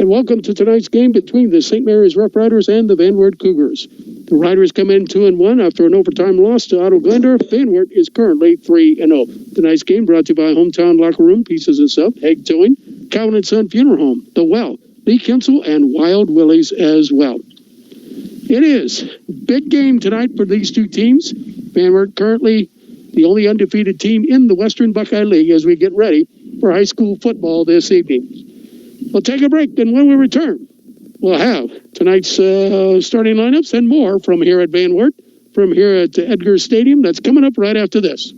And welcome to tonight's game between the St. Mary's Rough Riders and the Van Wert Cougars. The Riders come in 2-1 after an overtime loss to Otto Glendorf. Van Wert is currently 3-0. Tonight's game brought to you by Hometown Locker Room, Pieces and Sub, Hague Towing, Cowan & Son Funeral Home, The Well, Lee Kinsel, and Wild Willie's as well. It is a big game tonight for these two teams. Van Wert currently the only undefeated team in the Western Buckeye League as we get ready for high school football this evening. We'll take a break, and when we return, we'll have tonight's starting lineups and more from here at Van Wert, from here at Edgar Stadium. That's coming up right after this.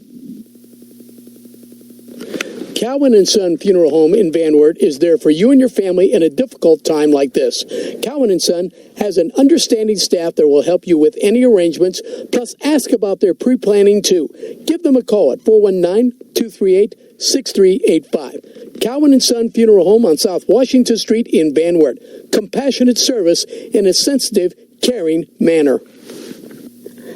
Cowan & Son Funeral Home in Van Wert is there for you and your family in a difficult time like this. Cowan & Son has an understanding staff that will help you with any arrangements, plus ask about their pre-planning too. Give them a call at 419-238-6385. Cowan & Son Funeral Home on South Washington Street in Van Wert. Compassionate service in a sensitive, caring manner.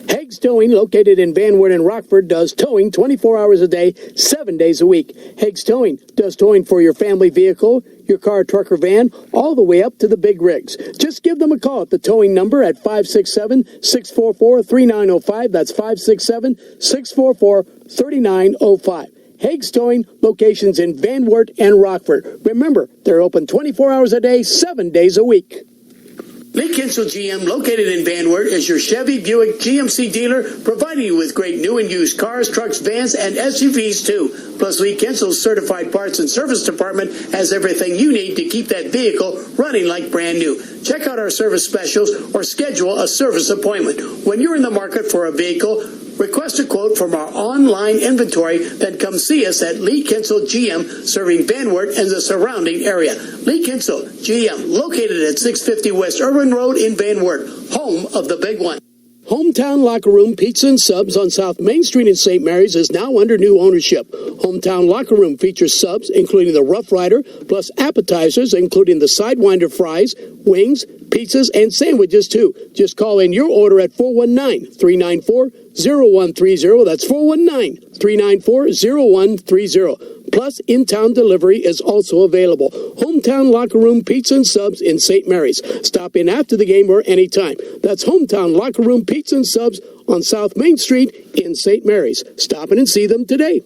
Hague's Towing, located in Van Wert and Rockford, does towing 24 hours a day, 7 days a week. Hague's Towing does towing for your family vehicle, your car, truck, or van, all the way up to the big rigs. Just give them a call at the towing number at 567-644-3905. That's 567-644-3905. Hague's Towing, locations in Van Wert and Rockford. Remember, they're open 24 hours a day, 7 days a week. Lee Kinsel GM, located in Van Wert, is your Chevy Buick GMC dealer, providing you with great new and used cars, trucks, vans, and SUVs too. Plus, Lee Kinsel's certified parts and service department has everything you need to keep that vehicle running like brand new. Check out our service specials or schedule a service appointment. When you're in the market for a vehicle, request a quote from our online inventory, then come see us at Lee Kinsel GM, serving Van Wert and the surrounding area. Lee Kinsel GM, located at 650 West Irwin Road in Van Wert, home of the big one. Hometown Locker Room Pizza and Subs on South Main Street in St. Mary's is now under new ownership. Hometown Locker Room features subs, including the Rough Rider, plus appetizers, including the Sidewinder fries, wings, pizzas, and sandwiches, too. Just call in your order at 419-394-0130. That's 419-394-0130. Plus, in-town delivery is also available. Hometown Locker Room Pizza and Subs in St. Mary's. Stop in after the game or anytime. That's Hometown Locker Room Pizza and Subs on South Main Street in St. Mary's. Stop in and see them today.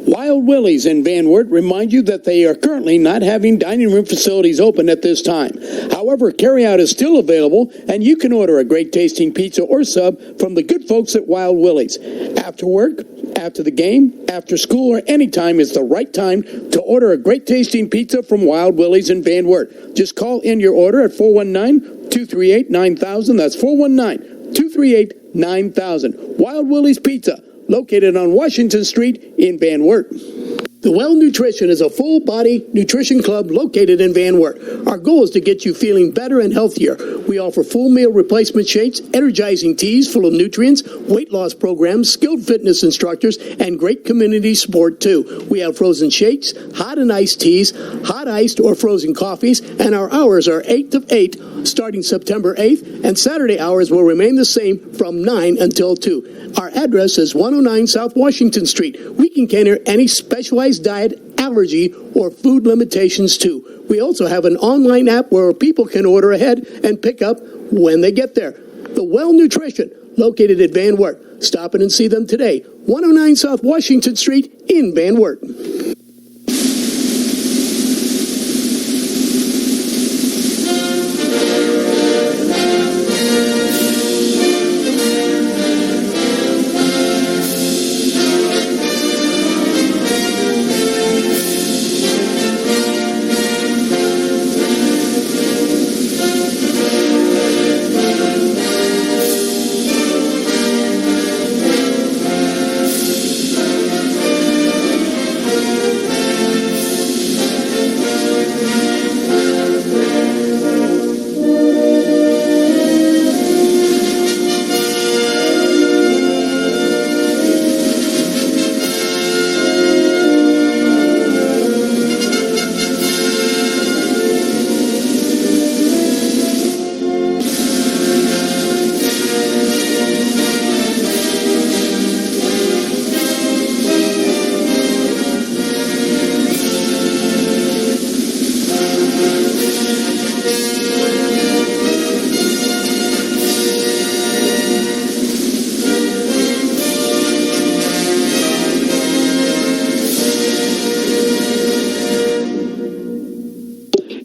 Wild Willie's in Van Wert remind you that they are currently not having dining room facilities open at this time. However, carryout is still available, and you can order a great tasting pizza or sub from the good folks at Wild Willie's. After work, after the game, after school, or any time is the right time to order a great tasting pizza from Wild Willie's in Van Wert. Just call in your order at 419-238-9000. That's 419-238-9000. Wild Willie's Pizza, located on Washington Street in Van Wert. The Well Nutrition is a full-body nutrition club located in Van Wert. Our goal is to get you feeling better and healthier. We offer full meal replacement shakes, energizing teas full of nutrients, weight loss programs, skilled fitness instructors, and great community support, too. We have frozen shakes, hot and iced teas, hot iced or frozen coffees, and our hours are 8 to 8 starting September 8th, and Saturday hours will remain the same from 9 until 2. Our address is 109 South Washington Street. We can cater any specialized diet, allergy, or food limitations too. We also have an online app where people can order ahead and pick up when they get there. The Well Nutrition, located at Van Wert. Stop in and see them today. 109 South Washington Street in Van Wert.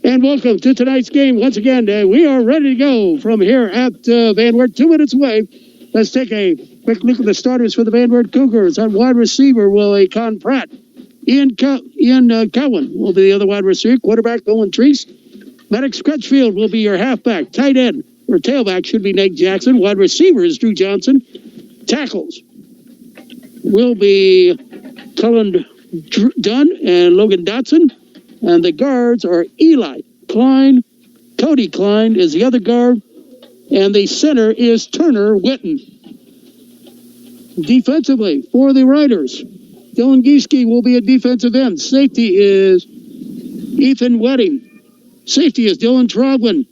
And welcome to tonight's game. Once again, we are ready to go from here at Van Wert, 2 minutes away. Let's take a quick look at the starters for the Van Wert Cougars. On wide receiver will be Con Pratt. Ian Cowan will be the other wide receiver. Quarterback Owen Treese. Maddox Crutchfield will be your halfback. Tight end or tailback should be Nate Jackson. Wide receiver is Drew Johnson. Tackles will be Cullen Dunn and Logan Dotson. And the guards are Eli Klein. Cody Klein is the other guard. And the center is Turner Witten. Defensively, for the Riders, Dylan Gieske will be a defensive end. Safety is Ethan Wedding. Safety is Dylan Trogwin.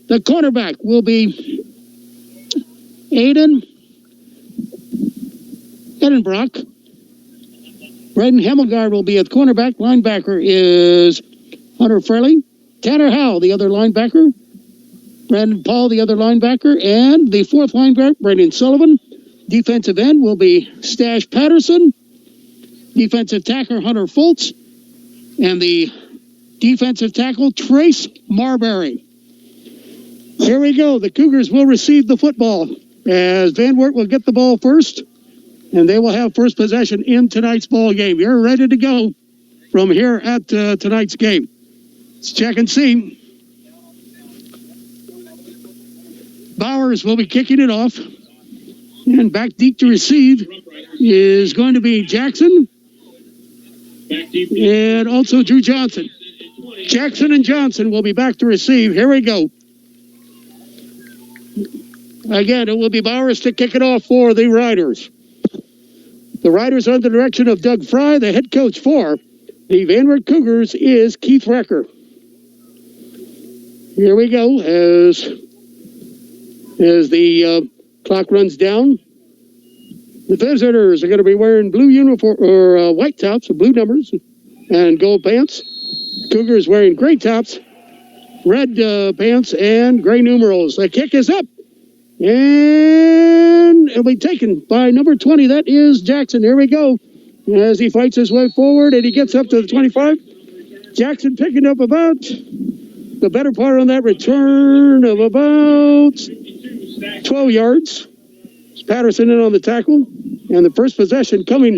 The cornerback will be Aiden Edenbrock. Braden Hemmelgard will be at cornerback. Linebacker is Hunter Fraley. Tanner Howell, the other linebacker. Brandon Paul, the other linebacker. And the fourth linebacker, Brandon Sullivan. Defensive end will be Stash Patterson. Defensive tackle, Hunter Foltz. And the defensive tackle, Trace Marbury. Here we go. The Cougars will receive the football as Van Wert will get the ball first. And they will have first possession in tonight's ball game. You're ready to go from here at tonight's game. Let's check and see. Bowers will be kicking it off. And back deep to receive is going to be Jackson. And also Drew Johnson. Jackson and Johnson will be back to receive. Here we go. Again, it will be Bowers to kick it off for the Riders. The Riders are under the direction of Doug Fry. The head coach for the Van Wert Cougars is Keith Recker. Here we go as the clock runs down. The visitors are going to be wearing blue uniform or white tops with blue numbers and gold pants. Cougars wearing gray tops, red pants, and gray numerals. The kick is up. And it'll be taken by number 20. That is Jackson. Here we go. As he fights his way forward and he gets up to the 25. Jackson picking up about the better part on that return of about 12 yards. Patterson in on the tackle. And the first possession coming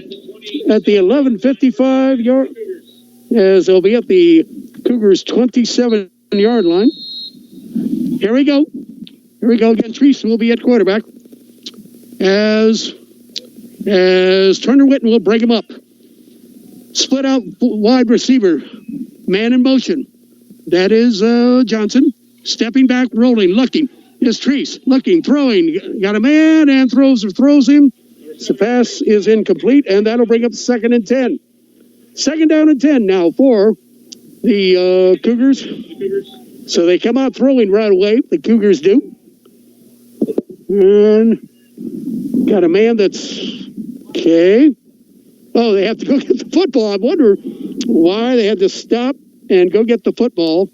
at the 11:55 yard as they'll be at the Cougars 27-yard line. Here we go. Here we go again. Treese will be at quarterback as Turner Witten will break him up. Split out wide receiver. Man in motion. That is Johnson. Stepping back, rolling, looking. Is Treese. Looking, throwing. Got a man and throws him. The pass is incomplete, and that'll bring up 2nd and 10. 2nd down and 10 now for the Cougars. So they come out throwing right away. The Cougars do. And got a man that's okay. Oh, they have to go get the football. I wonder why they had to stop and go get the football.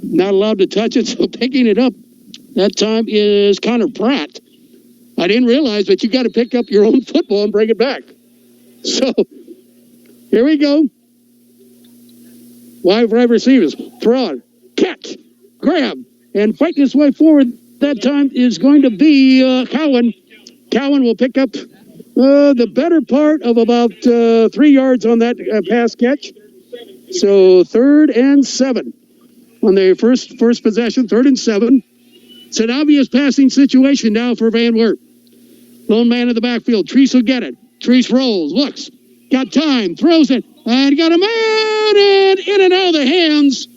Not allowed to touch it, so picking it up that time is Connor Pratt. I didn't realize, but you got to pick up your own football and bring it back. So here we go. Wide receivers. Throw, catch, grab, and fighting his way forward. That time is going to be Cowan. Cowan will pick up the better part of about 3 yards on that pass catch. So 3rd and 7 on their first possession. 3rd and 7. It's an obvious passing situation now for Van Wert. Lone man in the backfield. Treese will get it. Treese rolls, looks, got time, throws it, and got a man, and in and out of the hands.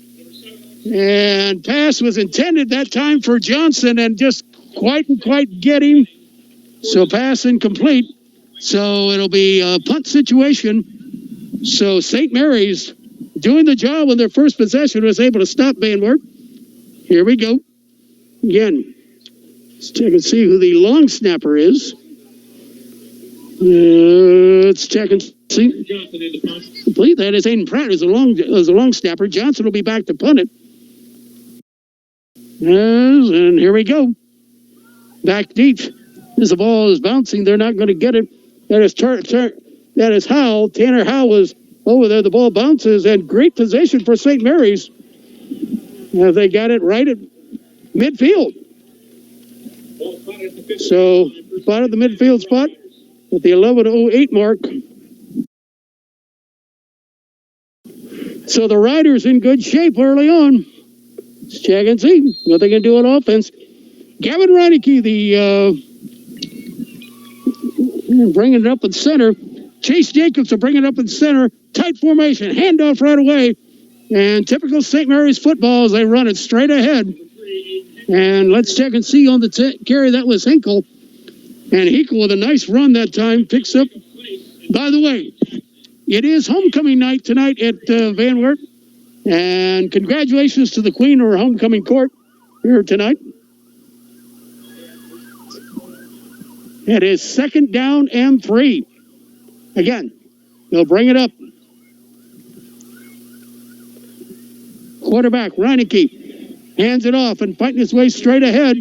And pass was intended that time for Johnson and just quite get him. So pass incomplete. So it'll be a punt situation. So St. Mary's doing the job on their first possession was able to stop Van Wert. Here we go. Again, let's check and see who the long snapper is. Let's check and see. Complete. That is Aiden Pratt as a long snapper. Johnson will be back to punt it. And here we go. Back deep. As the ball is bouncing, they're not going to get it. That is Howell. Tanner Howell was over there. The ball bounces, and great position for St. Mary's. They got it right at midfield. So, spot at the midfield spot at the 11:08 mark. So the Riders in good shape early on. Let's check and see what they can do on offense. Gavin Reineke, bringing it up in center. Chase Jacobs are bringing it up in center. Tight formation, handoff right away. And typical St. Mary's football as they run it straight ahead. And let's check and see on the carry. That was Hinkle. And Hinkle with a nice run that time picks up. By the way, it is homecoming night tonight at Van Wert. And congratulations to the Queen of her homecoming court here tonight. It is 2nd down and 3. Again, they'll bring it up. Quarterback, Reineke, hands it off and fighting his way straight ahead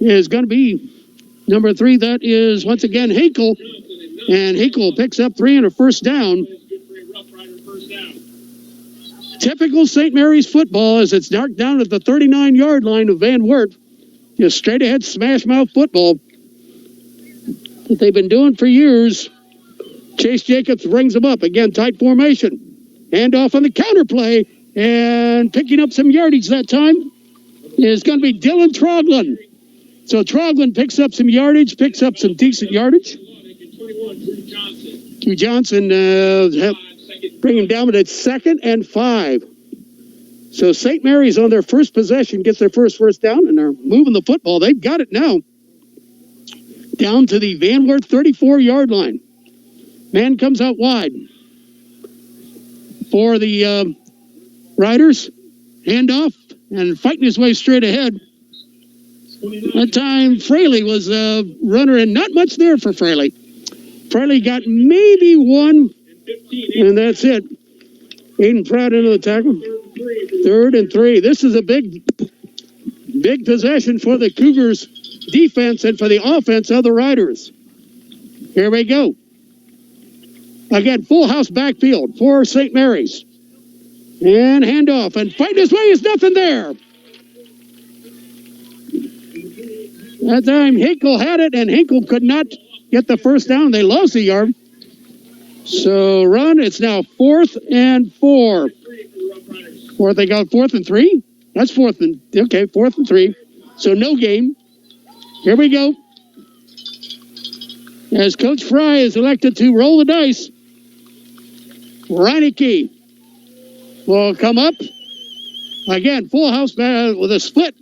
is going to be number 3. That is, once again, Hinkle. And Hinkle picks up 3 and a first down. Typical St. Mary's football as it's dark down at the 39-yard line of Van Wert. Just straight ahead smash mouth football that they've been doing for years. Chase Jacobs brings them up. Again, tight formation. Handoff on the counter play. And picking up some yardage that time is going to be Dylan Troglin. So Troglin picks up some yardage, picks up some decent yardage. Drew Johnson bring him down, but it's 2nd and 5. So St. Mary's on their first possession, gets their first down, and they're moving the football. They've got it now. Down to the Van Wert 34-yard line. Man comes out wide for the Riders. Handoff and fighting his way straight ahead. That time Fraley was a runner, and not much there for Fraley. Fraley got maybe 1, and that's it. Aiden Pratt into the tackle. 3rd and 3. This is a big possession for the Cougars defense and for the offense of the Riders. Here we go. Again, full house backfield for St. Mary's. And handoff and fighting his way is nothing there. That time Hinkle had it, and Hinkle could not get the first down. They lost the yard. So run. It's now 4th and 4. They got 4th and 3. That's 4th and 3. So no game. Here we go. As Coach Fry is elected to roll the dice. Reineke will come up. Again, full house with a split.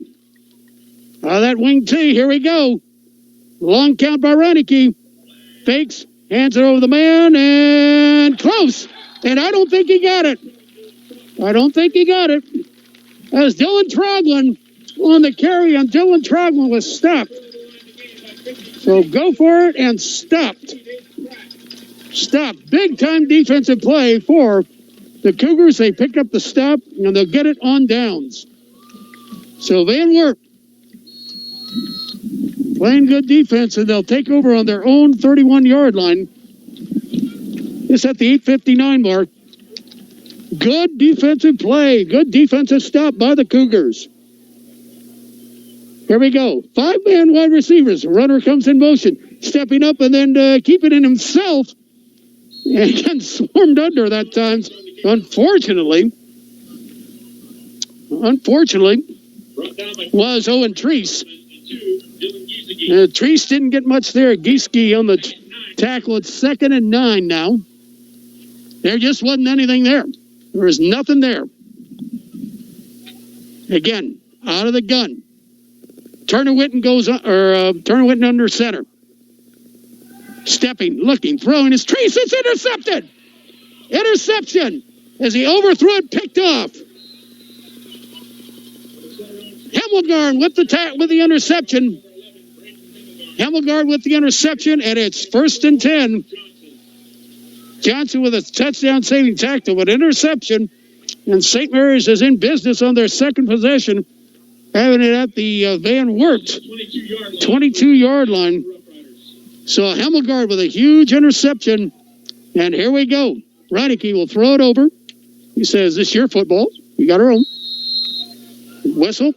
That wing T. Here we go. Long count by Reineke. Fakes. Hands it over the man. And close. And I don't think he got it. As Dylan Troglin on the carry, and Dylan Troglin was stopped. So go for it and stopped. Big time defensive play for the Cougars. They pick up the stop, and they'll get it on downs. So Van Wert playing good defense, and they'll take over on their own 31-yard line. It's at the 8:59 mark. Good defensive play. Good defensive stop by the Cougars. Here we go. 5-man wide receivers. Runner comes in motion. Stepping up and then keeping it himself. And getting swarmed under that time. Unfortunately, was Owen Treese. Treese didn't get much there. Gieske on the tackle. It's 2nd and 9 now. There just wasn't anything there. There was nothing there. Again, out of the gun. Turner Witten Turner Witten under center. Stepping, looking, throwing his Treese. It's intercepted. Interception as he overthrew it, picked off. Hemmelgarn with the interception. Hemmelgarn with the interception, and it's 1st and 10. Johnson with a touchdown saving tackle, but interception, and St. Mary's is in business on their second possession, having it at the Van Wert 22-yard line. So Hemmelgarn with a huge interception, and here we go. Reineke will throw it over. He says, "This is your football. You got our own." Whistle.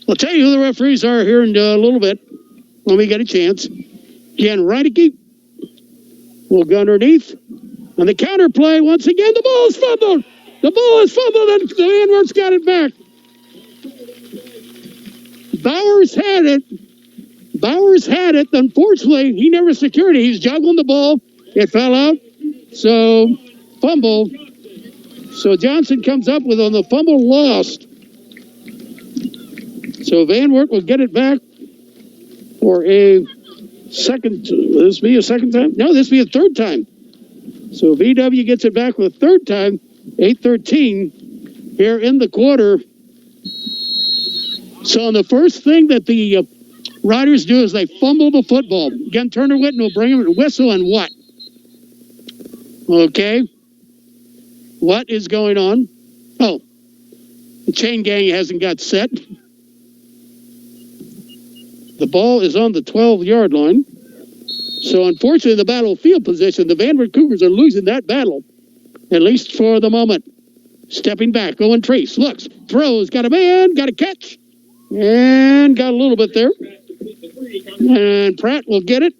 I'll tell you who the referees are here in a little bit when we get a chance. Jan Reineke will go underneath. On the counter play, once again, the ball is fumbled. The ball is fumbled, and the Vanwert's got it back. Bowers had it. Unfortunately, he never secured it. He's juggling the ball. It fell out. So, fumble. So, Johnson comes up with on the fumble lost. So, Van Wert will get it back for a second. Will this be a second time? No, this will be a third time. So, VW gets it back for a third time. 8:13 here in the quarter. So, the first thing that the Riders do is they fumble the football. Again, Turner Witten will bring him a whistle and what? Okay. What is going on? Oh, the chain gang hasn't got set. The ball is on the 12-yard line. So, unfortunately, the battlefield position, the Van Wert Cougars are losing that battle, at least for the moment. Stepping back, going Trace, looks, throws, got a man, got a catch, and got a little bit there. And Pratt will get it.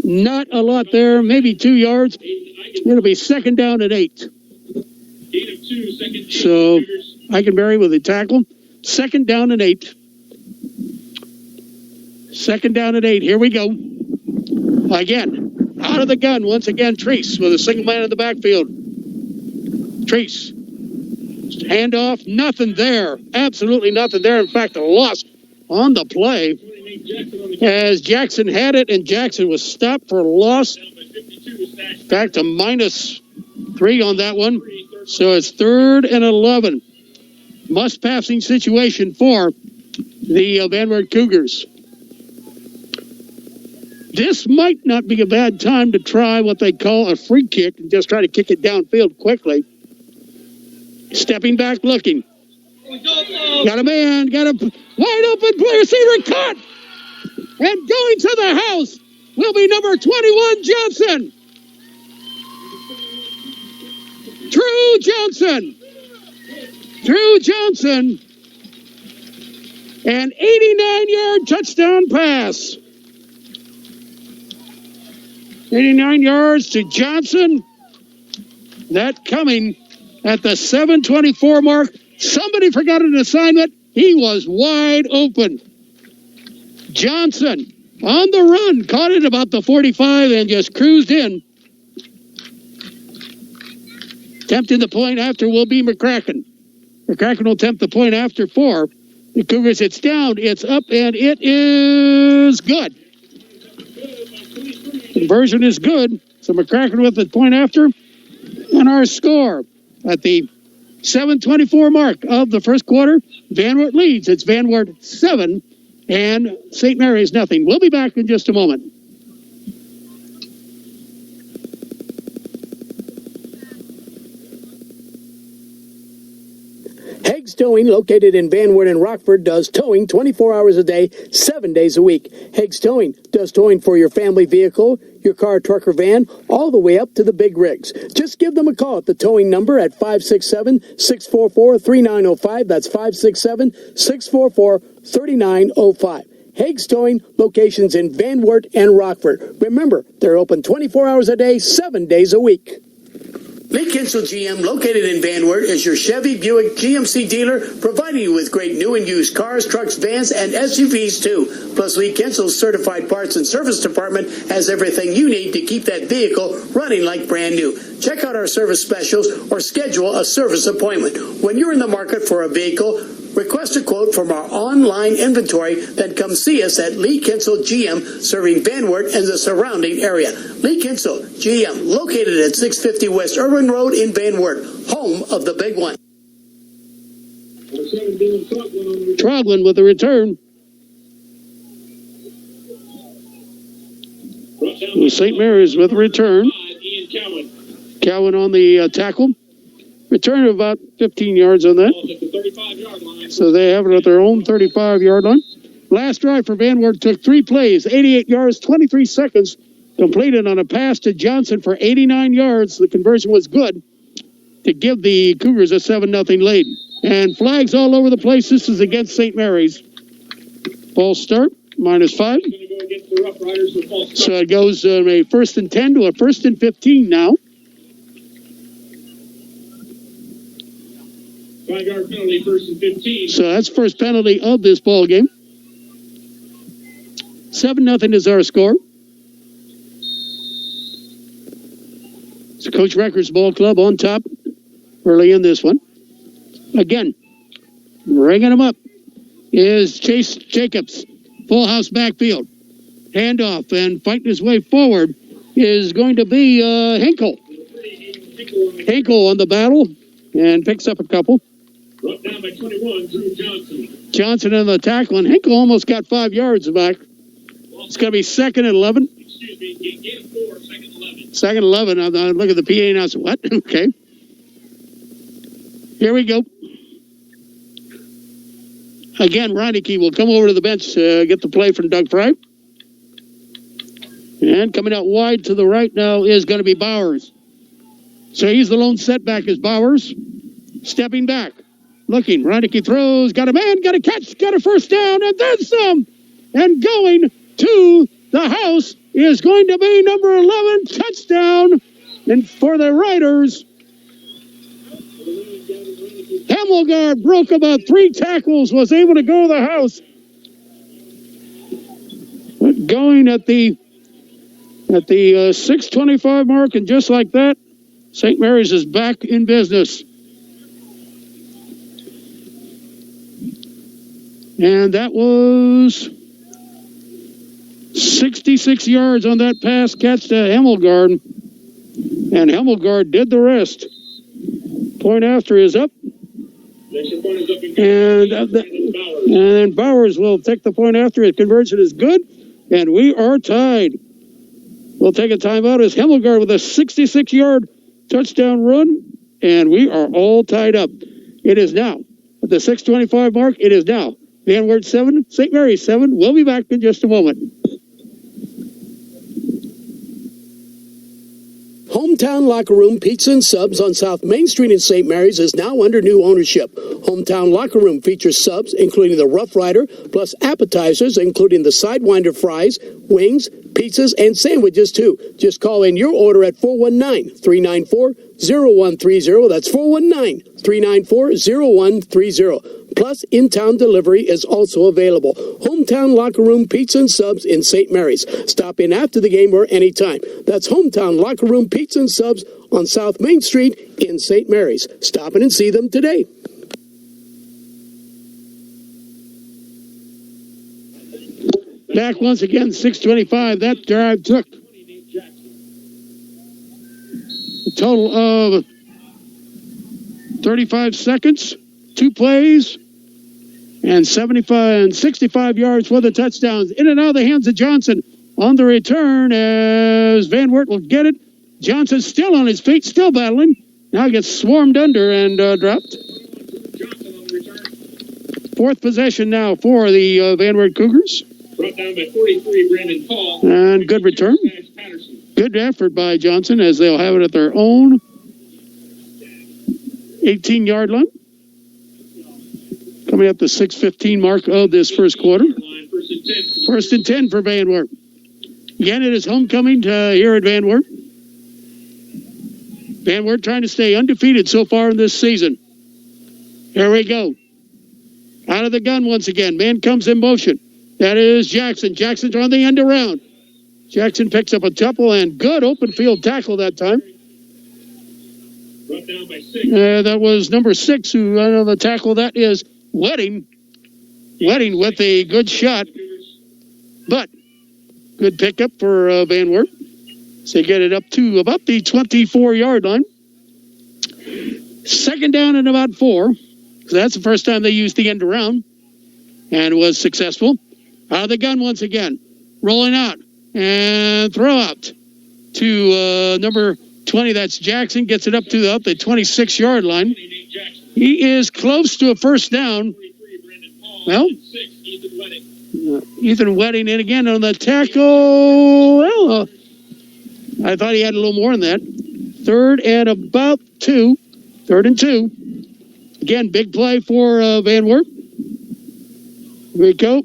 Not a lot there, maybe 2 yards. It'll be second down and 8. So, Eikenberry with a tackle. Second down and 8. Second down and 8. Here we go. Again, out of the gun. Once again, Treese with a single man in the backfield. Treese. Handoff. Nothing there. Absolutely nothing there. In fact, a loss on the play as Jackson had it, and Jackson was stopped for a loss. Back to -3 on that one. So it's 3rd and 11. Must passing situation for the Van Wert Cougars. This might not be a bad time to try what they call a free kick and just try to kick it downfield quickly. Stepping back, looking. Got a man, got a wide open player, receiver cut! And going to the house will be number 21, Johnson. Drew Johnson. An 89-yard touchdown pass. 89 yards to Johnson. That coming at the 7:24 mark. Somebody forgot an assignment. He was wide open. Johnson on the run. Caught it about the 45 and just cruised in. Attempting the point after will be McCracken. McCracken will attempt the point after for the Cougars. It's down, it's up, and it is good. Conversion is good. So McCracken with the point after. And our score at the 7:24 mark of the first quarter. Van Wert leads. It's Van Wert 7 and St. Mary's nothing. We'll be back in just a moment. Heggs Towing, located in Van Wert and Rockford, does towing 24 hours a day, 7 days a week. Heggs Towing does towing for your family vehicle, your car, truck, or van, all the way up to the big rigs. Just give them a call at the towing number at 567-644-3905. That's 567-644-3905. Heggs Towing, locations in Van Wert and Rockford. Remember, they're open 24 hours a day, 7 days a week. Lee Kinsel GM, located in Van Wert, is your Chevy Buick GMC dealer, providing you with great new and used cars, trucks, vans, and SUVs too. Plus, Lee Kinsel's certified parts and service department has everything you need to keep that vehicle running like brand new. Check out our service specials or schedule a service appointment. When you're in the market for a vehicle, request a quote from our online inventory, then come see us at Lee Kinsel GM, serving Van Wert and the surrounding area. Lee Kinsel GM, located at 650 West Irwin Road in Van Wert, home of the big one. Troglin with the return. St. Mary's with the return. Cowan on the tackle. Return of about 15 yards on that. So they have it at their own 35-yard line. Last drive for Van Wert took 3 plays, 88 yards, 23 seconds. Completed on a pass to Johnson for 89 yards. The conversion was good to give the Cougars a 7-0 lead. And flags all over the place. This is against St. Mary's. False start, -5. So it goes from a 1st and 10 to a 1st and 15 now. 5-yard penalty, 1st and 15. So that's first penalty of this ball game. 7-0 is our score. So Coach Recker's Ball Club on top early in this one. Again, ringing him up is Chase Jacobs. Full house backfield. Handoff and fighting his way forward is going to be Hinkle. Hinkle on the battle and picks up a couple. Brought down by 21, Drew Johnson. Johnson on the tackle, and Hinkle almost got 5 yards back. It's going to be 2nd and 11. Excuse me, gain of 4, 2nd and 11. 2nd and 11. I look at the PA and I said, what? Okay. Here we go. Again, Reineke will come over to the bench to get the play from Doug Fry. And coming out wide to the right now is going to be Bowers. So he's the lone setback is Bowers. Stepping back. Looking. Reineke throws. Got a man. Got a catch. Got a first down. And then some. And going to the house is going to be number 11. Touchdown. And for the Riders, Hemmelgard broke about 3 tackles, was able to go to the house. But going at the 6:25 mark, and just like that, St. Mary's is back in business. And that was 66 yards on that pass catch to Hemmelgard. And Hemmelgard did the rest. Point after is up. And then Bowers will take the point after. His conversion is good. And we are tied. We'll take a timeout as Hemmelgard with a 66-yard touchdown run. And we are all tied up. It is now at the 6:25 mark. It is now Van Wert 7, St. Mary's 7. We'll be back in just a moment. Hometown Locker Room Pizza and Subs on South Main Street in St. Mary's is now under new ownership. Hometown Locker Room features subs, including the Rough Rider, plus appetizers, including the Sidewinder fries, wings, pizzas, and sandwiches, too. Just call in your order at 419-394-0130. That's 419-394-0130. Plus, in-town delivery is also available. Hometown Locker Room Pizza and Subs in St. Mary's. Stop in after the game or anytime. That's Hometown Locker Room Pizza and Subs on South Main Street in St. Mary's. Stop in and see them today. Back once again, 6:25. That drive took a total of 35 seconds, 2 plays, and 65 yards for the touchdowns. In and out of the hands of Johnson on the return as Van Wert will get it. Johnson still on his feet, still battling. Now gets swarmed under and dropped. Fourth possession now for the Van Wert Cougars. Brought down by 43, Brandon Paul. And good return. Good effort by Johnson as they'll have it at their own 18-yard line. Coming up the 6:15 mark of this first quarter. First and 10 for Van Wert. Again, it is homecoming here at Van Wert. Van Wert trying to stay undefeated so far in this season. Here we go. Out of the gun once again. Man comes in motion. That is Jackson. Jackson's on the end around. Jackson picks up a couple and good open field tackle that time. Brought down by 6. That was number 6 who, I know the tackle that is Wedding with a good shot, but good pickup for Van Wert. So they get it up to about the 24-yard line. Second down and about 4. So that's the first time they used the end around and was successful. Out of the gun once again. Rolling out and throw out to number 20. That's Jackson. Gets it up to the 26-yard line. He is close to a first down. Well, Ethan Wedding in again on the tackle. Well, I thought he had a little more than that. Third and 2. Again, big play for Van Wert. Here we go.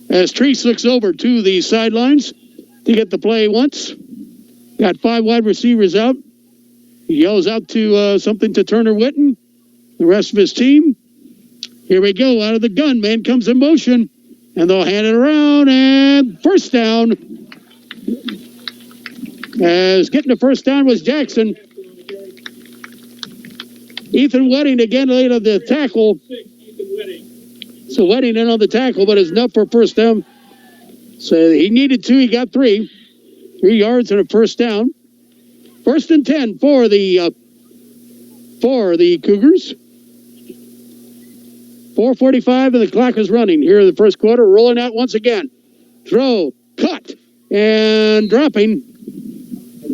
As Treese looks over to the sidelines to get the play once. Got 5 wide receivers out. He yells out to something to Turner Witten, the rest of his team. Here we go. Out of the gun, man comes in motion. And they'll hand it around, and first down. As getting the first down was Jackson. Ethan Wedding again laid on the tackle. So Wedding in on the tackle, but it's enough for a first down. So he needed 2, he got 3. 3 yards and a first down. First and 10 for the Cougars. 4:45 and the clock is running here in the first quarter. Rolling out once again. Throw, cut, and dropping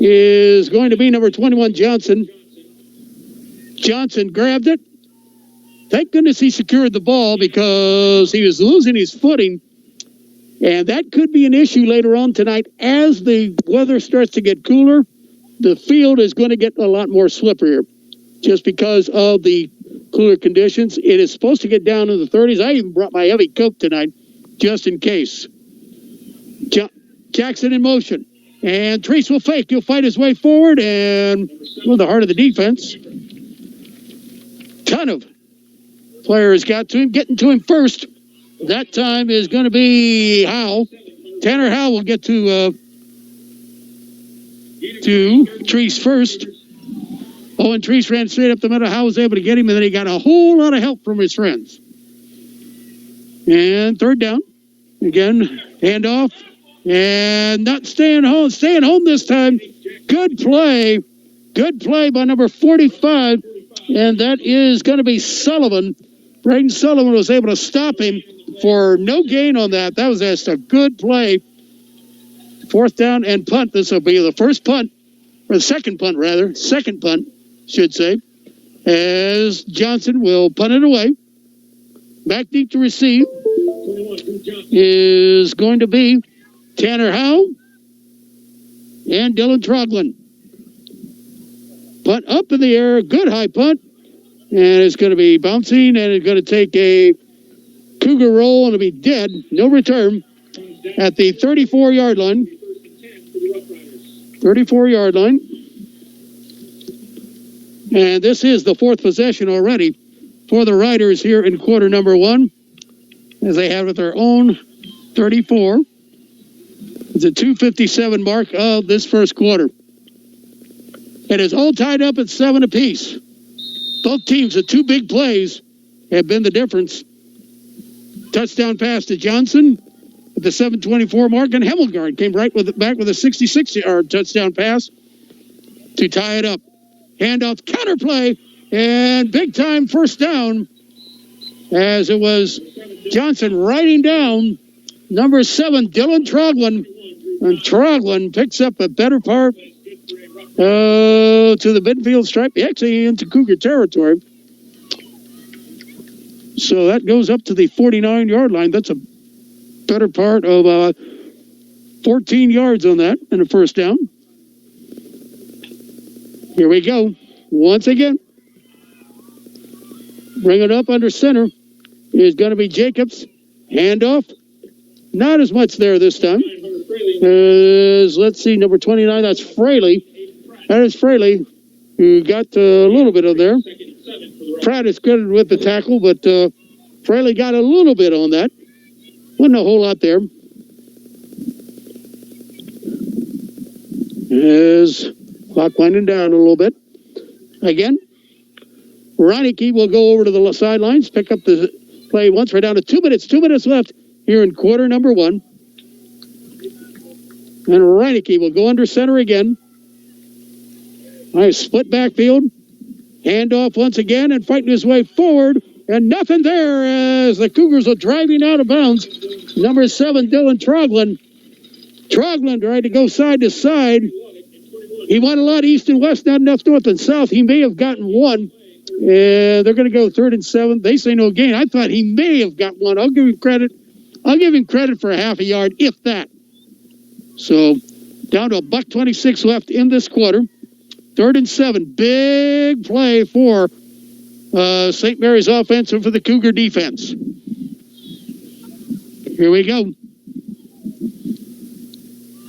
is going to be number 21, Johnson. Johnson grabbed it. Thank goodness he secured the ball because he was losing his footing. And that could be an issue later on tonight. As the weather starts to get cooler, the field is going to get a lot more slipperier just because of the cooler conditions. It is supposed to get down in the 30s. I even brought my heavy coat tonight just in case. Jackson in motion. And Treese will fake. He'll fight his way forward and the heart of the defense. Ton of players got to him. Getting to him first. That time is going to be Howe. Tanner Howe will get to Treese first. Owen Treese ran straight up the middle. Howe was able to get him, and then he got a whole lot of help from his friends. And third down. Again, handoff. And not staying home. Staying home this time. Good play. Good play by number 45. And that is going to be Sullivan. Braden Sullivan was able to stop him for no gain on that. That was just a good play. Fourth down and punt. This will be the first punt, or the second punt, rather. Second punt, should say. As Johnson will punt it away. Back deep to receive is going to be Tanner Howe and Dylan Troglin. Punt up in the air. Good high punt. And it's going to be bouncing, and it's going to take a Cougar roll, and it'll be dead. No return at the 34-yard line. 34-yard line. And this is the fourth possession already for the Riders here in quarter number 1, as they have at their own 34. It's a 2:57 mark of this first quarter. It is all tied up at 7 apiece. Both teams, the 2 big plays have been the difference. Touchdown pass to Johnson at the 7:24 mark, and Hemmelgard came back with a 66-yard touchdown pass to tie it up. Handoff, counterplay, and big-time first down as it was Johnson riding down number 7, Dylan Troglin. And Troglin picks up a better part to the midfield stripe, actually into Cougar territory. So that goes up to the 49-yard line. That's a better part of 14 yards on that and a first down. Here we go. Once again. Bring it up under center is going to be Jacobs. Handoff. Not as much there this time. Let's see, number 29, that's Fraley. That is Fraley, who got a little bit of there. Pratt is good with the tackle, but Fraley got a little bit on that. Wasn't a whole lot there. As clock winding down a little bit. Again, Reineke will go over to the sidelines, pick up the play once. We're down to 2 minutes. 2 minutes left here in quarter number 1. And Reineke will go under center again. Nice split backfield. Handoff once again and fighting his way forward. And nothing there as the Cougars are driving out of bounds. Number 7, Dylan Troglin. Troglin tried to go side to side. He won a lot east and west, not enough north and south. He may have gotten one. They're going to go 3rd and 7. They say no gain. I thought he may have got one. I'll give him credit. I'll give him credit for a half a yard, if that. So down to $1:26 left in this quarter. 3rd and 7. Big play for St. Mary's offense and for the Cougar defense. Here we go.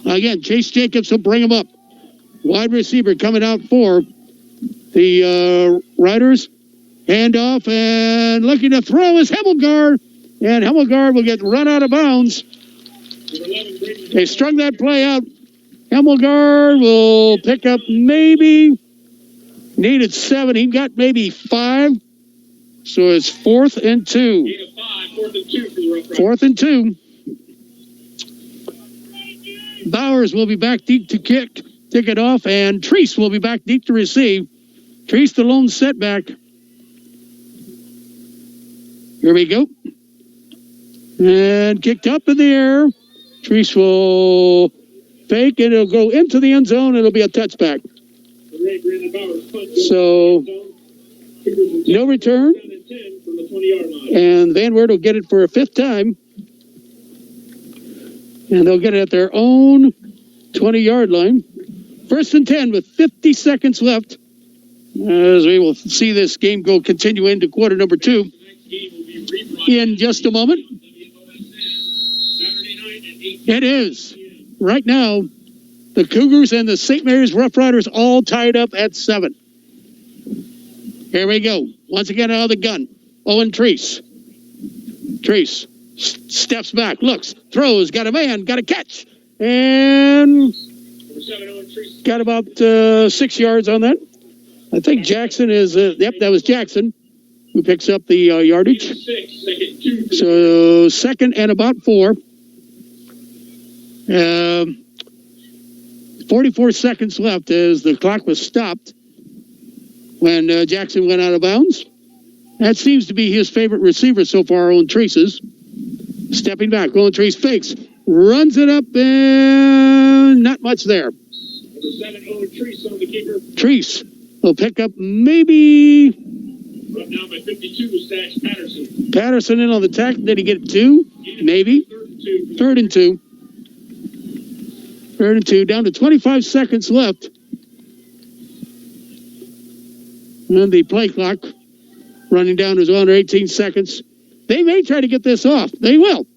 Again, Chase Jacobs will bring him up. Wide receiver coming out for the Riders. Handoff and looking to throw is Hemmelgaard. And Hemmelgaard will get run out of bounds. They strung that play out. Hemmelgaard will pick up maybe, needed 7. He got maybe 5. So it's 4th and 2. 4th and 2. Bowers will be back deep to kick it off, and Treese will be back deep to receive. Treese, the lone setback. Here we go. And kicked up in the air. Treese will fake, and it'll go into the end zone. It'll be a touchback. So, no return. And Van Wert will get it for a 5th time. And they'll get it at their own 20-yard line. 1st and 10 with 50 seconds left. As we will see this game continue into quarter number 2 in just a moment. It is. Right now, the Cougars and the St. Mary's Rough Riders all tied up at 7. Here we go. Once again out of the gun. Owen Treese. Treese steps back, looks, throws, got a man, got a catch, and got about 6 yards on that. I think Jackson is, yep, that was Jackson who picks up the yardage. So 2nd and about 4. 44 seconds left as the clock was stopped when Jackson went out of bounds. That seems to be his favorite receiver so far, Owen Treese's. Stepping back, Owen Treese fakes, runs it up, and not much there. Number 7, Owen Treese on the keeper. Treese will pick up maybe... Brought down by 52 was Stash Patterson. Patterson in on the tack. Did he get 2? Maybe. 3rd and 2. 3rd and 2. Down to 25 seconds left. And the play clock running down to under 18 seconds. They may try to get this off. They will.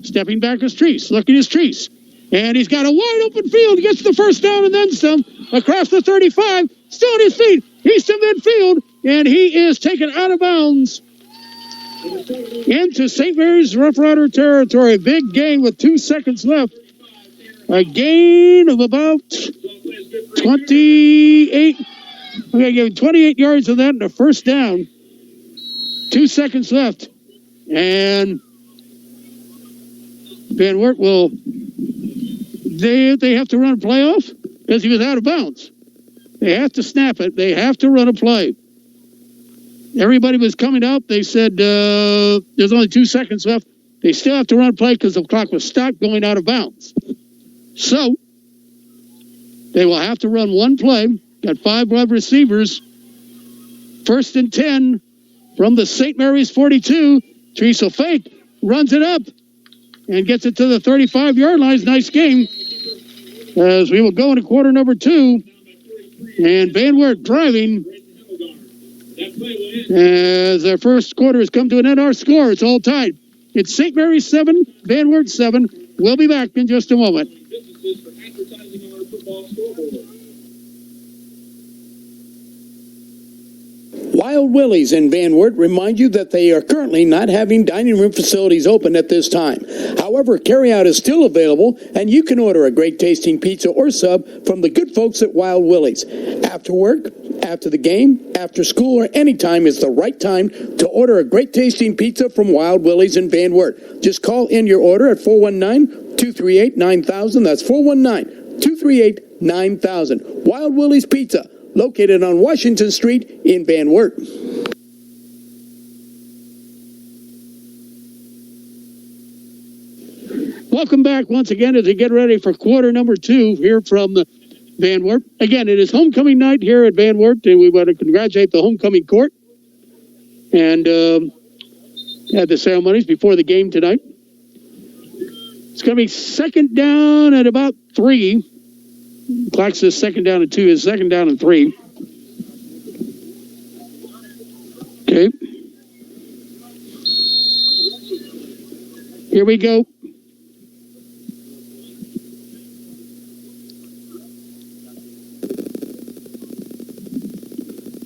Stepping back is Treese. Looking is Treese. And he's got a wide open field. Gets the 1st down and then some. Across the 35. Still on his feet. He's to midfield. And he is taken out of bounds into St. Mary's Rough Rider territory. Big gain with 2 seconds left. A gain of about 28. Okay, give him 28 yards of that and a 1st down. 2 seconds left. And Van Wert will, they have to run a play off because he was out of bounds. They have to snap it. They have to run a play. Everybody was coming out. They said there's only 2 seconds left. They still have to run a play because the clock was stopped going out of bounds. So they will have to run one play. Got 5 wide receivers. 1st and 10 from the St. Mary's 42. Treese will fake, runs it up, and gets it to the 35-yard line. Nice game. As we will go into quarter number 2. And Van Wert driving. As our first quarter has come to an end, our score, it's all tied. It's St. Mary's 7, Van Wert 7. We'll be back in just a moment. Wild Willie's in Van Wert remind you that they are currently not having dining room facilities open at this time. However, carryout is still available, and you can order a great tasting pizza or sub from the good folks at Wild Willie's. After work, after the game, after school, or any time is the right time to order a great tasting pizza from Wild Willie's in Van Wert. Just call in your order at 419-238-9000. That's 419-238-9000. Wild Willie's Pizza, located on Washington Street in Van Wert. Welcome back once again as we get ready for quarter number 2 here from the Van Wert. Again, it is homecoming night here at Van Wert, and we want to congratulate the homecoming court and had the ceremonies before the game tonight. It's going to be 2nd down at about 3. Clock says 2nd down and 2 is 2nd down and 3. Okay, Here we go.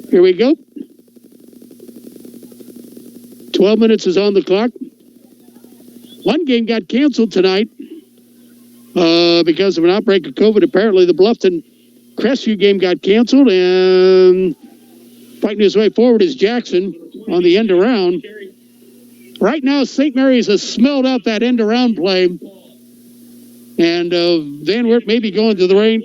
Here we go. 12 minutes is on the clock. One game got canceled tonight because of an outbreak of COVID. Apparently, the Bluffton Crestview game got canceled, and fighting his way forward is Jackson on the end around. Right now, St. Mary's has smelled out that end around play, and Van Wert may be going to the rain.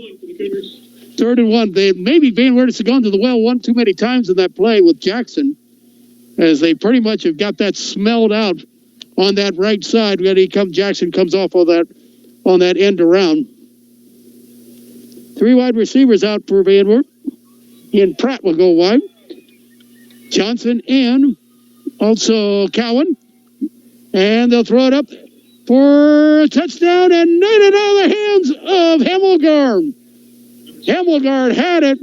3rd and 1. Maybe Van Wert has gone to the well one too many times in that play with Jackson, as they pretty much have got that smelled out on that right side when Jackson comes off of that on that end around. 3 wide receivers out for Van Wert. Ian Pratt will go wide. Johnson and also Cowan. And they'll throw it up for a touchdown and knock it out of the hands of Hemmelgard. Hemmelgard had it.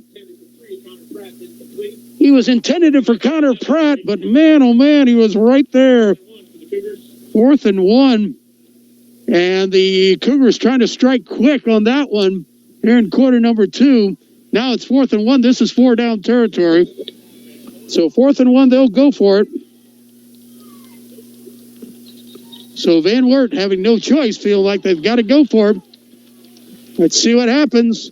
He was intended for Connor Pratt, but man, oh man, he was right there. 4th and 1. And the Cougars trying to strike quick on that one here in quarter number 2. Now it's 4th and 1. This is 4 down territory. So 4th and 1, they'll go for it. So Van Wert having no choice, feeling like they've got to go for it. Let's see what happens.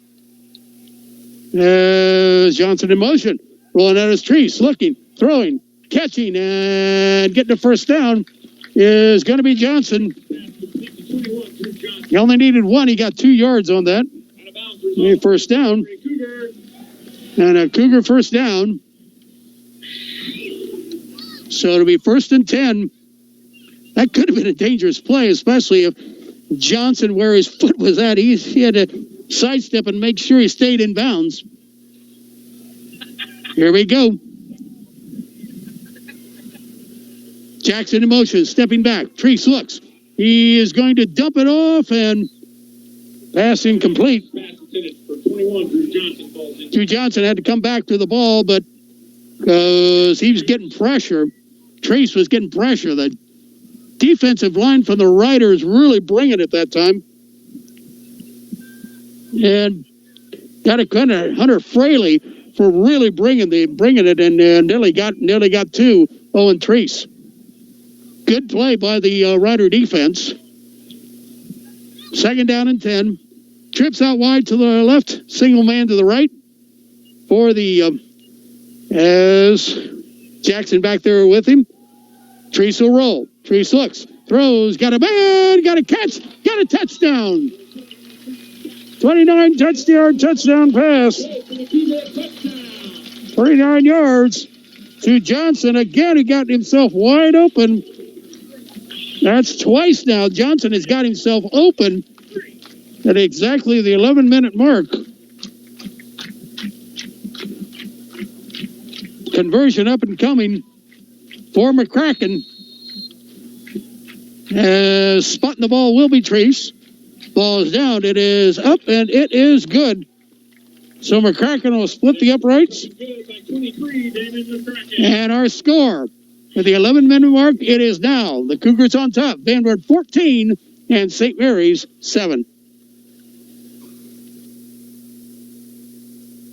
Johnson in motion, rolling out his trees, looking, throwing, catching, and getting the first down is going to be Johnson. He only needed 1. He got 2 yards on that. First down. And a Cougar first down. So it'll be 1st and 10. That could have been a dangerous play, especially if Johnson, where his foot was at, he had to sidestep and make sure he stayed in bounds. Here we go. Jackson in motion, stepping back. Treese looks. He is going to dump it off and pass incomplete. Drew Johnson had to come back to the ball, but because he was getting pressure, Treese was getting pressure. The defensive line from the Riders really bringing it that time. And got to kind of Hunter Fraley for really bringing it, and nearly got 2. Owen Treese. Good play by the Rider defense. 2nd down and 10. Trips out wide to the left, single man to the right for the as Jackson back there with him. Treese will roll. Treese looks, throws, got a man, got a catch, got a touchdown. 29 touchdown pass. 39 yards to Johnson. Again, he got himself wide open. That's twice now. Johnson has got himself open at exactly the 11-minute mark. Conversion up and coming for McCracken. Spotting the ball will be Treese. Ball is down. It is up, and it is good. So McCracken will split the uprights. And our score at the 11-minute mark, it is now the Cougars on top. Van Wert 14 and St. Mary's 7.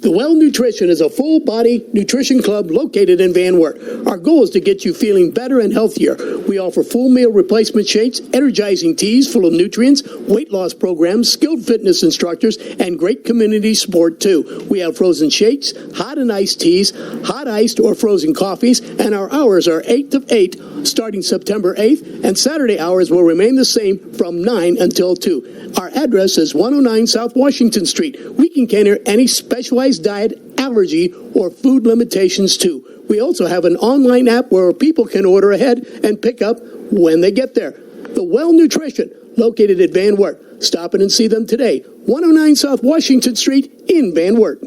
The Well Nutrition is a full-body nutrition club located in Van Wert. Our goal is to get you feeling better and healthier. We offer full meal replacement shakes, energizing teas full of nutrients, weight loss programs, skilled fitness instructors, and great community support, too. We have frozen shakes, hot and iced teas, hot iced or frozen coffees, and our hours are 8 to 8 starting September 8th, and Saturday hours will remain the same from 9 until 2. Our address is 109 South Washington Street. We can cater any specialized diet, allergy, or food limitations too. We also have an online app where people can order ahead and pick up when they get there. The Well Nutrition, located at Van Wert. Stop in and see them today. 109 South Washington Street in Van Wert.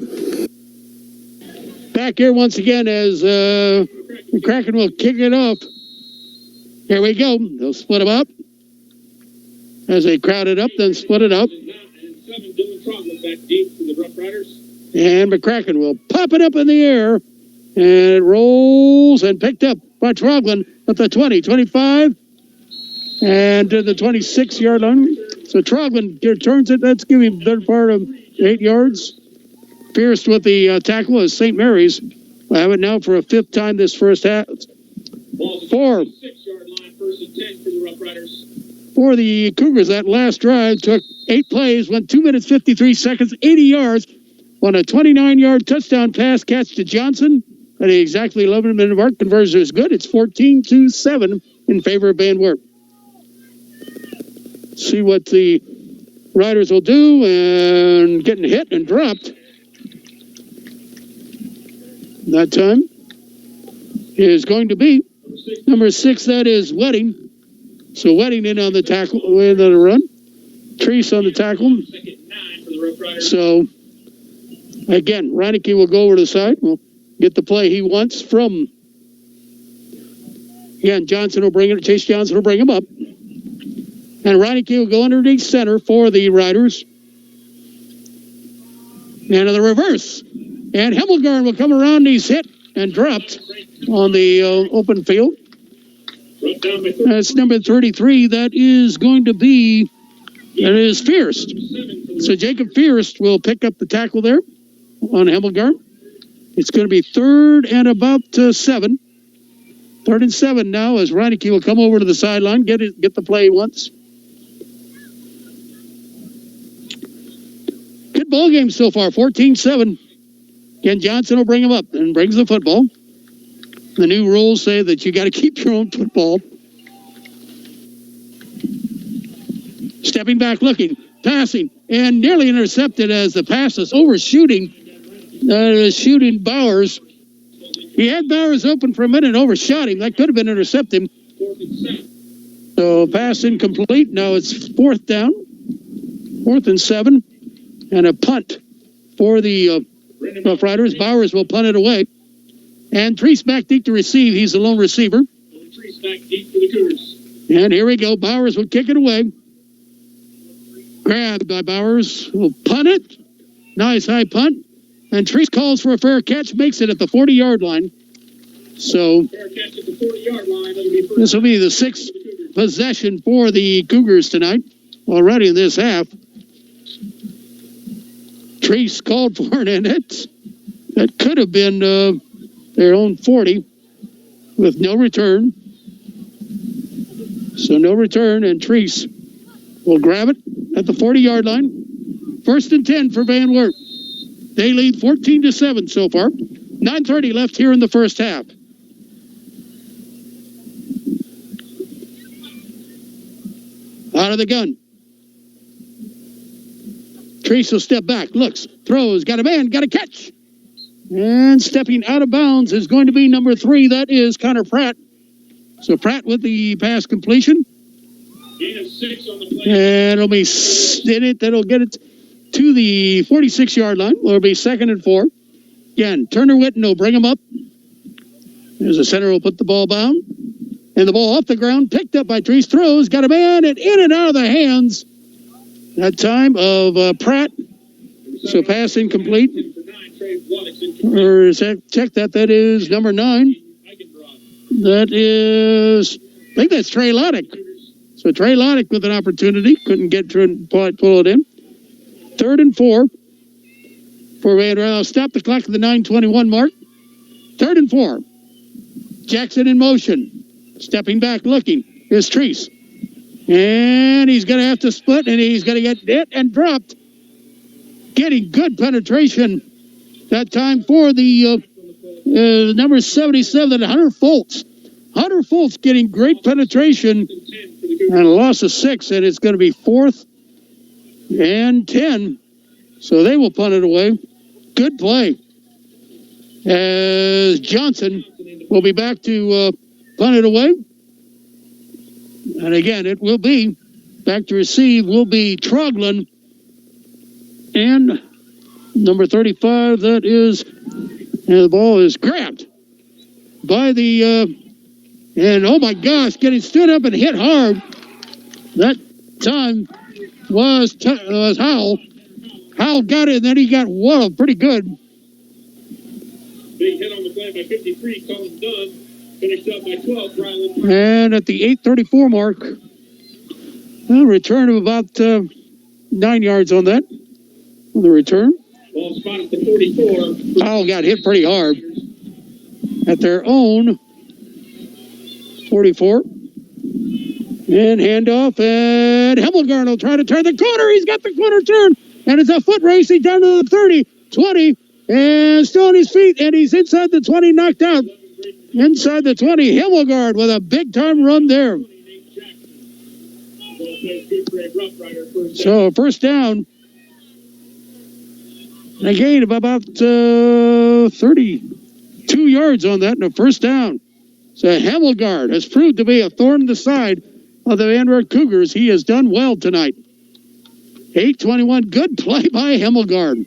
Back here once again as McCracken will kick it off. Here we go. They'll split them up. As they crowd it up, then split it up. And McCracken will pop it up in the air. And it rolls and picked up by Troglin at the 20, 25. And to the 26-yard line. So Trogman returns it. That's giving him the better part of 8 yards. Pierce with the tackle as St. Mary's. We'll have it now for a 5th time this first half. For 6-yard line, 1st and 10 for the Rough Riders. For the Cougars, that last drive took 8 plays, went 2 minutes, 53 seconds, 80 yards, on a 29-yard touchdown pass catch to Johnson at the exactly 11-minute mark. Conversion is good. It's 14-7 in favor of Van Wert. See what the Riders will do, and getting hit and dropped. That time is going to be number 6, that is Wedding. So Wedding in on the tackle, in on the run. Treese on the tackle. So, again, Reineke will go over to the side. We'll get the play he wants from. Again, Johnson will bring it. Chase Johnson will bring him up. And Reineke will go underneath center for the Riders. And the reverse. And Hemmelgarn will come around. He's hit and dropped on the open field. That's number 33. That is going to be, that is Fierce. So Jacob Fierce will pick up the tackle there on Hemmelgarn. It's going to be 3rd and about 7. 3rd and 7 now as Reineke will come over to the sideline, get the play once. Good ball game so far, 14-7. Ken Johnson will bring him up and brings the football. The new rules say that you got to keep your own football. Stepping back, looking, passing, and nearly intercepted as the pass is overshooting. Shooting Bowers. He had Bowers open for a minute and overshot him. That could have been intercepted. So pass incomplete. Now it's 4th down. 4th and 7. And a punt for the Rough Riders. Bowers will punt it away. And Treese back deep to receive. He's the lone receiver. Treese back deep for the Cougars. And here we go. Bowers will kick it away. Grabbed by Bowers. Will punt it. Nice high punt. And Treese calls for a fair catch. Makes it at the 40-yard line. So fair catch at the 40-yard line. This will be the 6th possession for the Cougars tonight. Already in this half. Treese called for it, and that could have been their own 40 with no return. So no return, and Treese will grab it at the 40-yard line. 1st and 10 for Van Wert. They lead 14-7 so far. 9:30 left here in the first half. Out of the gun. Treese will step back, looks, throws, got a man, got a catch. And stepping out of bounds is going to be number 3. That is Connor Pratt. So Pratt with the pass completion. Gain of 6 on the play. And it'll be in it. That'll get it to the 46-yard line. It'll be 2nd and 4. Again, Turner Witten will bring him up. There's a center will put the ball down. And the ball off the ground, picked up by Treese, throws, got a man, and in and out of the hands. That time of Pratt. So pass incomplete. Or check that. That is number 9. That is, I think that's Trey Loddick. So Trey Loddick with an opportunity. Couldn't get to pull it in. 3rd and 4 for Van Wert. I'll stop the clock at the 9:21 mark. 3rd and 4. Jackson in motion. Stepping back, looking. Here's Treese. And he's going to have to split, and he's going to get hit and dropped. Getting good penetration that time for the number 77, Hunter Foltz. Hunter Foltz getting great penetration and a loss of 6, and it's going to be 4th and 10. So they will punt it away. Good play. As Johnson will be back to punt it away. And again, it will be back to receive will be Troglin and number 35. That is, and the ball is grabbed by the and oh my gosh, getting stood up and hit hard. That time was Howell. Howell got it, and then he got one pretty good. Big hit on the play by 53, Colin Dunn. Finished up by 12, Ryland. And at the 8:34 mark, A return of about 9 yards on that. On the return. Ball spot at the 44. Powell got hit pretty hard at their own 44. And handoff, and Hemmelgarn will try to turn the corner. He's got the corner turn, and it's a foot race. He's down to the 30, 20, and still on his feet, and he's inside the 20, knocked out. Inside the 20, Hemmelgarn with a big-time run there. So first down. And a gain of about 32 yards on that, and a first down. So Hemmelgarn has proved to be a thorn in the side of the Van Wert Cougars. He has done well tonight. 8:21, good play by Hemmelgarn.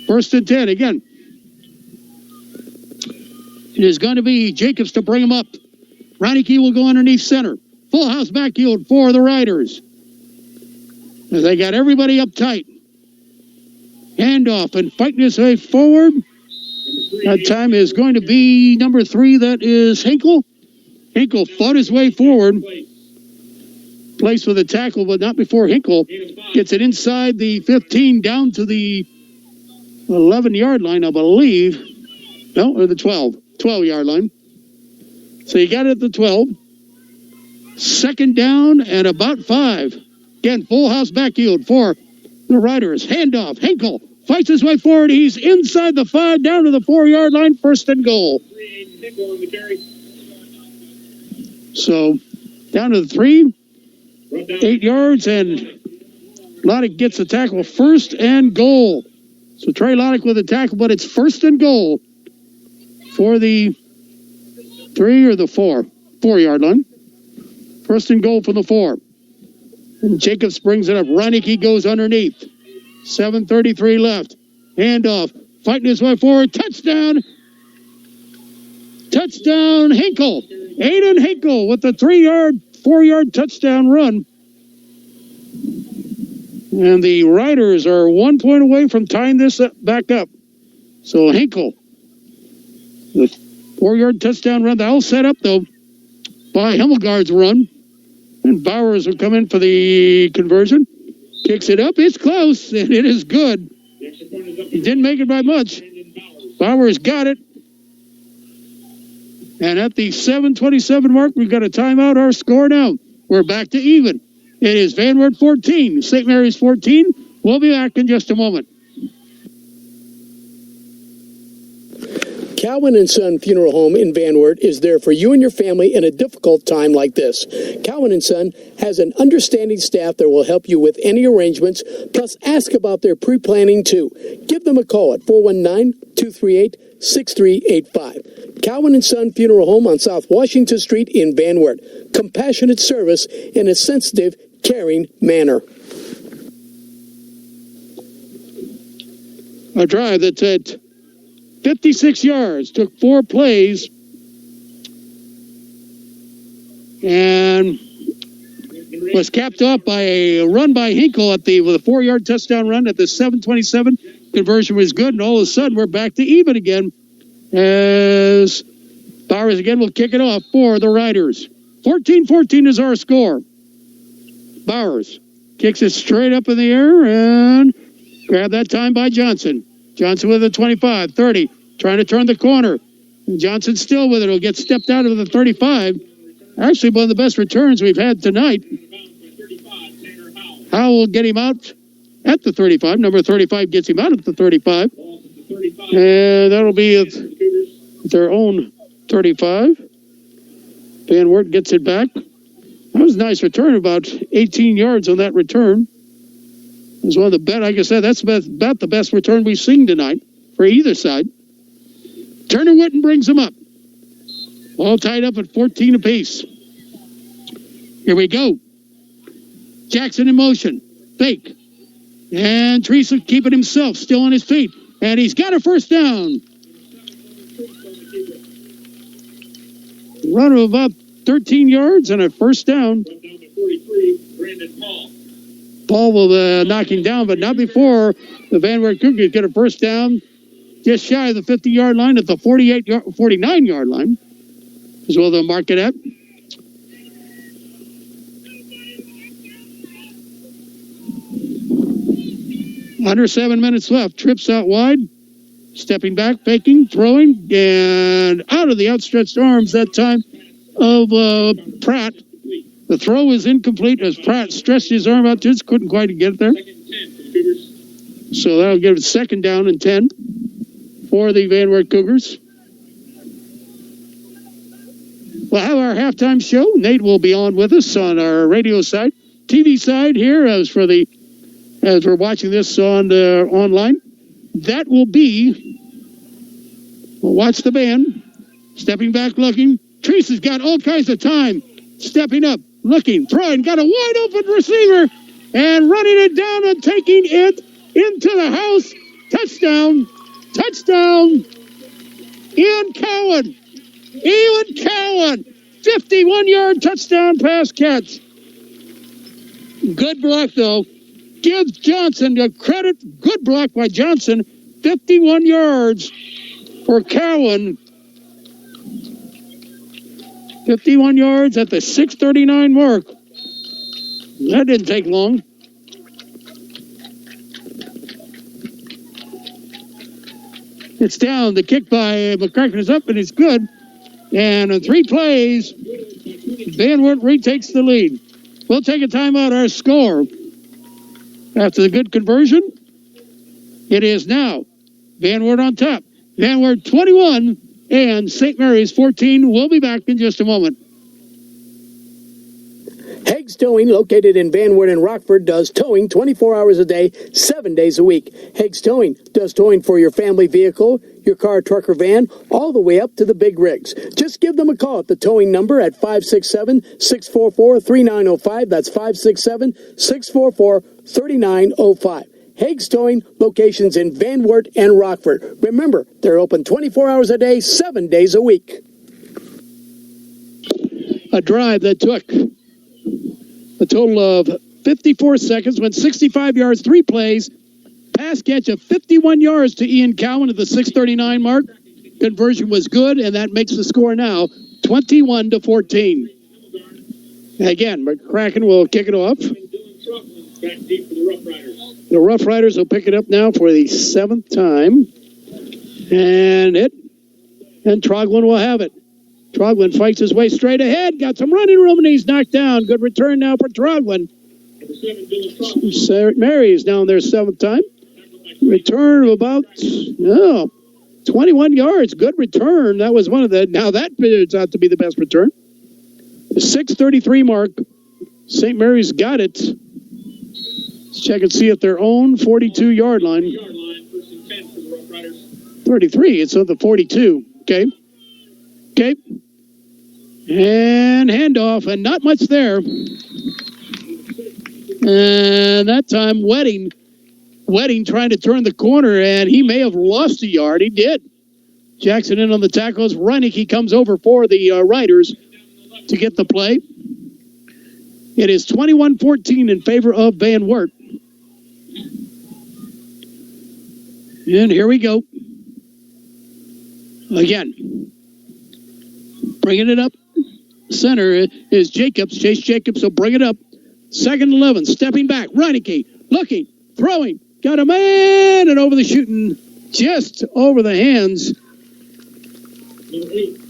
First and 10 again. It is going to be Jacobs to bring him up. Reineke will go underneath center. Full house backfield for the Riders. As they got everybody up tight. Handoff and fighting his way forward. That time is going to be number 3. That is Hinkle. Hinkle fought his way forward. Placed with a tackle, but not before Hinkle gets it inside the 15 down to the 11-yard line, I believe. No, or the 12-yard line. So you got it at the 12. Second down and about 5. Again, full house backfield for the Riders. Handoff. Hinkle fights his way forward. He's inside the 5, down to the 4-yard line. First and goal. So down to the 3, 8 yards, and Loddick gets the tackle. First and goal. So Trey Loddick with a tackle, but it's first and goal for the 3 or the 4-yard line. First and goal for the 4. And Jacobs brings it up. Reineke goes underneath. 7:33 left. Handoff. Fighting his way forward. Touchdown. Touchdown, Hinkle. Aiden Hinkle with the 4-yard touchdown run. And the Riders are 1 point away from tying this back up. So Hinkle, the 4-yard touchdown run. That all set up, though, by Hemmelgarn's run. And Bowers will come in for the conversion. Kicks it up. It's close, and it is good. He didn't make it by much. Bowers got it. And at the 7:27 mark, we've got a timeout. Our score now. We're back to even. It is Van Wert 14, St. Mary's 14. We'll be back in just a moment. Calvin & Son Funeral Home in Van Wert is there for you and your family in a difficult time like this. Calvin & Son has an understanding staff that will help you with any arrangements, plus ask about their pre-planning too. Give them a call at 419-238-6385. Calvin & Son Funeral Home on South Washington Street in Van Wert. Compassionate service in a sensitive, caring manner. A drive that's at 56 yards, took 4 plays, and was capped off by a run by Hinkle with a 4-yard touchdown run at the 7:27. Conversion was good, and all of a sudden we're back to even again as Bowers again will kick it off for the Riders. 14-14 is our score. Bowers kicks it straight up in the air and grabbed that time by Johnson. Johnson with a 25, 30, trying to turn the corner. Johnson still with it. He'll get stepped out of the 35. Actually, one of the best returns we've had tonight. Howell will get him out at the 35. Number 35 gets him out at the 35. And that'll be at their own 35. Van Wert gets it back. That was a nice return, about 18 yards on that return. It was one of the best, like I said, that's about the best return we've seen tonight for either side. Turner Witten brings them up. All tied up at 14 apiece. Here we go. Jackson in motion. Fake. And Teresa keeping himself still on his feet. And he's got a first down. Run of about 13 yards and a first down. Paul will knock him down, but not before the Van Wert Cougars get a first down just shy of the 50-yard line at the 49-yard line. Is where they'll mark it at. Under 7 minutes left. Trips out wide. Stepping back, faking, throwing, and out of the outstretched arms that time of Pratt. The throw is incomplete as Pratt stretched his arm out, just couldn't quite get it there. So that'll give it 2nd down and 10 for the Van Wert Cougars. We'll have our halftime show. Nate will be on with us on our radio side. TV side here, as we're watching this on online. That will be, we'll watch the band. Stepping back, looking. Treese has got all kinds of time. Stepping up, looking, throwing, got a wide open receiver, and running it down and taking it into the house. Touchdown. Ian Cowan. 51-yard touchdown pass catch. Good block, though. Gives Johnson the credit. Good block by Johnson. 51 yards for Cowan. 51 yards at the 6:39 mark. That didn't take long. It's down. The kick by McCracken is up, and it's good. And in 3 plays, Van Wert retakes the lead. We'll take a timeout. Our score after the good conversion, it is now Van Wert on top. Van Wert 21 and St. Mary's 14. We'll be back in just a moment. Hague's Towing, located in Van Wert and Rockford, does towing 24 hours a day, 7 days a week. Hague's Towing does towing for your family vehicle, your car, truck, or van, all the way up to the big rigs. Just give them a call at the towing number at 567-644-3905. That's 567-644-3905. Hague's Towing, locations in Van Wert and Rockford. Remember, they're open 24 hours a day, 7 days a week. A drive that took a total of 54 seconds, went 65 yards, 3 plays. Pass catch of 51 yards to Ian Cowan at the 6:39 mark. Conversion was good, and that makes the score now 21-14. Again, McCracken will kick it off. The Rough Riders will pick it up now for the 7th time. And Troglin will have it. Troglin fights his way straight ahead. Got some running room, and he's knocked down. Good return now for Troglin. St. Mary's down there 7th time. Return of about 21 yards. Good return. That was one of the. Now that turns out to be the best return. The 6:33 mark. St. Mary's got it. Let's check and see at their own 42-yard line. 33. It's on the 42. Okay. And handoff, and not much there. And that time, Wedding trying to turn the corner, and he may have lost a yard. He did. Jackson in on the tackles. Reineke comes over for the Riders to get the play. It is 21-14 in favor of Van Wert. And here we go. Again. Bringing it up. Center is Jacobs. Chase Jacobs will bring it up. 2nd and 11. Stepping back. Reineke looking. Throwing. Got a man. And over the shooting. Just over the hands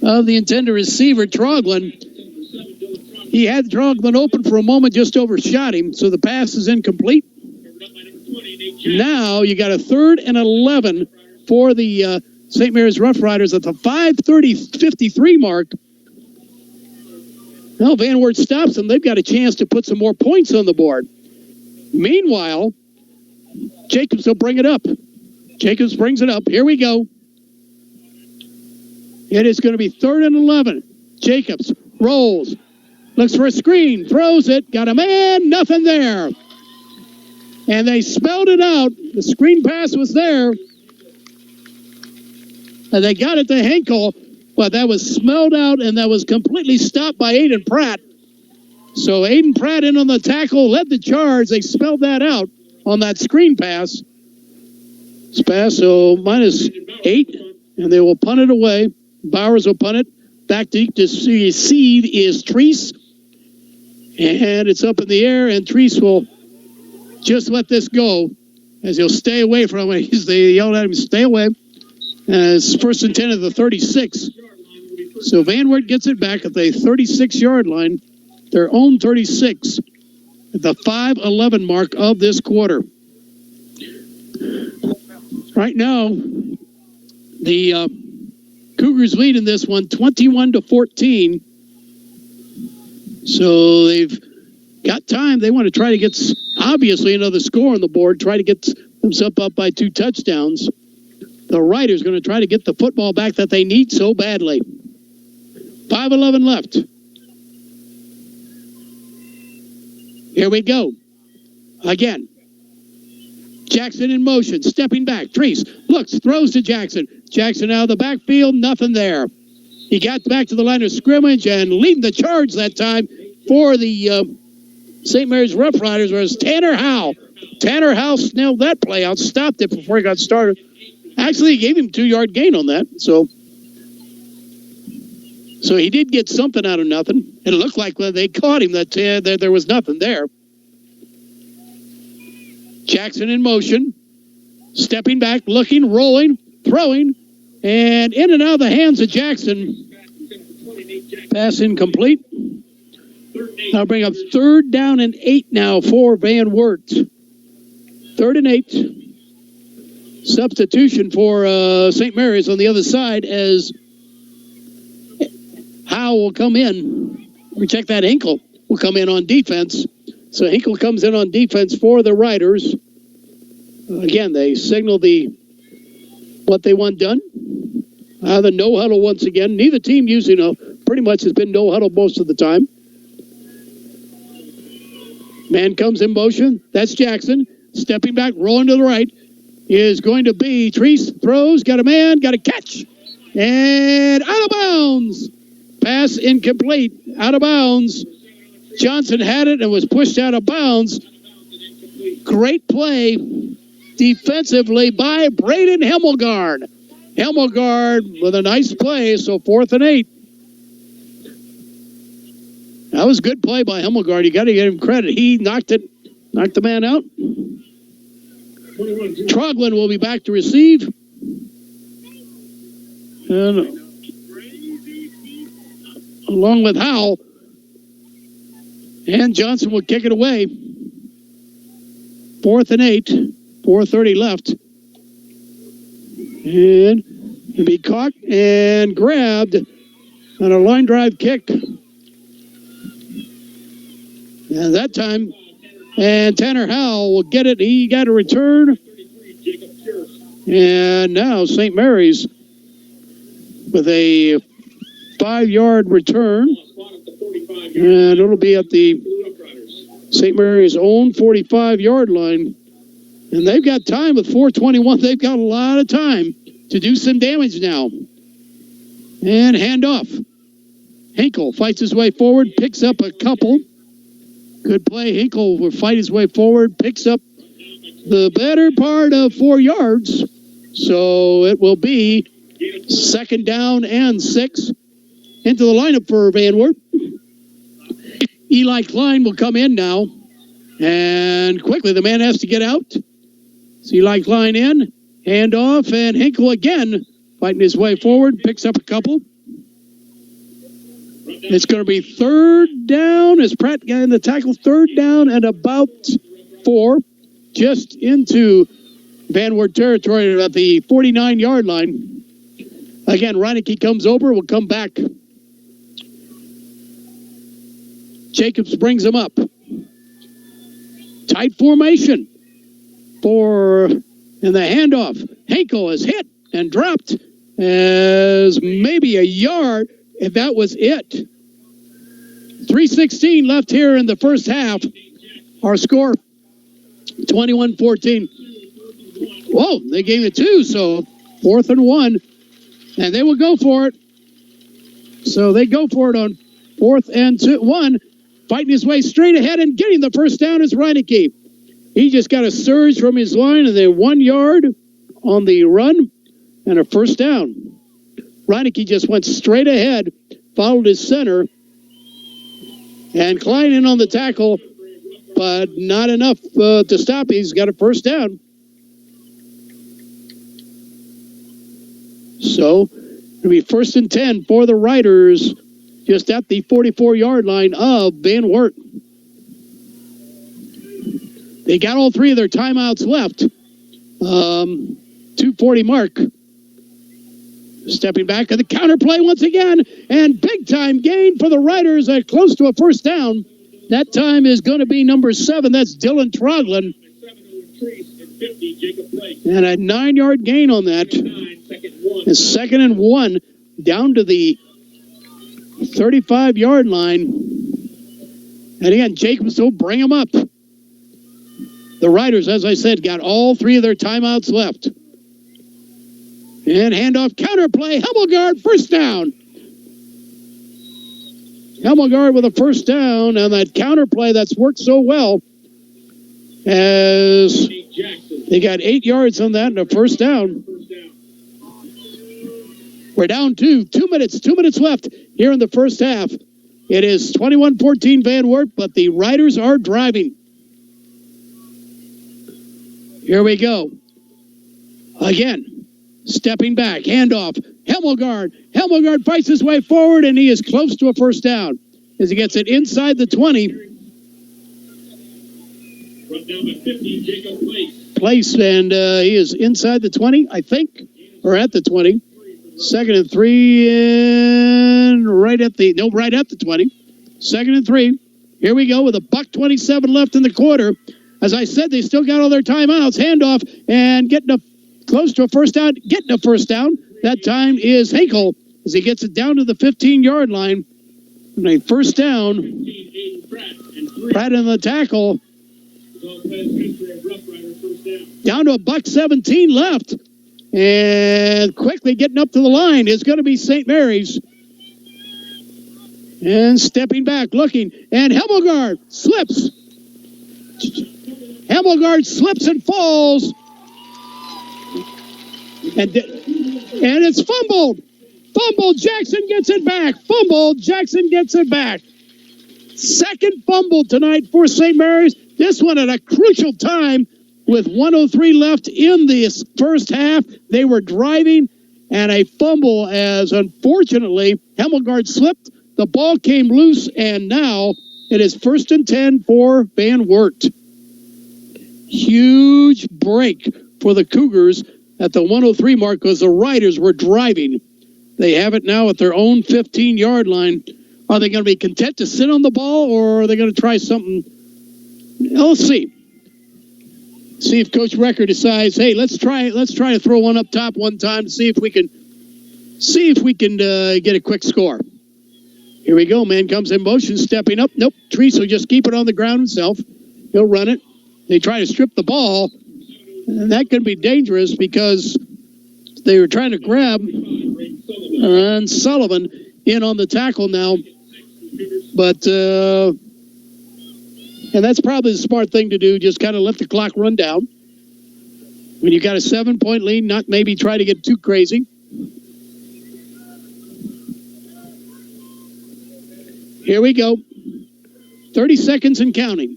of the intended receiver, Troglin. He had Troglin open for a moment, just overshot him. So the pass is incomplete. Now you got a 3rd and 11 for the St. Mary's Rough Riders at the 5:53 mark. Now Van Wert stops them. They've got a chance to put some more points on the board. Meanwhile, Jacobs will bring it up. Jacobs brings it up. Here we go. It is going to be 3rd and 11. Jacobs rolls. Looks for a screen. Throws it. Got a man. Nothing there. And they spelled it out. The screen pass was there. And they got it to Henkel. But that was smelled out, and that was completely stopped by Aiden Pratt. So Aiden Pratt in on the tackle, led the charge. They spelled that out on that screen pass. It's pass, so -8, and they will punt it away. Bowers will punt it. Back to receive is Treese. And it's up in the air, and Treese will just let this go. as he'll stay away from it. They yelled at him, stay away. It's 1st and 10 at the 36. So Van Wert gets it back at the 36-yard line, their own 36, at the 5:11 mark of this quarter. Right now, the Cougars lead in this one 21-14. So they've got time. They want to try to get, obviously, another score on the board, try to get themselves up by 2 touchdowns. The Riders going to try to get the football back that they need so badly. 5:11 left. Here we go. Again. Jackson in motion, stepping back. Treese looks, throws to Jackson. Jackson out of the backfield, nothing there. He got back to the line of scrimmage and leading the charge that time for the St. Mary's Rough Riders was Tanner Howell. Tanner Howell snelled that play out, stopped it before he got started. Actually, he gave him 2-yard gain on that. So he did get something out of nothing. It looked like when they caught him that there was nothing there. Jackson in motion, stepping back, looking, rolling, throwing, and in and out of the hands of Jackson. Pass incomplete. I'll bring up 3rd down and 8 now for Van Wert. 3rd and 8. Substitution for St. Mary's on the other side as Howe will come in. We check that. Hinkle will come in on defense. So Hinkle comes in on defense for the Riders. Again, they signal what they want done. The no huddle once again. Neither team pretty much has been no huddle most of the time. Man comes in motion. That's Jackson. Stepping back, rolling to the right is going to be Treese. Throws, got a man, got a catch. And out of bounds. Pass incomplete. Out of bounds. Johnson had it and was pushed out of bounds. Great play defensively by Braden Hemmelgarn. Hemmelgarn with a nice play, so 4th and 8. That was a good play by Hemmelgarn. You got to get him credit. He knocked the man out. Troglin will be back to receive. And along with Howell. And Johnson will kick it away. 4th and 8. 4:30 left. And he'll be caught and grabbed on a line drive kick. And that time, and Tanner Howell will get it. He got a return. And now St. Mary's with a 5-yard return. And it'll be at the St. Mary's own 45-yard line. And they've got time with 4:21. They've got a lot of time to do some damage now. And handoff. Hinkle fights his way forward, picks up a couple. Good play. Hinkle will fight his way forward, picks up the better part of 4 yards. So it will be 2nd down and 6. Into the lineup for Van Wert. Eli Klein will come in now. And quickly, the man has to get out. So Eli Klein in. Handoff, and Hinkle again fighting his way forward. Picks up a couple. It's going to be 3rd down as Pratt got in the tackle. 3rd down and about 4. Just into Van Wert territory at the 49-yard line. Again, Reineke comes over, will come back. Jacobs brings him up. Tight formation in the handoff. Hinkle is hit and dropped as maybe a yard, if that was it. 3:16 left here in the first half. Our score, 21-14. Whoa, they gave it 2, so 4th and 1. And they will go for it. So they go for it on 4th and 1. Fighting his way straight ahead and getting the first down is Reineke. He just got a surge from his line and then 1 yard on the run and a first down. Reineke just went straight ahead, followed his center, and Klein in on the tackle, but not enough to stop. He's got a first down. So it'll be 1st and 10 for the Riders, just at the 44-yard line of Van Wert. They got all three of their timeouts left. 2:40 mark. Stepping back to the counter play once again, and big-time gain for the Riders at close to a first down. That time is going to be number 7. That's Dylan Troglin. And a 9-yard gain on that. It's 2nd and 1 down to the 35-yard line. And again, Jacobs will bring them up. The Riders, as I said, got all three of their timeouts left. And handoff, counter play, Hemmelgaard, first down. Hemmelgaard with a first down, and that counter play that's worked so well, as they got 8 yards on that and a first down. We're down to 2 minutes left here in the first half. It is 21-14 Van Wert, but the Riders are driving. Here we go. Again, stepping back, handoff, Hemmelgaard. Hemmelgaard fights his way forward, and he is close to a first down as he gets it inside the 20. Brought down by 50, Jacob Place, and he is inside the 20, I think, or at the 20. 2nd and 3, and right at the 20. 2nd and 3. Here we go with a $1:27 left in the quarter. As I said, they still got all their timeouts. Handoff and close to a first down. Getting a first down. That time is Hinkle as he gets it down to the 15-yard line. And a first down. Pratt in the tackle. Down to a $1:17 left. And quickly getting up to the line is going to be St. Mary's. And stepping back, looking. And Hemmelgaard slips. Hemmelgaard slips and falls. And it's fumbled. Fumbled. Jackson gets it back. Fumbled. Jackson gets it back. Second fumble tonight for St. Mary's. This one at a crucial time with 1:03 left in this first half. They were driving, and a fumble as, unfortunately, Hemmelgaard slipped. The ball came loose, and now it is 1st and 10 for Van Wert. Huge break for the Cougars at the 1:03 mark because the Riders were driving. They have it now at their own 15-yard line. Are they going to be content to sit on the ball, or are they going to try something? Let's see. See if Coach Recker decides, hey, let's try to throw one up top one time to see if we can get a quick score. Here we go. Man comes in motion, stepping up. Nope. Treese will just keep it on the ground himself. He'll run it. They try to strip the ball, and that can be dangerous because they were trying to grab Sullivan in on the tackle now. But and that's probably the smart thing to do, just kind of let the clock run down. When you got a 7-point lead, not maybe try to get too crazy. Here we go. 30 seconds and counting.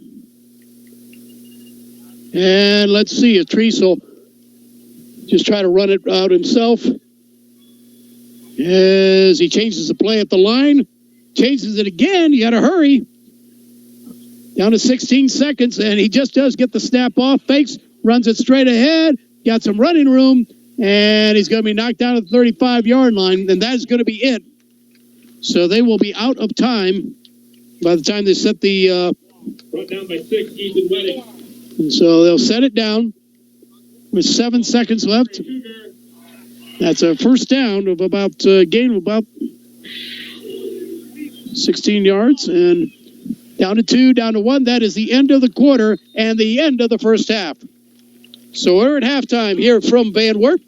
And let's see if Treese will just try to run it out himself. As he changes the play at the line. Changes it again. You got to hurry. Down to 16 seconds, and he just does get the snap off. Fakes, runs it straight ahead. Got some running room, and he's going to be knocked down at the 35-yard line, and that is going to be it. So they will be out of time by the time they set the... Brought down by 6, Ethan Wedding. And so they'll set it down with 7 seconds left. That's a first down of about gain of about 16 yards, and down to 2, down to 1. That is the end of the quarter and the end of the first half. So we're at halftime here from Van Wert.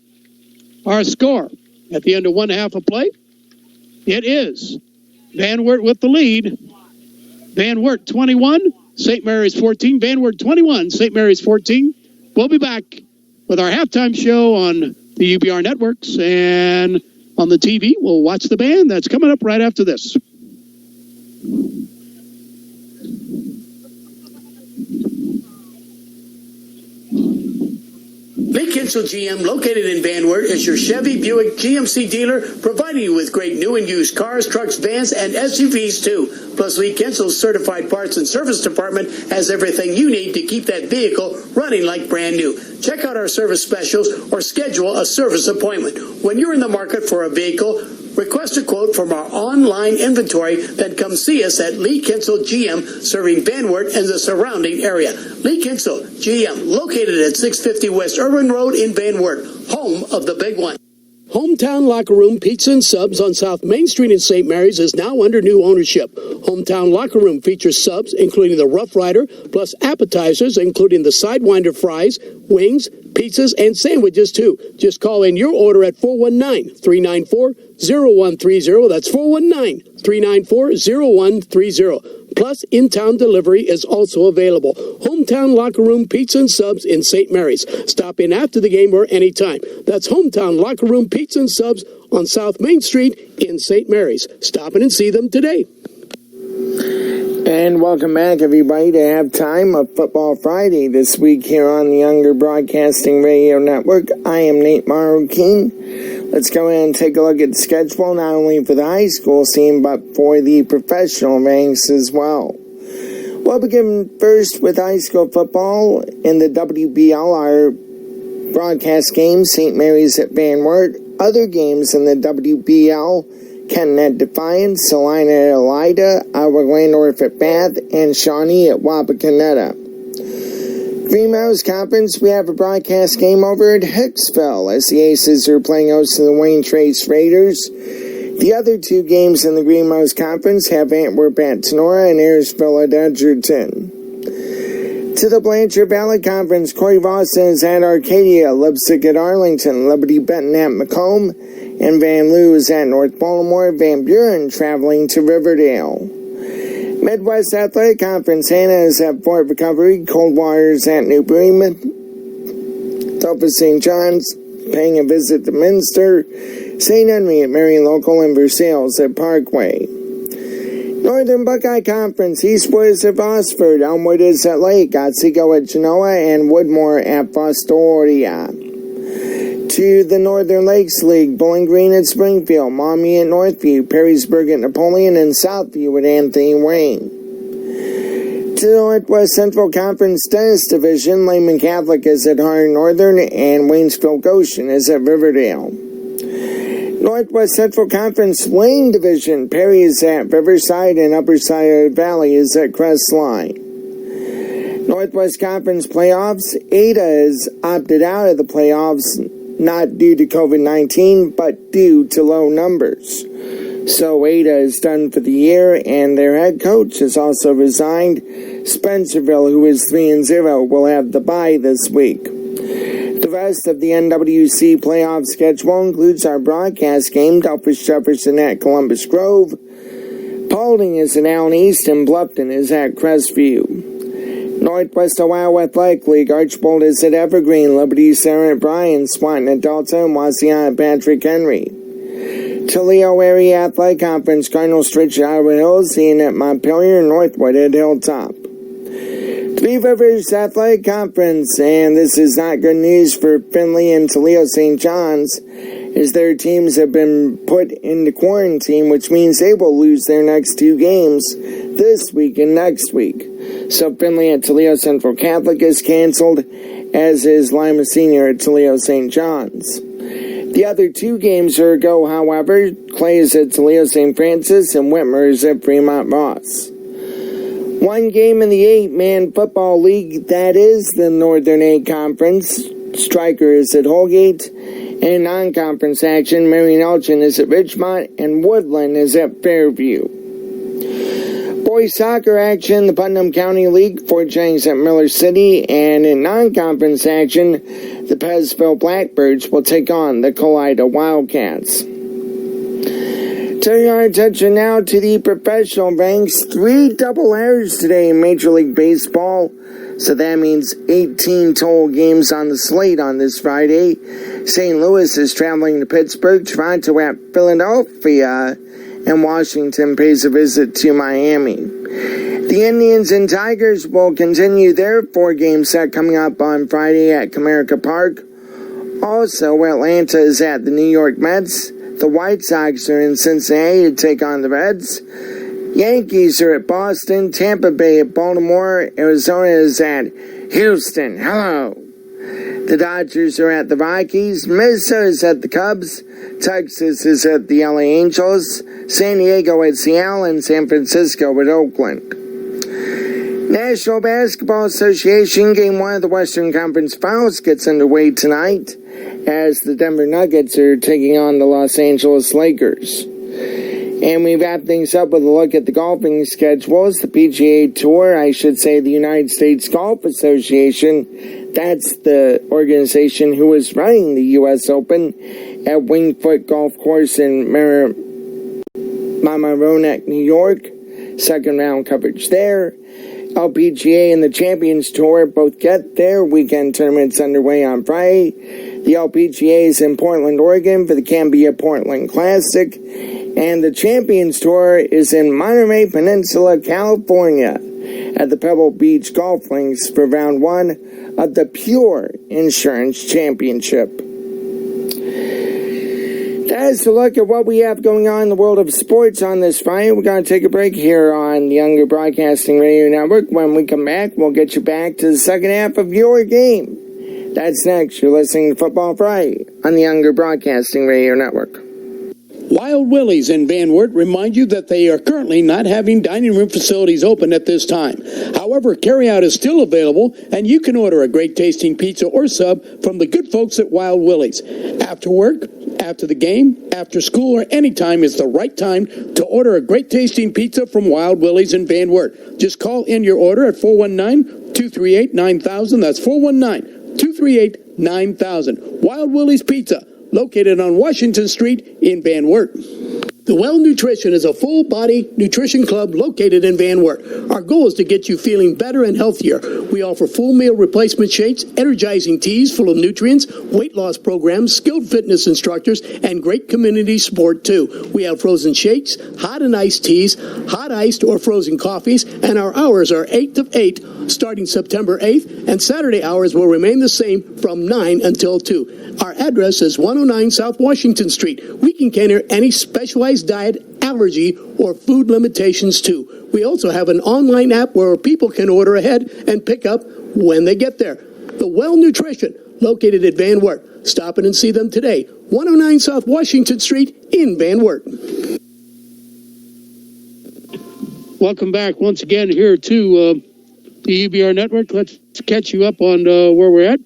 Our score at the end of one half of play, it is Van Wert with the lead. Van Wert 21, St. Mary's 14. Van Wert 21, St. Mary's 14. We'll be back with our halftime show on the UBR networks and on the TV. We'll watch the band. That's coming up right after this. Lee Kinsel GM, located in Van Wert, is your Chevy Buick GMC dealer, providing you with great new and used cars, trucks, vans, and SUVs too. Plus, Lee Kinsel's certified parts and service department has everything you need to keep that vehicle running like brand new. Check out our service specials or schedule a service appointment. When you're in the market for a vehicle, request a quote from our online inventory, then come see us at Lee Kinsel GM, serving Van Wert and the surrounding area. Lee Kinsel GM, located at 650 West Urban Road in Van Wert, home of the big one. Hometown Locker Room Pizza and Subs on South Main Street in St. Mary's is now under new ownership. Hometown Locker Room features subs, including the Rough Rider, plus appetizers, including the Sidewinder fries, wings, pizzas, and sandwiches, too. Just call in your order at 419-394-0130. That's 419-394-0130. Plus, in-town delivery is also available. Hometown Locker Room Pizza and Subs in St. Mary's. Stop in after the game or anytime. That's Hometown Locker Room Pizza and Subs on South Main Street in St. Mary's. Stop in and see them today. And welcome back, everybody, to Halftime of Football Friday this week here on the Younger Broadcasting Radio Network. I am Nate Morrow-King. Let's go ahead and take a look at the schedule, not only for the high school scene, but for the professional ranks as well. We'll begin first with high school football in the WBL, our broadcast games, St. Mary's at Van Wert. Other games in the WBL, Kenton at Defiance, Salina at Elida, Iowa Glandorf at Bath, and Shawnee at Wapakoneta. Green Meadows Conference, we have a broadcast game over at Hicksville as the Aces are playing host to the Wayne Trace Raiders. The other two games in the Green Meadows Conference have Antwerp at Tenora and Ayersville at Edgerton. To the Blanchard Valley Conference, Corey Boston is at Arcadia, Lipstick at Arlington, Liberty Benton at Macomb, and Van Loo is at North Baltimore, Van Buren traveling to Riverdale. Midwest Athletic Conference, Hannah is at Fort Recovery, Coldwater is at New Bremen, Tulsa St. John's paying a visit to Minster, St. Henry at Marion Local, and Versailles at Parkway. Northern Buckeye Conference, Eastwood is at Bossford, Elmwood is at Lake, Otsego at Genoa, and Woodmore at Fostoria. To the Northern Lakes League, Bowling Green at Springfield, Maumee at Northview, Perrysburg at Napoleon, and Southview at Anthony Wayne. To the Northwest Central Conference Tennis Division, Lehman Catholic is at Hardin Northern, and Waynesville Goshen is at Riverdale. Northwest Central Conference Lane Division, Perry is at Riverside, and Upper Side of the Valley is at Crestline. Northwest Conference Playoffs, Ada has opted out of the playoffs, not due to COVID-19, but due to low numbers. So Ada is done for the year, and their head coach has also resigned. Spencerville, who is 3-0, will have the bye this week. The rest of the NWC playoff schedule includes our broadcast game, Delphus Jefferson at Columbus Grove. Paulding is at Allen East, and Bluffton is at Crestview. Northwest Ohio Athletic League, Archbold is at Evergreen, Liberty Center at Bryan, Swanton at Delta, and Wauseon at Patrick Henry. Toledo Area Athletic Conference, Cardinal Stritch at Iowa Hills, Ian at Montpelier, and Northwood at Hilltop. Three Rivers Athletic Conference, and this is not good news for Findlay and Toledo St. John's, as their teams have been put into quarantine, which means they will lose their next two games this week and next week. So Findlay at Toledo Central Catholic is canceled, as is Lima Senior at Toledo St. John's. The other two games are a go, however. Clay is at Toledo St. Francis, and Whitmer is at Fremont Ross. One game in the 8-man football league, that is the Northern 8 Conference. Stryker is at Holgate. In non-conference action, Marion Elgin is at Richmont, and Woodland is at Fairview. Boys soccer action, the Putnam County League, Fort Jennings at Miller City, and in non-conference action, the Pezville Blackbirds will take on the Colida Wildcats. Turning our attention now to the professional ranks, 3 doubleheaders today in Major League Baseball. So that means 18 total games on the slate on this Friday. St. Louis is traveling to Pittsburgh, Toronto at Philadelphia, and Washington pays a visit to Miami. The Indians and Tigers will continue their 4-game set coming up on Friday at Comerica Park. Also, Atlanta is at the New York Mets. The White Sox are in Cincinnati to take on the Reds. Yankees are at Boston. Tampa Bay at Baltimore. Arizona is at Houston. Hello. The Dodgers are at the Vikings. Minnesota is at the Cubs. Texas is at the LA Angels. San Diego at Seattle. And San Francisco at Oakland. National Basketball Association Game 1 of the Western Conference Finals gets underway tonight as the Denver Nuggets are taking on the Los Angeles Lakers. And we wrap things up with a look at the golfing schedules. The PGA Tour, I should say the United States Golf Association, that's the organization who is running the U.S. Open at Wingfoot Golf Course in Mamaroneck, New York. Second round coverage there. LPGA and the Champions Tour both get their weekend tournaments underway on Friday. The LPGA is in Portland, Oregon for the Cambia Portland Classic. And the Champions Tour is in Monterey Peninsula, California at the Pebble Beach Golf Links for round 1 of the Pure Insurance Championship. That is a look at what we have going on in the world of sports on this Friday. We're going to take a break here on the Younger Broadcasting Radio Network. When we come back, we'll get you back to the second half of your game. That's next. You're listening to Football Friday on the Younger Broadcasting Radio Network. Wild Willie's in Van Wert remind you that they are currently not having dining room facilities open at this time. However, carryout is still available, and you can order a great tasting pizza or sub from the good folks at Wild Willie's. After work, after the game, after school, or any time is the right time to order a great tasting pizza from Wild Willie's in Van Wert. Just call in your order at 419-238-9000. That's 419-238-9000. Wild Willie's Pizza, located on Washington Street in Van Wert. The Well Nutrition is a full-body nutrition club located in Van Wert. Our goal is to get you feeling better and healthier. We offer full meal replacement shakes, energizing teas full of nutrients, weight loss programs, skilled fitness instructors, and great community support, too. We have frozen shakes, hot and iced teas, hot iced or frozen coffees, and our hours are 8 to 8 starting September 8th, and Saturday hours will remain the same from 9 until 2. Our address is 109 South Washington Street. We can cater any specialized diet, allergy, or food limitations too. We also have an online app where people can order ahead and pick up when they get there. The Well Nutrition, located at Van Wert. Stop in and see them today. 109 South Washington Street in Van Wert. Welcome back once again here to the UBR Network. Let's catch you up on where we're at.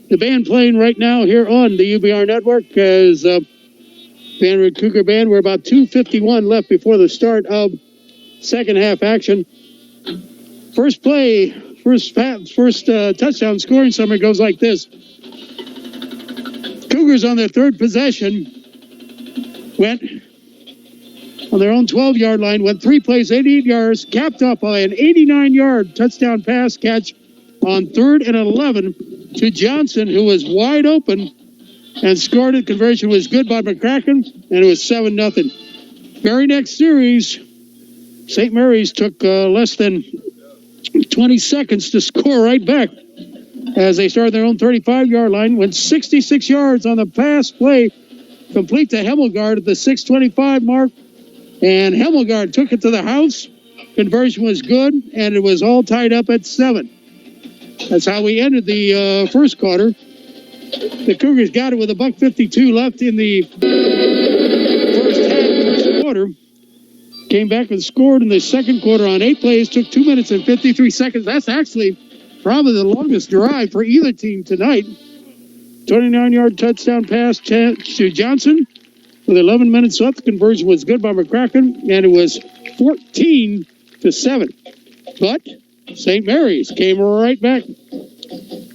The band playing right now here on the UBR Network is Van Wert Cougar Band. We're about 2:51 left before the start of second half action. First play, first touchdown scoring summary goes like this. Cougars on their third possession went on their own 12-yard line, went 3 plays, 88 yards, capped up by an 89-yard touchdown pass catch on 3rd and 11 to Johnson, who was wide open and scored it. Conversion was good by McCracken, and it was 7-0. Very next series, St. Mary's took less than 20 seconds to score right back as they started their own 35-yard line, went 66 yards on the pass play, complete to Hemmelgard at the 6:25 mark, and Hemmelgard took it to the house. Conversion was good, and it was all tied up at 7. That's how we ended the first quarter. The Cougars got it with $1:52 left in the first quarter. Came back and scored in the second quarter on 8 plays. Took 2 minutes and 53 seconds. That's actually probably the longest drive for either team tonight. 29-yard touchdown pass to Johnson with 11 minutes left. The conversion was good by McCracken, and it was 14-7. But St. Mary's came right back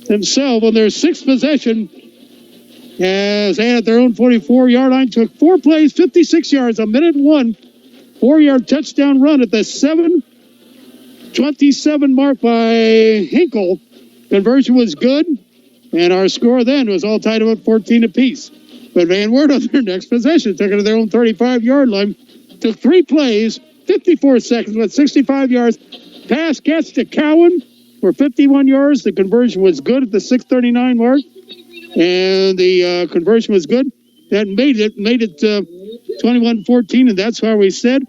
themselves on their sixth possession as they had their own 44-yard line. Took 4 plays, 56 yards, a minute 1, 4-yard touchdown run at the 7:27 mark by Hinkle. Conversion was good, and our score then was all tied up at 14 apiece. But Van Wert on their next possession took it to their own 35-yard line. Took 3 plays, 54 seconds, with 65 yards. Pass catch to Cowan for 51 yards. The conversion was good at the 6:39 mark. and the conversion was good. That made it 21-14, and that's why we said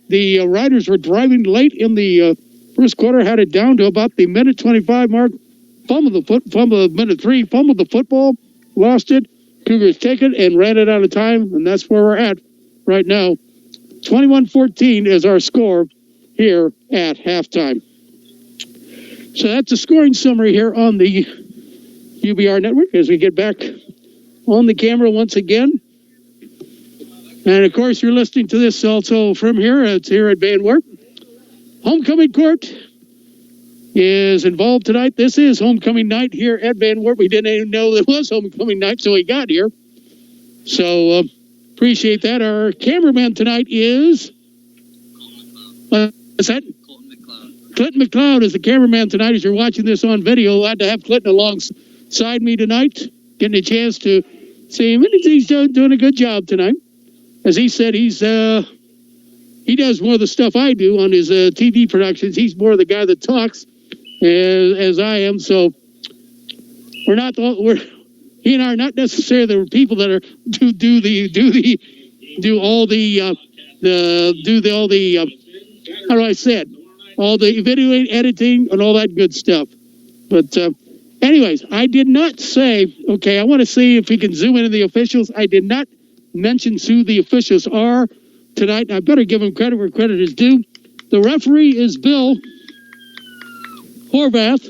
the Riders were driving late in the first quarter, had it down to about the minute 25 mark, fumbled minute 3, fumbled the football, lost it. Cougars take it and ran it out of time, and that's where we're at right now. 21-14 is our score here at halftime. So that's a scoring summary here on the UBR network as we get back on the camera once again. And, of course, you're listening to this also from here. It's here at Van Wert. Homecoming court is involved tonight. This is homecoming night here at Van Wert. We didn't even know it was homecoming night until we got here. So appreciate that. Our cameraman tonight is... what's that? Clinton McLeod is the cameraman tonight. As you're watching this on video, glad to have Clinton alongside me tonight, getting a chance to see him. And he's doing a good job tonight. As he said, he does more of the stuff I do on his TV productions. He's more the guy that talks, as I am. So he and I are not necessarily the people that are all the video editing and all that good stuff. But anyways, I did not say, okay, I want to see if we can zoom in on the officials. I did not mention who the officials are tonight. I better give them credit where credit is due. The referee is Bill Horvath.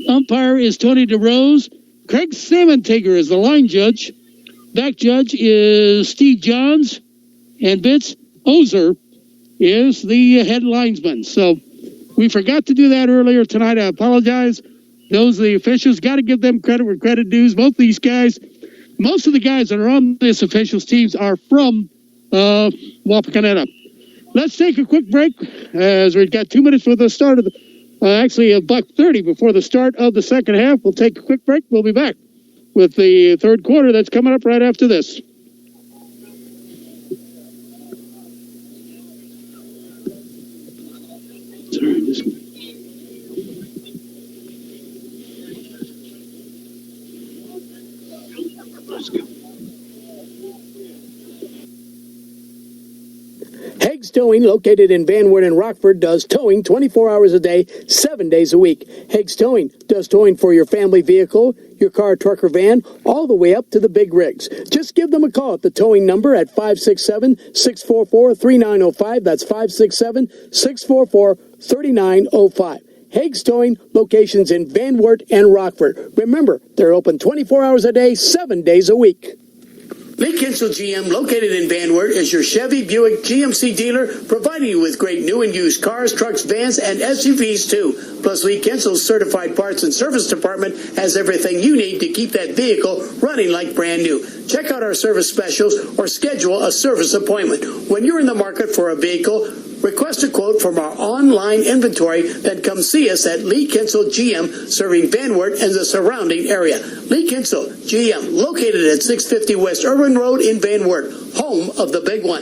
Umpire is Tony DeRose. Craig Samantager is the line judge. Back judge is Steve Johns. And Vince Ozer is the head linesman. So we forgot to do that earlier tonight. I apologize. Those are the officials. Got to give them credit where credit dues. Most of the guys that are on this officials teams are from Wapakoneta. Let's take a quick break as we've got 2 minutes for the start of $1:30 before the start of the second half. We'll take a quick break. We'll be back with the third quarter that's coming up right after this. Hague's Towing, located in Van Wert and Rockford, does towing 24 hours a day, 7 days a week. Hague's Towing does towing for your family vehicle, your car, truck, or van, all the way up to the big rigs. Just give them a call at the towing number at 567-644-3905. That's 567-644-3905. Hague's Towing, locations in Van Wert and Rockford. Remember, they're open 24 hours a day, 7 days a week. Lee Kinsel GM, located in Van Wert, is your Chevy Buick GMC dealer, providing you with great new and used cars, trucks, vans, and SUVs too. Plus, Lee Kinsel's certified parts and service department has everything you need to keep that vehicle running like brand new. Check out our service specials or schedule a service appointment. When you're in the market for a vehicle, request a quote from our online inventory, then come see us at Lee Kinsel GM, serving Van Wert and the surrounding area. Lee Kinsel GM, located at 650 West Irwin Road in Van Wert, home of the big one.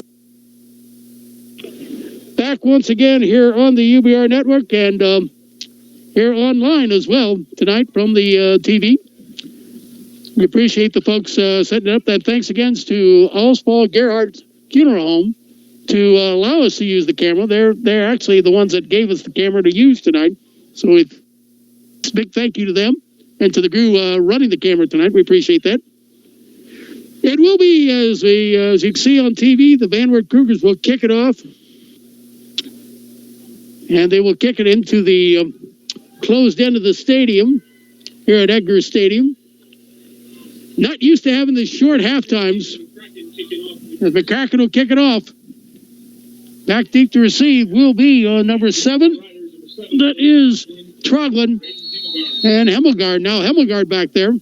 Back once again here on the UBR network and here online as well tonight from the TV. We appreciate the folks setting it up. And thanks again to Allspaul Gerhardt Funeral Home to allow us to use the camera. They're actually the ones that gave us the camera to use tonight. So it's a big thank you to them and to the crew running the camera tonight. We appreciate that. It will be, as you can see on TV, the Van Wert Cougars will kick it off. And they will kick it into the closed end of the stadium here at Edgar Stadium. Not used to having the short half times. As McCracken will kick it off. Back deep to receive will be number 7. That is Troglin and Hemmelgard. Now Hemmelgard back there.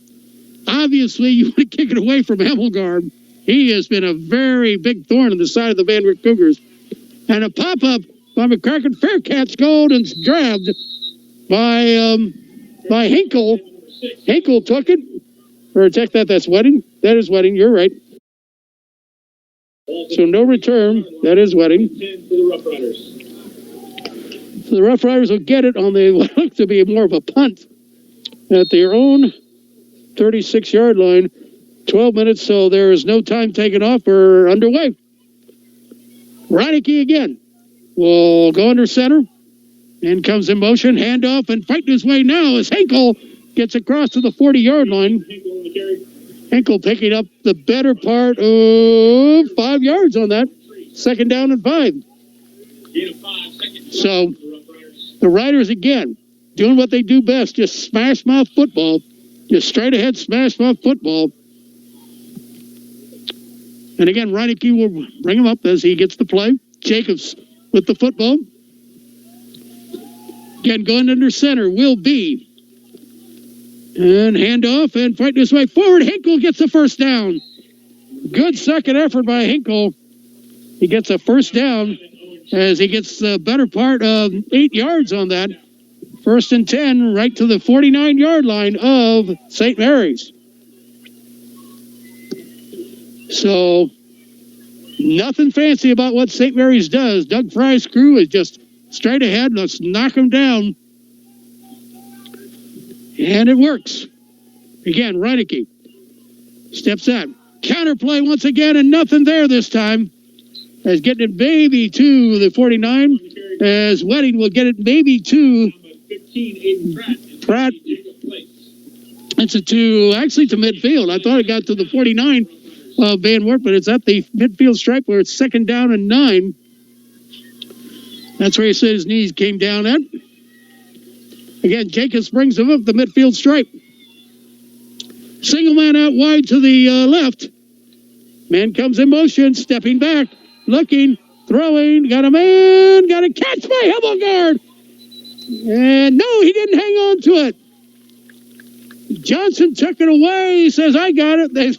Obviously, you want to kick it away from Hemmelgard. He has been a very big thorn in the side of the Van Wert Cougars. And a pop-up by McCracken. Fair catch, gold, and grabbed by Hinkle. Hinkle took it. Or check that. That's Wedding. That is Wedding. You're right. So no return. That is Wedding. So the Rough Riders will get it on the what looks to be more of a punt at their own 36-yard line. 12 minutes, so there is no time taken off. We're underway. Reineke again will go under center. And comes in motion, handoff, and fighting his way now as Henkel gets across to the 40-yard line. Henkel picking up the better part of 5 yards on that. 2nd down and 5. So the Riders again doing what they do best, just smash mouth football. Just straight ahead smash mouth football. And again, Reineke will bring him up as he gets the play. Jacobs with the football. Again, going under center will be. And handoff and fighting his way forward. Henkel gets the first down. Good second effort by Henkel. He gets a first down as he gets the better part of 8 yards on that. 1st and 10, right to the 49-yard line of St. Mary's. So, nothing fancy about what St. Mary's does. Doug Fry's crew is just straight ahead. Let's knock them down. And it works. Again, Reineke steps out. Counterplay once again, and nothing there this time. As getting it maybe to the 49. As Wedding will get it maybe to Pratt. It's actually to midfield. I thought it got to the 49 of Van Wert, but it's at the midfield stripe where it's 2nd down and 9. That's where he said his knees came down at. Again, Jacobs brings him up the midfield stripe. Single man out wide to the left. Man comes in motion, stepping back, looking, throwing, got a man, got a catch by Hemmelgard. And no, he didn't hang on to it. Johnson took it away. He says, I got it.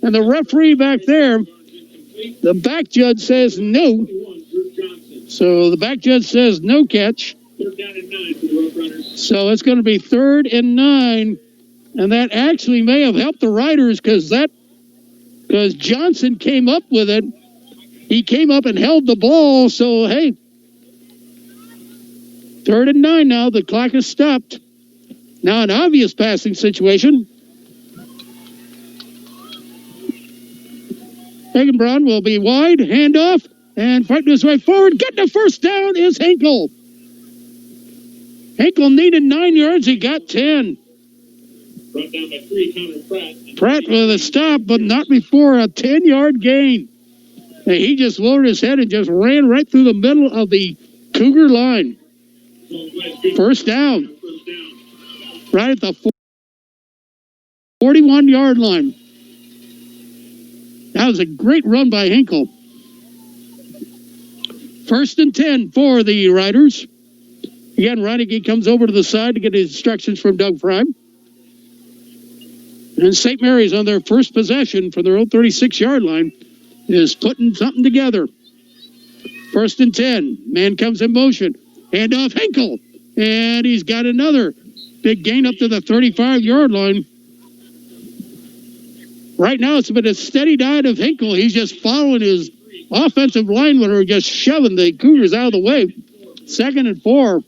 And the referee back there, the back judge says no. So the back judge says no catch. 3rd down and 9 for the Rough Riders. So it's going to be 3rd and 9. And that actually may have helped the Riders because Johnson came up with it. He came up and held the ball. So, hey, 3rd and 9 now. The clock has stopped. Now an obvious passing situation. Hagenbraun will be wide, handoff, and fighting his way forward. Getting the first down is Henkel. Henkel needed 9 yards. He got 10. Brought down by 3, Connor Pratt. Pratt with a stop, but not before a 10-yard gain. And he just lowered his head and just ran right through the middle of the Cougar line. First down. Right at the 41-yard line. That was a great run by Henkel. 1st and 10 for the Riders. Again, Reineke comes over to the side to get his instructions from Doug Fry. And St. Mary's on their first possession from their own 36-yard line is putting something together. 1st and 10. Man comes in motion. Hand off Henkel. And he's got another big gain up to the 35-yard line. Right now, it's been a steady diet of Henkel. He's just following his offensive linemen who are just shoving the Cougars out of the way. 2nd and 4.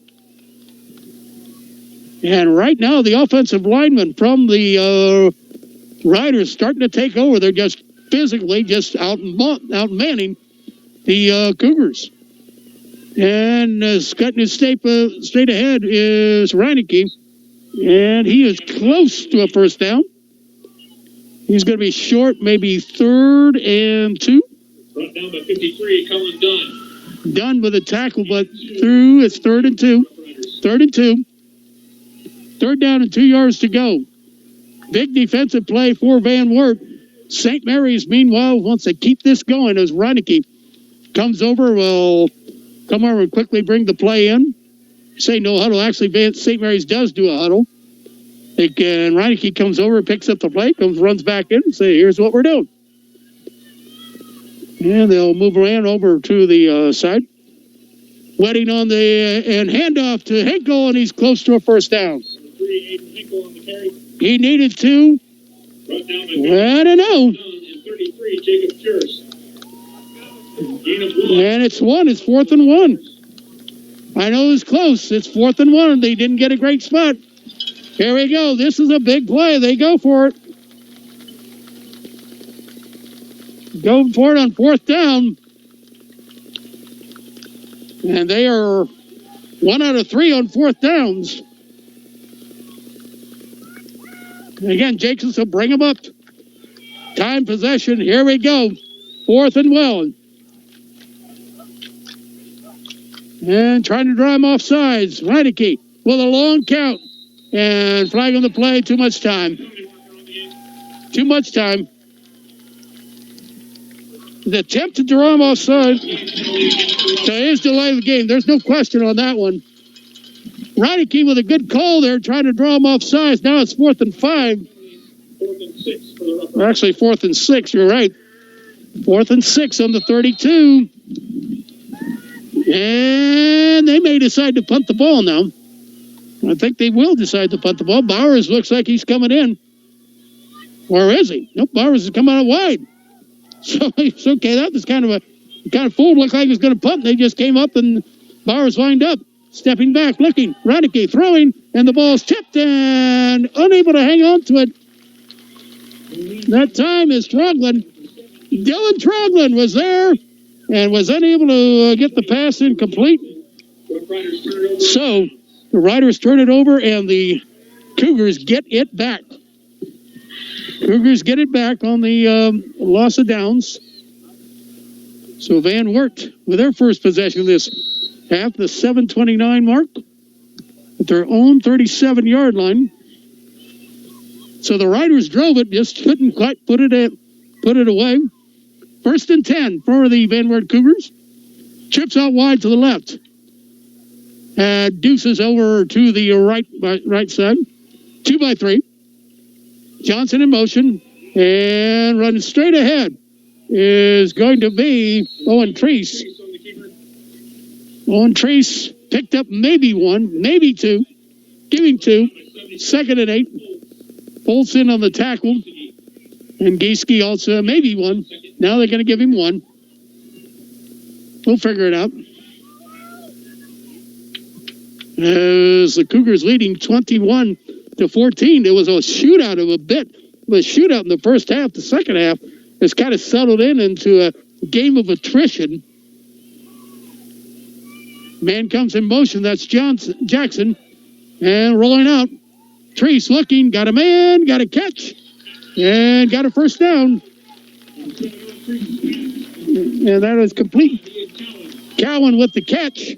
And right now, the offensive linemen from the Riders starting to take over. They're just physically just out-manning the Cougars. And cutting his straight ahead is Reineke. And he is close to a first down. He's going to be short, maybe 3rd and 2. Brought down by 53, Cullen Dunn. Dunn with a tackle, but through. It's 3rd and 2. 3rd and 2. 3rd down and 2 yards to go. Big defensive play for Van Wert. St. Mary's, meanwhile, wants to keep this going as Reineke comes over, will come over and quickly bring the play in. Say no huddle. Actually, St. Mary's does do a huddle. And Reineke comes over, picks up the play, runs back in and say, here's what we're doing. And they'll move around over to the side. Wedding on the and handoff to Henkel, and he's close to a first down. 3, Aiden Henkel on the carry. He needed 2. Brought down by I don't know. and 33, Jacob Pierce. Gain of 1. And it's 4th and 1. I know it's close. It's 4th and 1. They didn't get a great spot. Here we go. This is a big play. They go for it. Go for it on fourth down. And they are 1 out of 3 on fourth downs. And again, Jacobs will bring them up. Time possession. Here we go. 4th and well. And trying to draw him off sides. Reineke with a long count. And flag on the play. Too much time. Too much time. The attempt to draw him offside. So here's delay the game. There's no question on that one. Reineke with a good call there, trying to draw him offside. Now it's 4th and 5. 4th and 6 for the Rough Or actually 4th and 6. You're right. 4th and 6 on the 32. And they may decide to punt the ball now. I think they will decide to punt the ball. Bowers looks like he's coming in. Or is he? Nope, Bowers is coming out wide. So it's okay. That was kind of fooled. Looked like he was going to punt. They just came up and Bowers lined up, stepping back, looking. Reineke throwing, and the ball's tipped and unable to hang on to it. That time is Troglin. Dylan Troglin was there and was unable to get the pass incomplete. So the Riders turn it over and the Cougars get it back. Cougars get it back on the loss of downs. So Van Wert with their first possession this half, the 7:29 mark, at their own 37-yard line. So the Riders drove it, just couldn't quite put it away. 1st and 10 for the Van Wert Cougars. Trips out wide to the left. Deuces over to the right side. 2 by 3. Johnson in motion and running straight ahead is going to be Owen Treese. Owen Treese picked up maybe 1, maybe 2. Give him 2. 2nd and 8. Bolson on the tackle. And Gieske also maybe 1. Now they're going to give him 1. We'll figure it out. As the Cougars leading 21-14. It was a shootout of a bit. It was a shootout in the first half. The second half has kind of settled into a game of attrition. Man comes in motion. That's Jackson. And rolling out. Treese looking. Got a man. Got a catch. And got a first down. And that is complete. Cowan with the catch.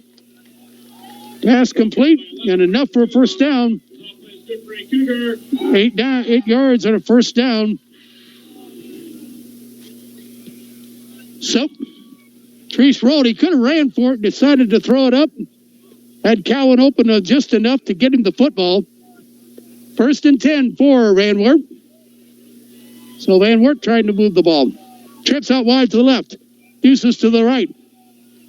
Pass complete. And enough for a first down. 8 yards on a first down. So, Treese rolled. He could have ran for it, decided to throw it up. Had Cowan open just enough to get him the football. 1st and 10 for Van Wert. So Van Wert trying to move the ball. Trips out wide to the left. Deuces to the right.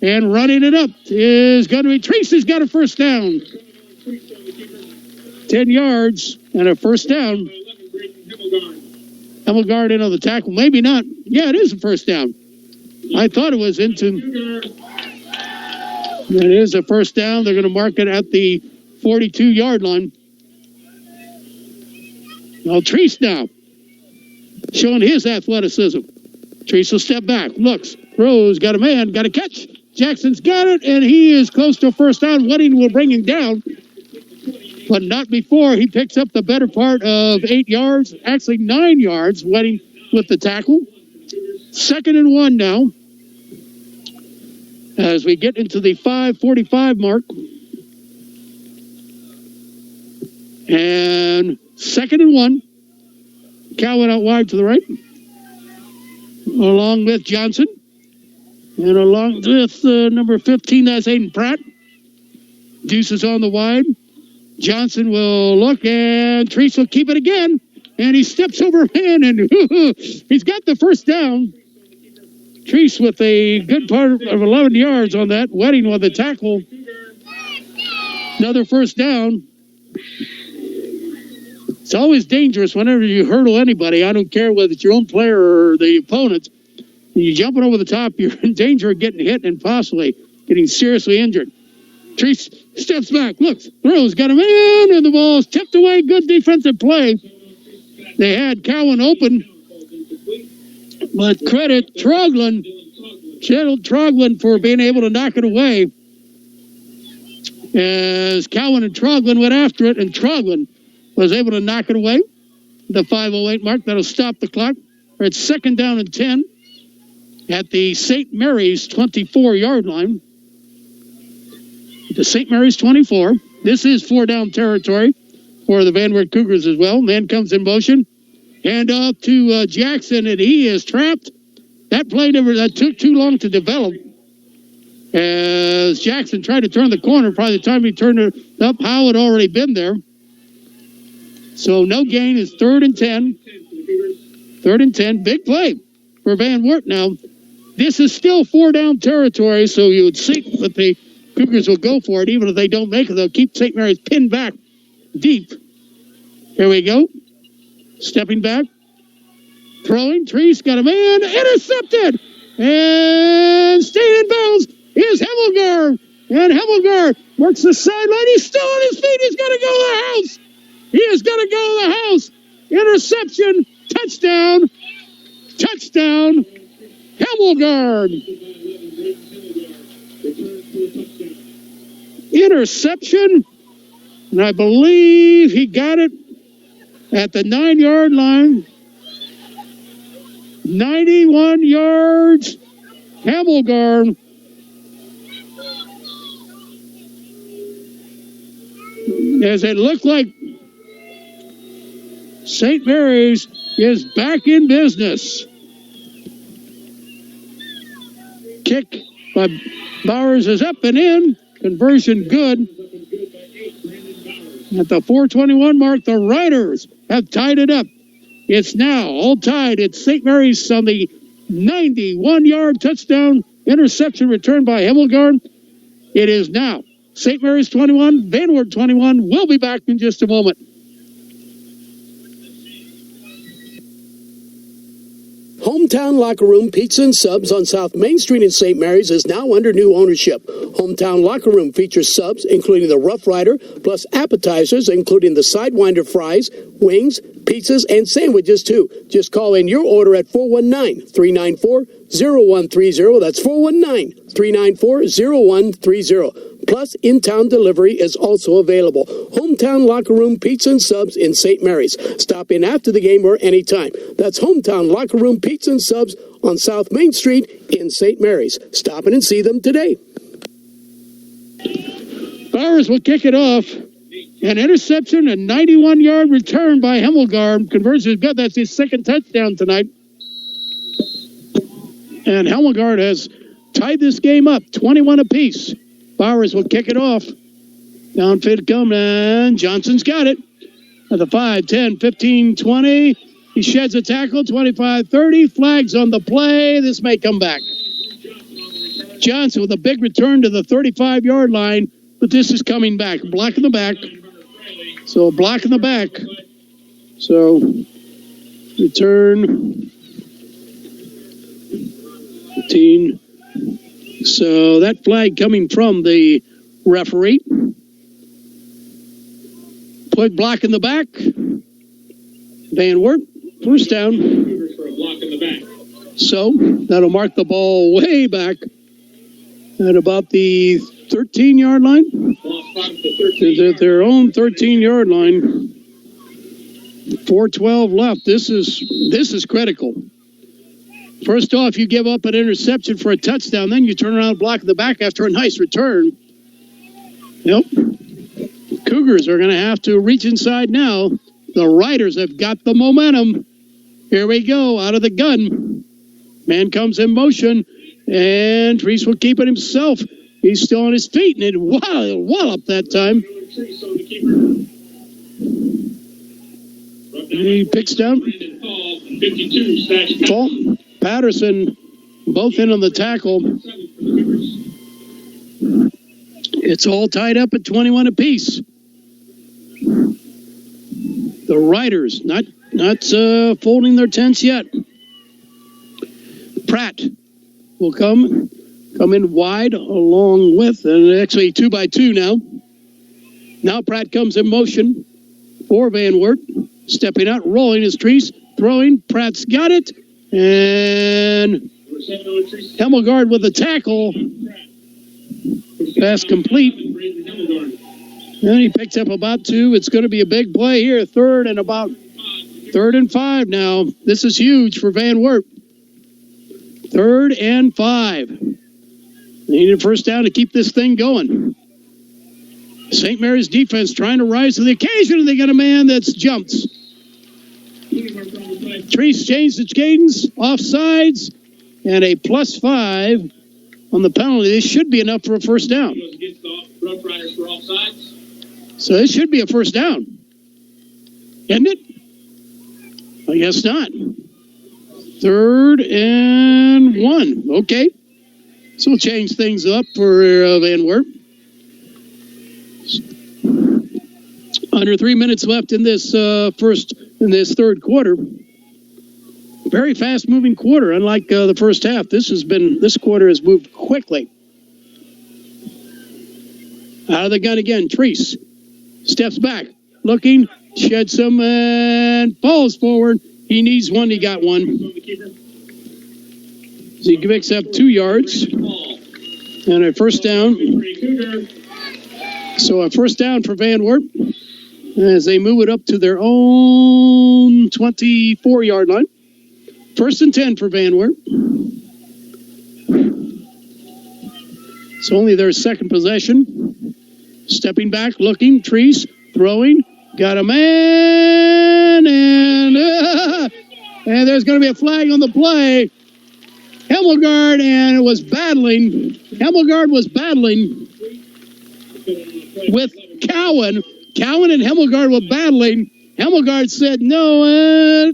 And running it up is going to be Treese. Has got a first down. 10 yards and a first down. Hemmelgaard in on the tackle. Maybe not. Yeah, it is a first down. I thought it was into. It is a first down. They're going to mark it at the 42-yard line. Now Treese now. Showing his athleticism. Treese will step back. Looks. Throws. Got a man. Got a catch. Jackson's got it. And he is close to a first down. Wedding will bring him down. But not before he picks up the better part of 8 yards, actually 9 yards, Wedding with the tackle. 2nd and 1 now. As we get into the 5:45 mark. And 2nd and 1. Cowan out wide to the right. Along with Johnson. And along with number 15, that's Aiden Pratt. Deuces on the wide. Johnson will look, and Treese will keep it again. And he steps over a man, and he's got the first down. Treese with a good part of 11 yards on that. Wedding with the tackle. Another first down. It's always dangerous whenever you hurdle anybody. I don't care whether it's your own player or the opponent. When you're jumping over the top, you're in danger of getting hit and possibly getting seriously injured. Treese steps back, looks, throws, got a man, and the ball's tipped away. Good defensive play. They had Cowan open, but credit Troglin, Gerald Troglin, for being able to knock it away. As Cowan and Troglin went after it, and Troglin was able to knock it away. The 5:08 mark, that'll stop the clock. We're at 2nd down and 10 at the St. Mary's 24-yard line. The St. Mary's 24. This is 4-down territory for the Van Wert Cougars as well. Man comes in motion. Hand off to Jackson, and he is trapped. That play that took too long to develop. As Jackson tried to turn the corner, probably the time he turned it up, Howe had already been there. So no gain. Is 3rd and 10. 3rd and 10. Big play for Van Wert now. This is still 4-down territory, so you would think that the Cougars will go for it. Even if they don't make it, they'll keep St. Mary's pinned back deep. Here we go. Stepping back. Throwing. Treese got a man. Intercepted. And staying in bounds is Hemmelgarn. And Hemmelgarn works the sideline. He's still on his feet. He's going to go to the house. He is going to go to the house. Interception. Touchdown. Touchdown. Hemmelgarn. Interception. And I believe he got it at the 9-yard line. 91 yards. Hemmelgarn. As it looked like St. Mary's is back in business. Kick by Bowers is up and in. Conversion good. At the 4:21 mark, the Riders have tied it up. It's now all tied. It's St. Mary's on the 91-yard touchdown interception returned by Hemmelgarn. It is now St. Mary's 21, Van Wert 21. We'll be back in just a moment. Hometown Locker Room Pizza and Subs on South Main Street in St. Mary's is now under new ownership. Hometown Locker Room features subs, including the Rough Rider, plus appetizers, including the Sidewinder fries, wings, pizzas, and sandwiches, too. Just call in your order at 419-394-0130. That's 419-394-0130. Plus, in-town delivery is also available. Hometown Locker Room Pizza and Subs in St. Mary's. Stop in after the game or anytime. That's Hometown Locker Room Pizza and Subs on South Main Street in St. Mary's. Stop in and see them today. Bowers will kick it off. An interception, a 91-yard return by Hemmelgarn. Conversion is good. That's his 2nd touchdown tonight. And Hemmelgarn has tied this game up, 21 apiece. Bowers will kick it off. Downfield come, and Johnson's got it. At the 5, 10, 15, 20. He sheds a tackle, 25, 30. Flags on the play. This may come back. Johnson with a big return to the 35-yard line, but this is coming back. Block in the back. So block in the back. So return 15. So that flag coming from the referee. Put block in the back. Van Wert, first down. So that'll mark the ball way back at about the 13-yard line. At their own 13-yard line. 4:12 left. This is critical. First off, you give up an interception for a touchdown, then you turn around and block in the back after a nice return. Nope. Cougars are going to have to reach inside now. The Riders have got the momentum. Here we go, out of the gun. Man comes in motion, and Treese will keep it himself. He's still on his feet, and it wallop that time. He picks down. 52, Paul Patterson, both in on the tackle. It's all tied up at 21 apiece. The Riders not folding their tents yet. Pratt will come come in wide along with, and actually 2 by 2 now. Now Pratt comes in motion for Van Wert. Stepping out, rolling his Treese, throwing. Pratt's got it. And Hemmelgaard with the tackle. Pass complete. And he picks up about 2. It's going to be a big play here. 3rd and 5 now. This is huge for Van Wert. 3rd and 5. They need a first down to keep this thing going. St. Mary's defense trying to rise to the occasion, and they got a man that's jumped. Treese changed its cadence, offsides, and a +5 on the penalty. This should be enough for a first down. So this should be a first down. Isn't it? I guess not. 3rd and 1. Okay. So we'll change things up for Van Wert. Under 3 minutes left in this third quarter. Very fast moving quarter, unlike the first half. This quarter has moved quickly. Out of the gun again, Treese steps back, looking, sheds some, and falls forward. He needs one, he got one. So he picks up 2 yards. And a first down. So a first down for Van Wert as they move it up to their own 24-yard line. 1st and 10 for Van Wert. It's only their second possession. Stepping back, looking, Treese, throwing, got a man, and there's going to be a flag on the play. Hemmelgaard, and it was battling. Hemmelgaard was battling with Cowan. Cowan and Hemmelgaard were battling. Hemmelgaard said, no,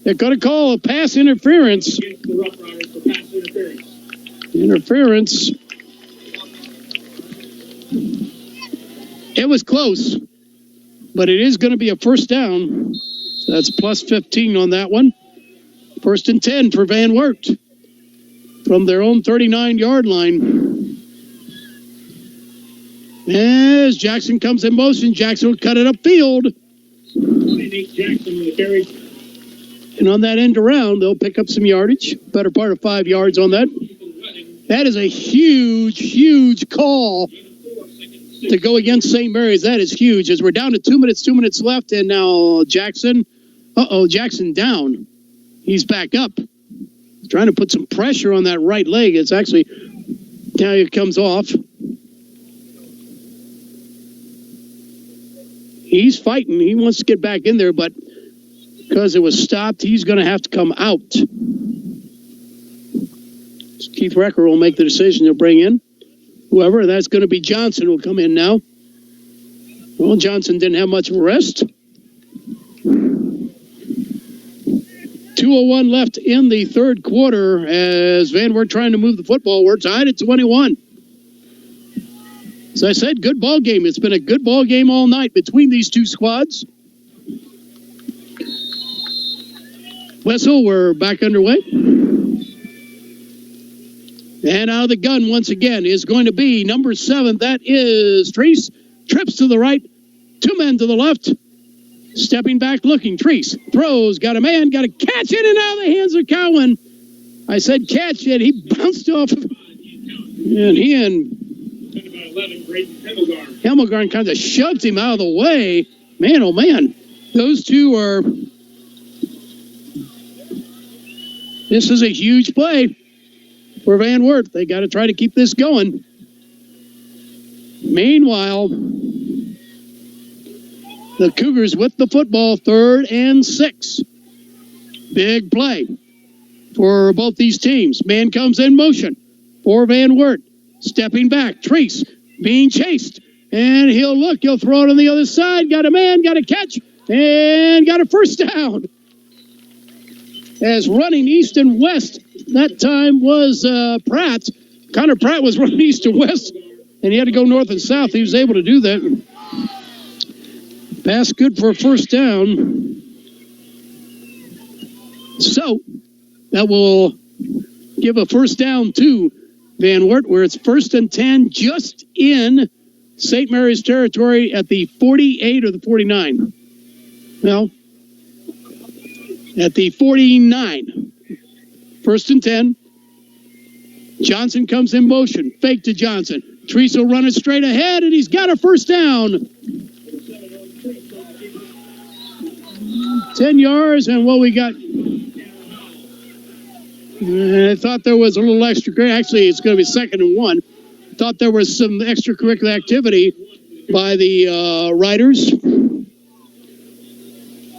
they're going to call a pass interference. Interference. It was close, but it is going to be a first down. So that's +15 on that one. 1st and 10 for Van Wert from their own 39-yard line. As Jackson comes in motion, Jackson will cut it upfield. And on that end around, they'll pick up some yardage. Better part of 5 yards on that. That is a huge, huge call to go against St. Mary's. That is huge. As we're down to 2 minutes left, and now Jackson. Jackson down. He's back up. He's trying to put some pressure on that right leg. It's actually, now it comes off. He's fighting. He wants to get back in there, but because it was stopped, he's going to have to come out. Keith Recker will make the decision to bring in whoever. That's going to be Johnson will come in now. Well, Johnson didn't have much of a rest. 2:01 left in the third quarter as Van Wert trying to move the football. We're tied at 21. As I said, good ball game. It's been a good ball game all night between these two squads. Whistle, we're back underway. And out of the gun once again is going to be number 7. That is Treese. Trips to the right. 2 men to the left. Stepping back, looking. Treese throws. Got a man. Got a catch in and out of the hands of Cowan. I said catch, and he bounced off. And he and Hemmelgaard kind of shoved him out of the way. Man, oh man. Those two are... This is a huge play for Van Wert. They got to try to keep this going. Meanwhile, the Cougars with the football, 3rd and 6. Big play for both these teams. Man comes in motion for Van Wert. Stepping back, Treese being chased. And he'll throw it on the other side. Got a man, got a catch, and got a first down. As running east and west, that time was Pratt. Connor Pratt was running east and west, and he had to go north and south. He was able to do that. Pass good for a first down. So that will give a first down to Van Wert, where it's 1st and 10 just in St. Mary's territory at the 48 or the 49. No, at the 49. 1st and 10. Johnson comes in motion. Fake to Johnson. Treese will run it straight ahead, and he's got a first down. 10 yards, and what we got... I thought there was a little extra... Actually, it's going to be 2nd and 1. Thought there was some extracurricular activity by the Riders.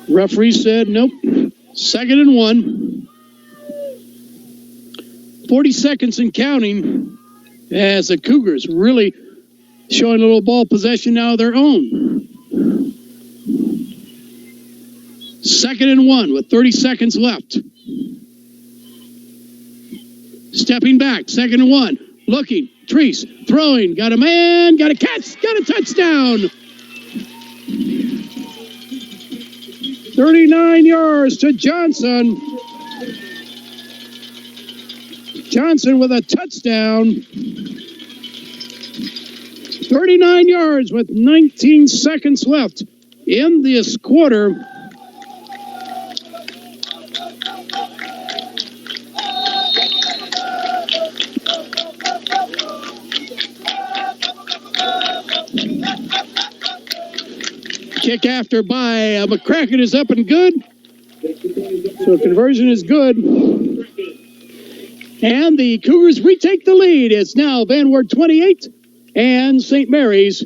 Referee said, nope. 2nd and 1. 40 seconds and counting as the Cougars really showing a little ball possession now of their own. 2nd and 1 with 30 seconds left. Stepping back, 2nd and 1. Looking, Treese, throwing, got a man, got a catch, got a touchdown. 39 yards to Johnson. Johnson with a touchdown. 39 yards with 19 seconds left in this quarter. Kick after by McCracken is up and good. So conversion is good. And the Cougars retake the lead. It's now Van Wert 28 and St. Mary's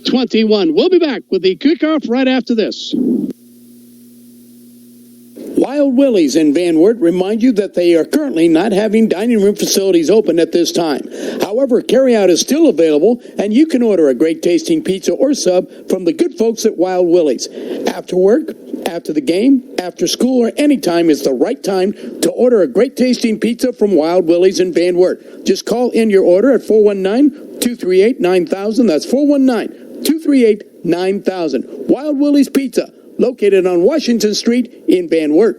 21. We'll be back with the kickoff right after this. Wild Willie's in Van Wert remind you that they are currently not having dining room facilities open at this time. However, carryout is still available, and you can order a great tasting pizza or sub from the good folks at Wild Willie's. After work, after the game, after school, or any time is the right time to order a great tasting pizza from Wild Willie's in Van Wert. Just call in your order at 419-238-9000. That's 419-238-9000. Wild Willie's Pizza, located on Washington Street in Van Wert.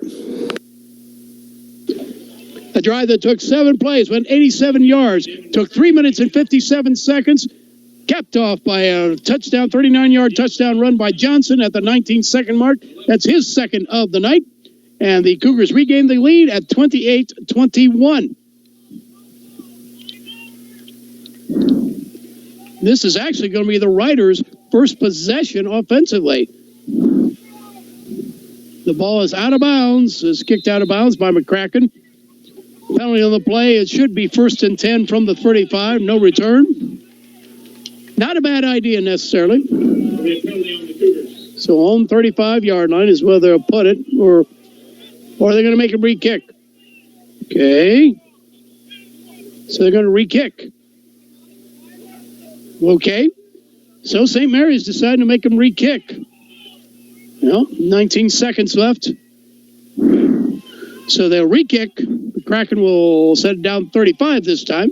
A drive that took 7 plays, went 87 yards, took 3 minutes and 57 seconds, capped off by a touchdown, 39-yard touchdown run by Johnson at the 19-second mark. That's his second of the night. And the Cougars regained the lead at 28-21. This is actually going to be the Riders' first possession offensively. The ball is out of bounds. It's kicked out of bounds by McCracken. Penalty on the play. It should be 1st and 10 from the 35. No return. Not a bad idea necessarily. So home 35-yard line is where they'll put it, or they're going to make a re-kick. Okay. So they're going to re-kick. Okay. So St. Mary's decided to make them re-kick. Well, 19 seconds left. So they'll re-kick. The Kraken will set it down 35 this time.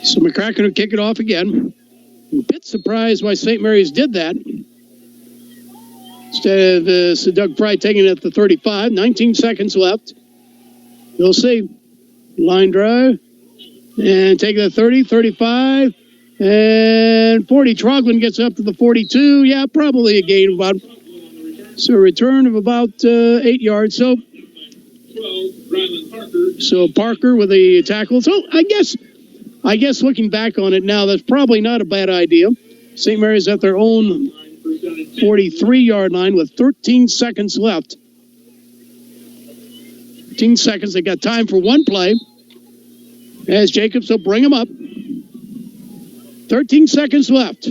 So McCracken will kick it off again. I'm a bit surprised why St. Mary's did that. Instead of Doug Fry taking it at the 35. 19 seconds left. You'll see. Line drive. And take it at 30, 35. And 40, Troglin gets up to the 42. Yeah, probably a gain of about, so a return of about 8 yards. So Parker with a tackle. So I guess looking back on it now, that's probably not a bad idea. St. Mary's at their own 43-yard line with 13 seconds left. 13 seconds. They got time for one play. As Jacobs will bring them up. 13 seconds left.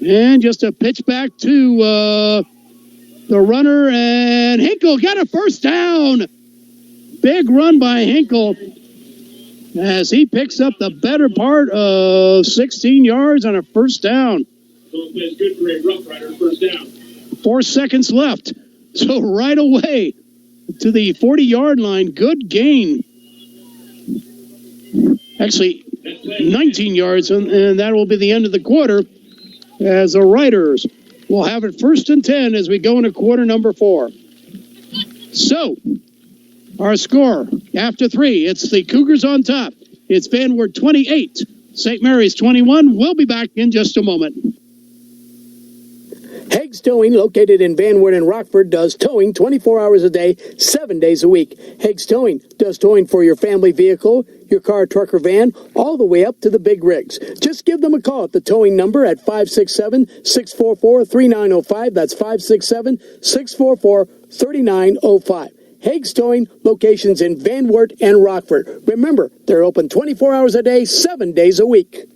And just a pitch back to the runner. And Hinkle got a first down. Big run by Hinkle as he picks up the better part of 16 yards on a first down. Good for a Rough Rider, first down. 4 seconds left. So right away to the 40-yard line. Good gain. Actually, 19 yards, and that will be the end of the quarter as the Riders will have it 1st and 10 as we go into quarter number 4. So, our score after 3, it's the Cougars on top. It's Van Wert 28, St. Mary's 21. We'll be back in just a moment. Hague's Towing, located in Van Wert and Rockford, does towing 24 hours a day, 7 days a week. Hague's Towing does towing for your family vehicle, your car, truck, or van, all the way up to the big rigs. Just give them a call at the towing number at 567-644-3905. That's 567-644-3905. Hague's Towing, locations in Van Wert and Rockford. Remember, they're open 24 hours a day, 7 days a week.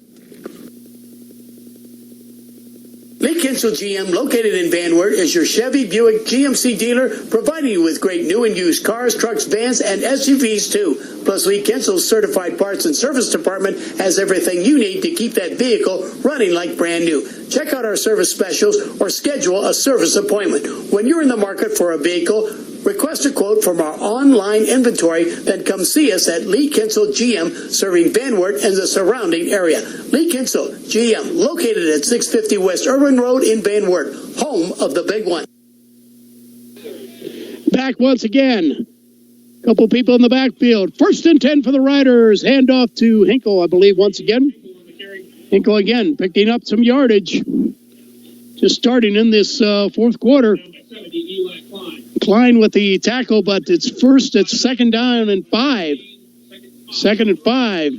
Lee Kinsel GM, located in Van Wert, is your Chevy Buick GMC dealer, providing you with great new and used cars, trucks, vans, and SUVs too. Plus, Lee Kinsel's certified parts and service department has everything you need to keep that vehicle running like brand new. Check out our service specials or schedule a service appointment. When you're in the market for a vehicle, request a quote from our online inventory, then come see us at Lee Kinsel GM, serving Van Wert and the surrounding area. Lee Kinsel GM, located at 650 West Urban Road in Van Wert, home of the big one. Back once again. Couple people in the backfield. 1st and 10 for the Riders. Hand off to Hinkle, I believe, once again. Hinkle again, picking up some yardage. Just starting in this fourth quarter. Klein with the tackle, but it's second down and 5. 2nd and 5.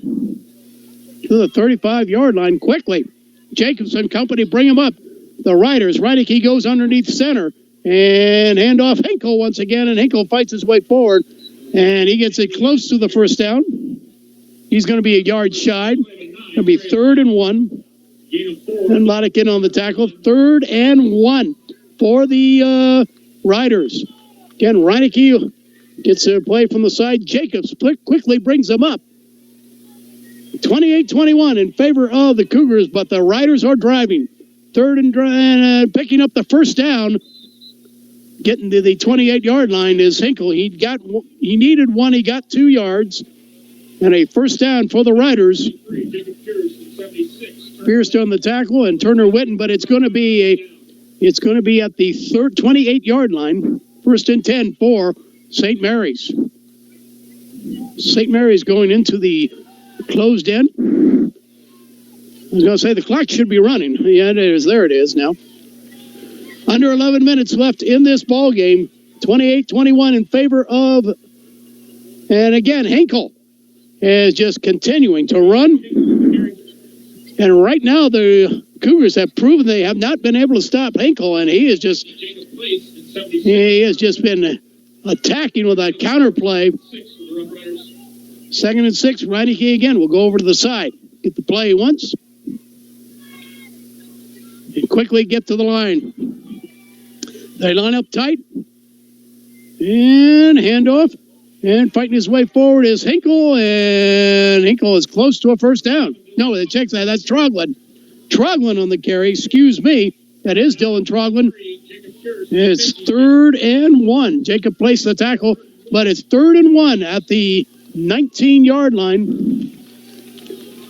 To the 35-yard line quickly. Jacobson company bring him up. The Riders, Reineke goes underneath center. And hand off Hinkle once again, and Hinkle fights his way forward. And he gets it close to the first down. He's going to be a yard shy. It'll be 3rd and 1. And Lodikin on the tackle. 3rd and 1 for the Riders. Again, Reineke gets a play from the side. Jacobs quickly brings them up. 28-21 in favor of the Cougars, but the Riders are driving. 3rd and picking up the first down. Getting to the 28-yard line is Hinkle. He needed 1. He got 2 yards. And a first down for the Riders. Pierce on the tackle and Turner Witten, but it's going to be at the 28-yard line. 1st and 10 for St. Mary's. St. Mary's going into the closed end. I was going to say the clock should be running. Yeah, it is. There it is now. Under 11 minutes left in this ball game. 28-21 in favor of, and again, Hinkle is just continuing to run. And right now, the Cougars have proven they have not been able to stop Hinkle, and he has just been attacking with that counter play. 2nd and 6, Reineke again. We'll go over to the side. Get the play once. And quickly get to the line. They line up tight. And handoff. And fighting his way forward is Hinkle. And Hinkle is close to a first down. No, it checks that. That's Troglin. Troglin on the carry. Excuse me. That is Dylan Troglin. It's 3rd and 1. Jacob placed the tackle, but it's 3rd and 1 at the 19-yard line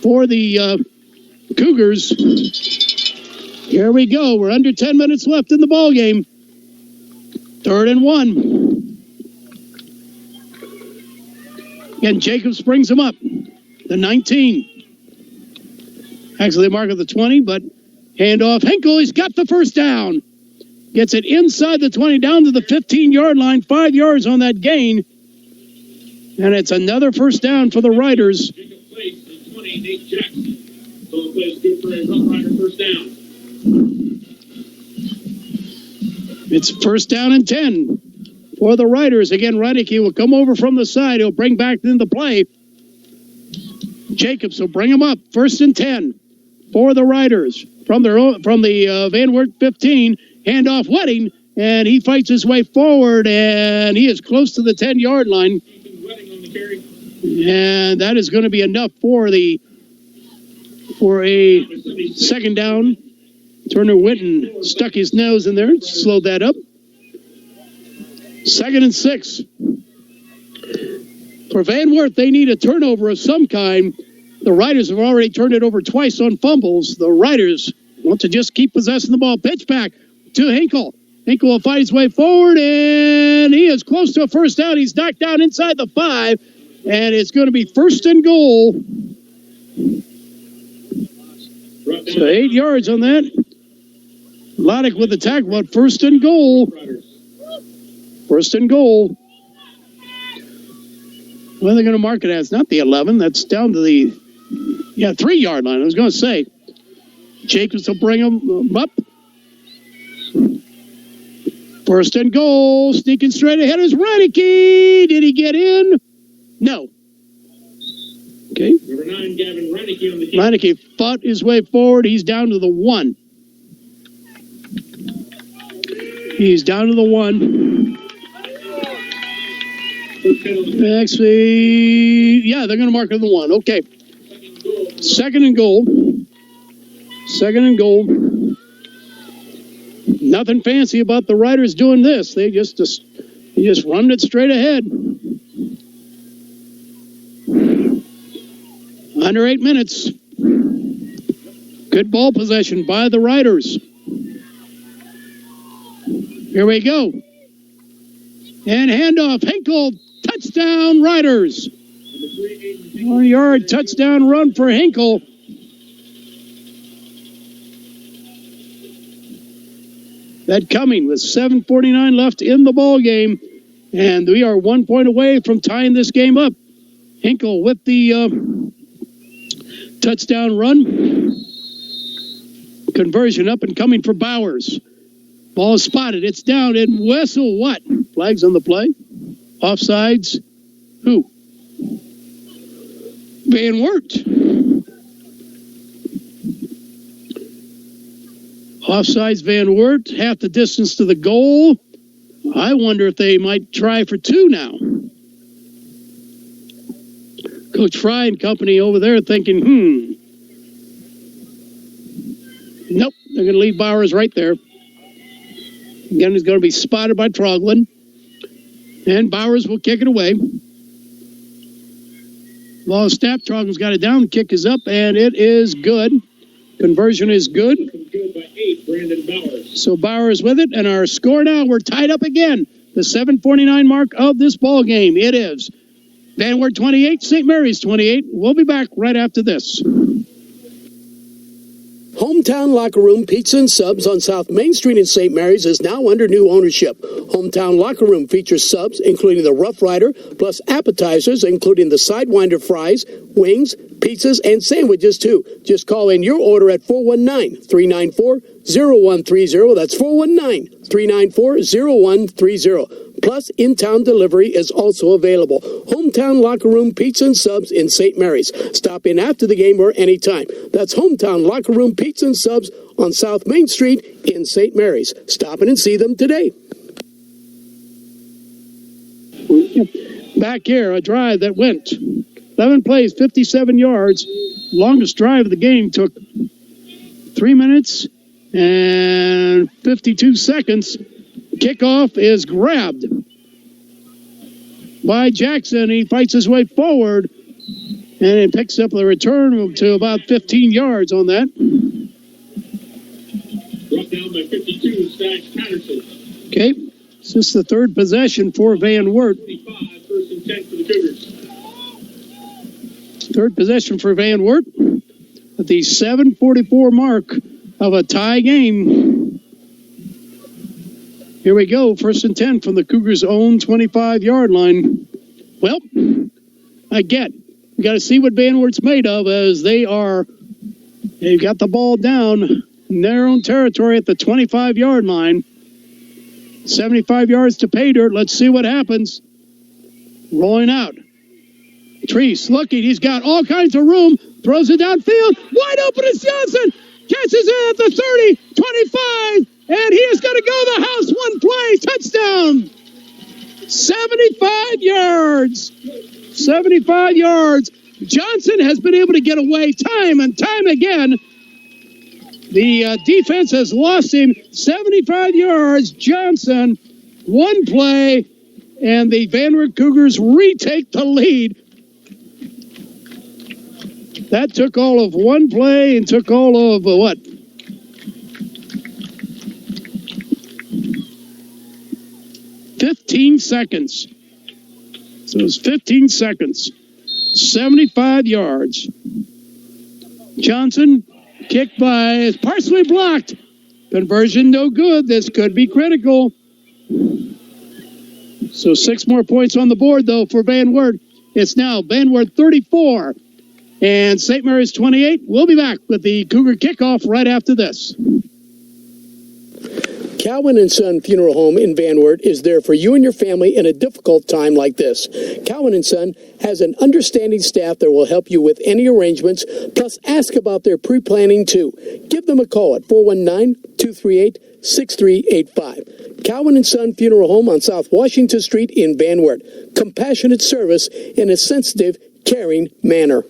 for the Cougars. Here we go. We're under 10 minutes left in the ball game. 3rd and 1. And Jacobs brings him up. The 19. Actually, mark of the 20, but handoff. Hinkle, he's got the first down. Gets it inside the 20, down to the 15-yard line. 5 yards on that gain. And it's another first down for the Riders. It's first down and 10 for the Riders. Again, Reineke will come over from the side. He'll bring back into play. Jacobs will bring him up. 1st and 10 for the Riders. From the Van Wert 15, handoff Wedding, and he fights his way forward, and he is close to the 10-yard line. And that is going to be enough for a second down. Turner Witten stuck his nose in there, slowed that up. 2nd and 6. For Van Wert, they need a turnover of some kind. The Riders have already turned it over twice on fumbles. The Riders want to just keep possessing the ball. Pitch back to Hinkle. Hinkle will fight his way forward, and he is close to a first down. He's knocked down inside the 5, and it's going to be first and goal. So 8 yards on that. Loddick with the tackle, but first and goal. First and goal. What are they going to mark it as? Not the 11. That's down to the 3-yard line. I was going to say. Jacobs will bring him up. First and goal. Sneaking straight ahead is Reineke. Did he get in? No. Okay. Number 9, Gavin Reineke on the kick. Reineke fought his way forward. He's down to the 1. He's down to the 1. Actually, they're going to mark it the 1. Okay. Second and goal. Second and goal. Nothing fancy about the Riders doing this. They just run it straight ahead. Under 8 minutes. Good ball possession by the Riders. Here we go. And handoff. Hinkle. Touchdown, Riders. 1-yard touchdown run for Hinkle. That coming with 7:49 left in the ball game. And we are 1 point away from tying this game up. Hinkle with the touchdown run. Conversion up and coming for Bowers. Ball is spotted. It's down. And Wessel, what? Flags on the play. Offsides. Who? Van Wert. Offsides Van Wert. Half the distance to the goal. I wonder if they might try for 2 now. Coach Fry and company over there thinking, Nope, they're going to leave Bowers right there. Again, he's going to be spotted by Troglin. And Bowers will kick it away. Ball snap. Troglin's got it down. The kick is up, and it is good. Conversion is good. Good by 8, Brandon Bowers. So Bowers with it, and our score now, we're tied up again. The 7:49 mark of this ball game. It is Van Wert 28, St. Mary's 28. We'll be back right after this. Hometown Locker Room Pizza and Subs on South Main Street in St. Mary's is now under new ownership. Hometown Locker Room features subs, including the Rough Rider, plus appetizers, including the Sidewinder fries, wings, pizzas, and sandwiches, too. Just call in your order at 419-394-0130. That's 419-394-0130. Plus, in-town delivery is also available. Hometown Locker Room Pizza and Subs in St. Mary's. Stop in after the game or anytime. That's Hometown Locker Room Pizza and Subs on South Main Street in St. Mary's. Stop in and see them today. Back here, a drive that went 11 plays, 57 yards. Longest drive of the game took 3 minutes and 52 seconds. Kickoff is grabbed by Jackson. He fights his way forward and it picks up the return to about 15 yards on that. Brought down by 52, Stash Patterson. Okay, this is the third possession for Van Wert. 25, first and 10 for the Cougars. Third possession for Van Wert at the 7:44 mark of a tie game. Here we go, first and 10 from the Cougars' own 25-yard line. Well, again, we got to see what Van Wert's made of as they've got the ball down in their own territory at the 25-yard line. 75 yards to pay dirt. Let's see what happens. Rolling out. Treese looking. He's got all kinds of room. Throws it downfield. Wide open is Johnson. Catches it at the 30, 25. And he is going to go the house. One play. Touchdown. 75 yards. 75 yards. Johnson has been able to get away time and time again. The defense has lost him. 75 yards. Johnson. One play. And the Van Wert Cougars retake the lead. That took all of one play and took all of 15 seconds. So it's 15 seconds. 75 yards. Johnson, kicked by, partially blocked. Conversion no good. This could be critical. So 6 more points on the board, though, for Van Wert. It's now Van Wert 34 and St. Mary's 28. We'll be back with the Cougar kickoff right after this. Cowan and Son Funeral Home in Van Wert is there for you and your family in a difficult time like this. Cowan and Son has an understanding staff that will help you with any arrangements, plus ask about their pre-planning too. Give them a call at 419-238-6385. Cowan and Son Funeral Home on South Washington Street in Van Wert. Compassionate service in a sensitive, caring manner.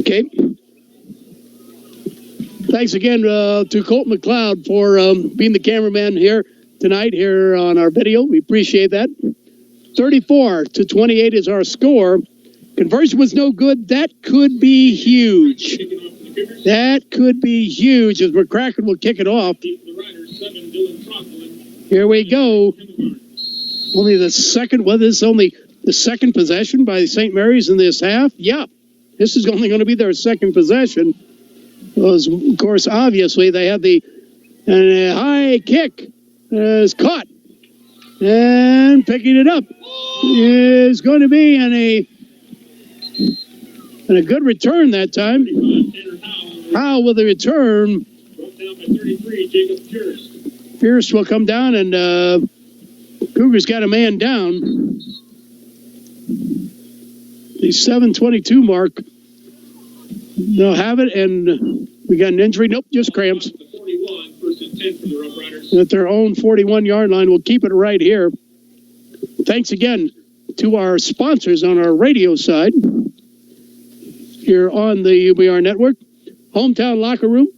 Okay. Thanks again to Colt McLeod for being the cameraman here tonight here on our video. We appreciate that. 34-28 is our score. Conversion was no good. That could be huge. That could be huge as McCracken will kick it off. Here we go. Only the second, well, this is only the second possession by St. Mary's in this half. Yeah, this is only going to be their second possession. Because, of course, obviously they had the high kick is caught. And picking it up is going to be in a good return that time. Howe with a return. Pierce will come down, and Cougars got a man down. The 7:22 mark. They'll have it, and we got an injury. Nope, just cramps. At their own 41-yard line. We'll keep it right here. Thanks again to our sponsors on our radio side here on the UBR network. Hometown Locker Room,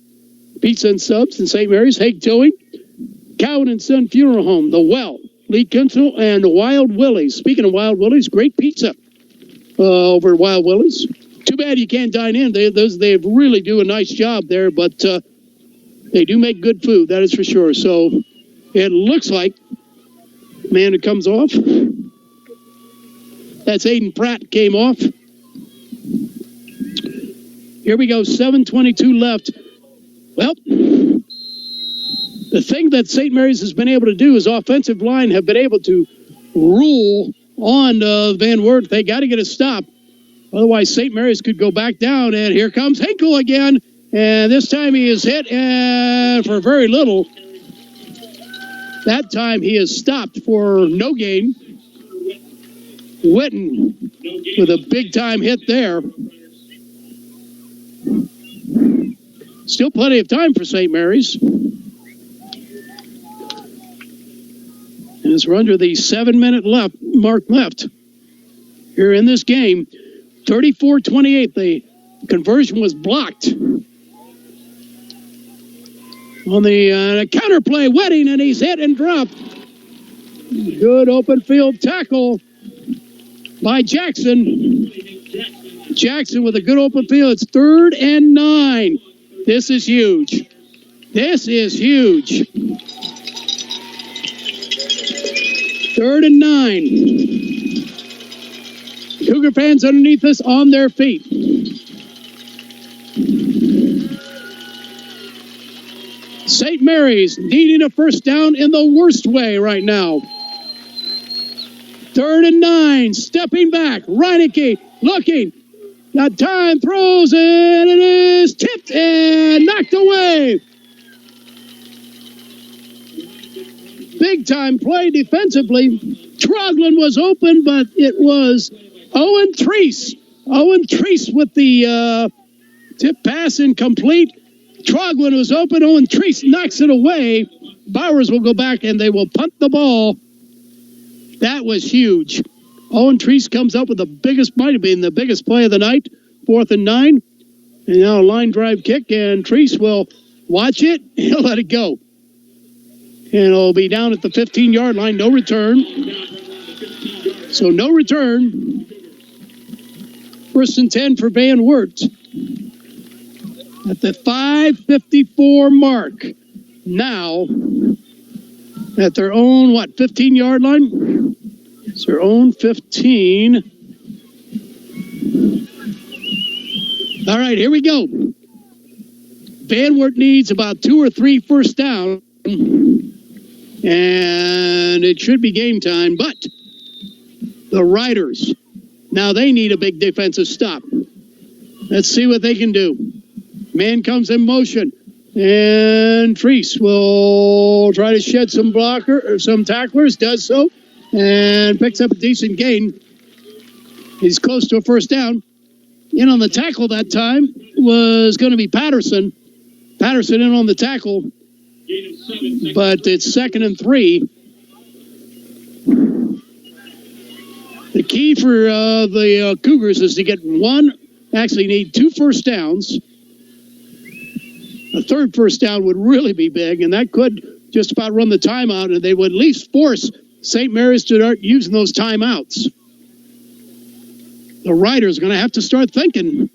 Pizza and Subs in St. Mary's, Hague Towing, Cowan and Son Funeral Home, The Well, Lee Kinsel, and Wild Willie's. Speaking of Wild Willie's, great pizza over at Wild Willie's. Too bad you can't dine in. They really do a nice job there, but they do make good food, that is for sure. So it looks like, man, it comes off. That's Aiden Pratt came off. Here we go, 7:22 left. Well, the thing that St. Mary's has been able to do is offensive line have been able to rule on Van Wert. They got to get a stop. Otherwise, St. Mary's could go back down, and here comes Hinkle again. And this time he is hit, and for very little. That time he is stopped for no gain. Witten with a big-time hit there. Still plenty of time for St. Mary's. As we're under the 7-minute mark left here in this game. 34-28, the conversion was blocked. On the counterplay, Wedding, and he's hit and dropped. Good open field tackle by Jackson. Jackson with a good open field. It's 3rd and 9. This is huge. This is huge. 3rd and 9. Cougar fans underneath us on their feet. St. Mary's needing a first down in the worst way right now. 3rd and 9, stepping back. Reineke looking. Got time, throws, and it is tipped and knocked away. Big time play defensively. Troglin was open, but it was Owen Treese. Owen Treese with the tip pass incomplete. Troglin was open. Owen Treese knocks it away. Bowers will go back, and they will punt the ball. That was huge. Owen Treese comes up with the biggest, might have been the biggest play of the night. 4th and 9. And now a line drive kick, and Treese will watch it. He'll let it go. And it'll be down at the 15-yard line. No return. So no return. 1st and 10 for Van Wert. At the 5:54 mark. Now, at their own, 15-yard line? It's their own 15. All right, here we go. Van Wert needs about 2 or 3 first down, and it should be game time, but the Riders, now they need a big defensive stop. Let's see what they can do. Man comes in motion, and Treese will try to shed some tacklers, does so, and picks up a decent gain. He's close to a first down. In on the tackle that time was going to be Patterson. Patterson in on the tackle, but it's 2nd and 3. The key for the Cougars is to get need 2 first downs. A 3rd first down would really be big, and that could just about run the timeout, and they would at least force St. Mary's to start using those timeouts. The Riders are going to have to start thinking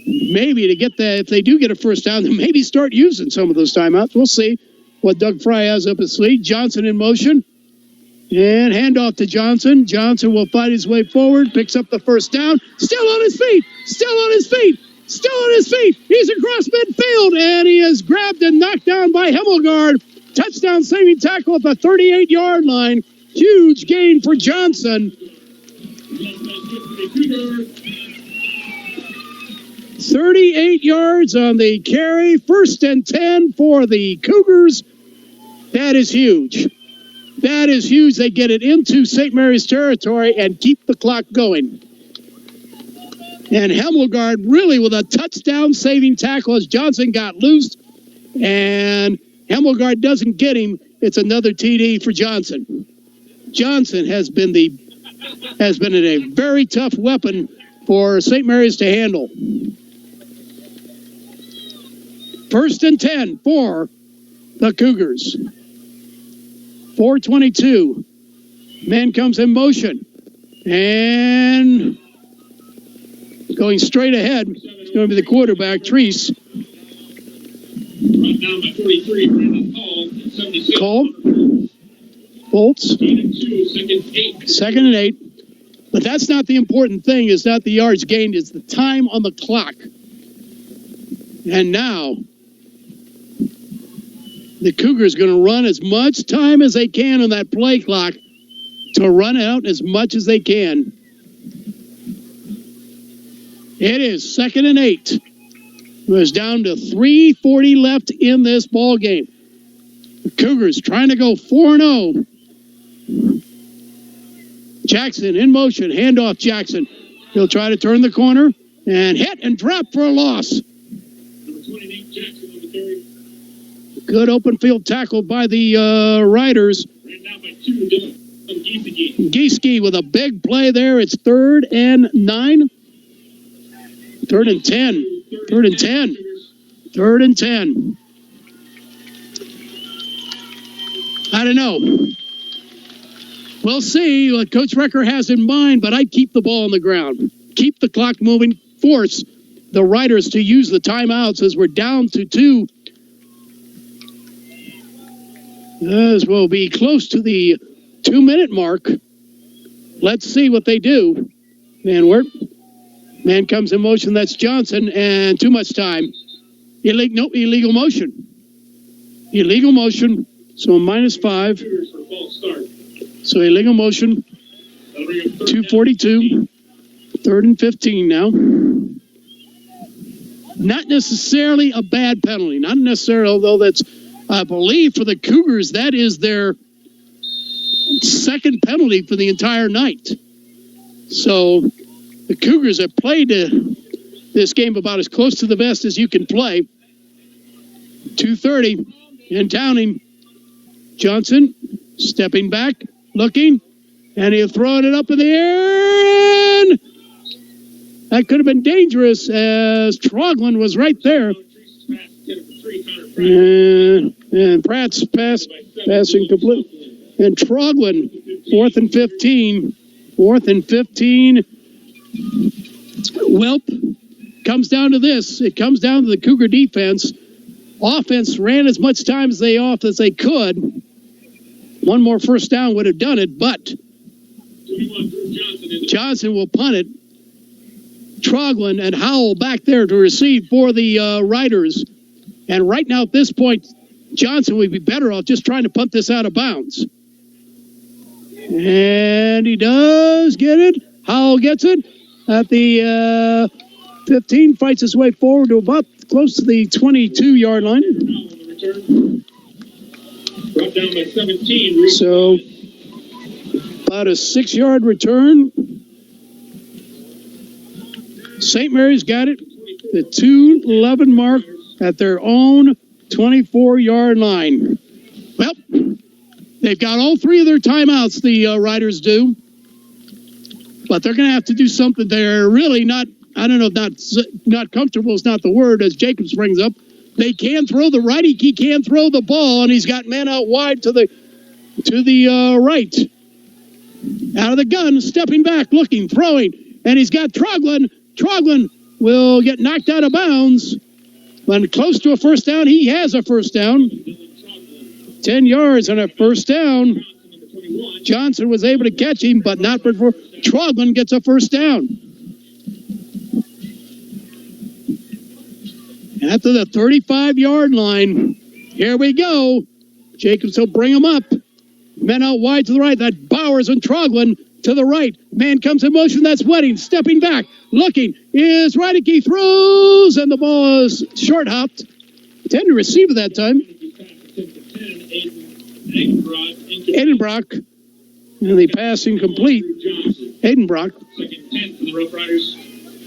maybe to get that, if they do get a first down, then maybe start using some of those timeouts. We'll see what Doug Fry has up his sleeve. Johnson in motion. And handoff to Johnson. Johnson will fight his way forward, picks up the first down. Still on his feet. He's across midfield, and he is grabbed and knocked down by Hemmelgard. Touchdown saving tackle at the 38-yard line. Huge gain for Johnson. 38 yards on the carry. 1st and 10 for the Cougars. That is huge. They get it into St. Mary's territory and keep the clock going. And Hemmelgard really with a touchdown saving tackle as Johnson got loose. And Hemmelgard doesn't get him. It's another TD for Johnson. Johnson has been a very tough weapon for St. Mary's to handle. 1st and 10 for the Cougars. 4:22. Man comes in motion. And going straight ahead, it's going to be the quarterback, Treese. Brought down by 43, Brandon Cole, 76. Cole. Bolts. 2nd and 8. But that's not the important thing. It's not the yards gained. It's the time on the clock. And now the Cougars going to run as much time as they can on that play clock to run out as much as they can. It is 2nd and 8. It was down to 3:40 left in this ball game. The Cougars trying to go 4-0. Jackson in motion. Handoff Jackson. He'll try to turn the corner and hit and drop for a loss. Number 28, Jackson on the carry. Good open field tackle by the Riders. Ran down by 2, Dylan Gieske with a big play there. It's 3rd and 9. 3rd and 10. 3rd and 10. 3rd and 10. I don't know. We'll see what Coach Recker has in mind, but I'd keep the ball on the ground. Keep the clock moving. Force the Riders to use the timeouts as we're down to 2. As we'll be close to the 2-minute mark. Let's see what they do. Van Wert. Man comes in motion. That's Johnson. And too much time. Illegal motion. Illegal motion. So -5. So illegal motion. 2:42. 3rd and 15 now. Not necessarily a bad penalty. Not necessarily, although that's, I believe, for the Cougars, that is their 2nd penalty for the entire night. So the Cougars have played this game about as close to the vest as you can play. 2:30 in Towning. Johnson stepping back, looking, and he'll throw it up in the air. And that could have been dangerous as Troglin was right there. And Pratt's passing complete. And Troglin, 4th and 15. 4th and 15. Welp comes down to this. It comes down to the Cougar defense. Offense ran as much time as they could. One more first down would have done it, but 21, Drew Johnson in the Johnson will punt it. Troglin and Howell back there to receive for the Riders. And right now at this point, Johnson would be better off just trying to punt this out of bounds. And he does get it. Howell gets it at the 15, fights his way forward to about close to the 22-yard line. on the return. Brought down by 17. So about a 6-yard return. St. Mary's got it. The 2:11 mark at their own 24-yard line. Well, they've got all three of their timeouts, the Riders do. But they're going to have to do something they're really not, I don't know, not comfortable is not the word, as Jacobs brings up. They can throw the righty, he can throw the ball, and he's got men out wide to the right. Out of the gun, stepping back, looking, throwing, and he's got Troglin. Troglin will get knocked out of bounds. When close to a first down, he has a first down. 10 yards on a first down. Johnson was able to catch him, but not before Troglin gets a first down. At the 35-yard line, here we go. Jacobs will bring him up. Men out wide to the right. That Bowers and Troglin to the right. Man comes in motion. That's Wedding. Stepping back. Looking. Is Reineke. Throws. And the ball is short hopped. 10 to receive at that time. Edenbrock. And the pass incomplete. Edenbrock. Second 10 for the Rough Riders.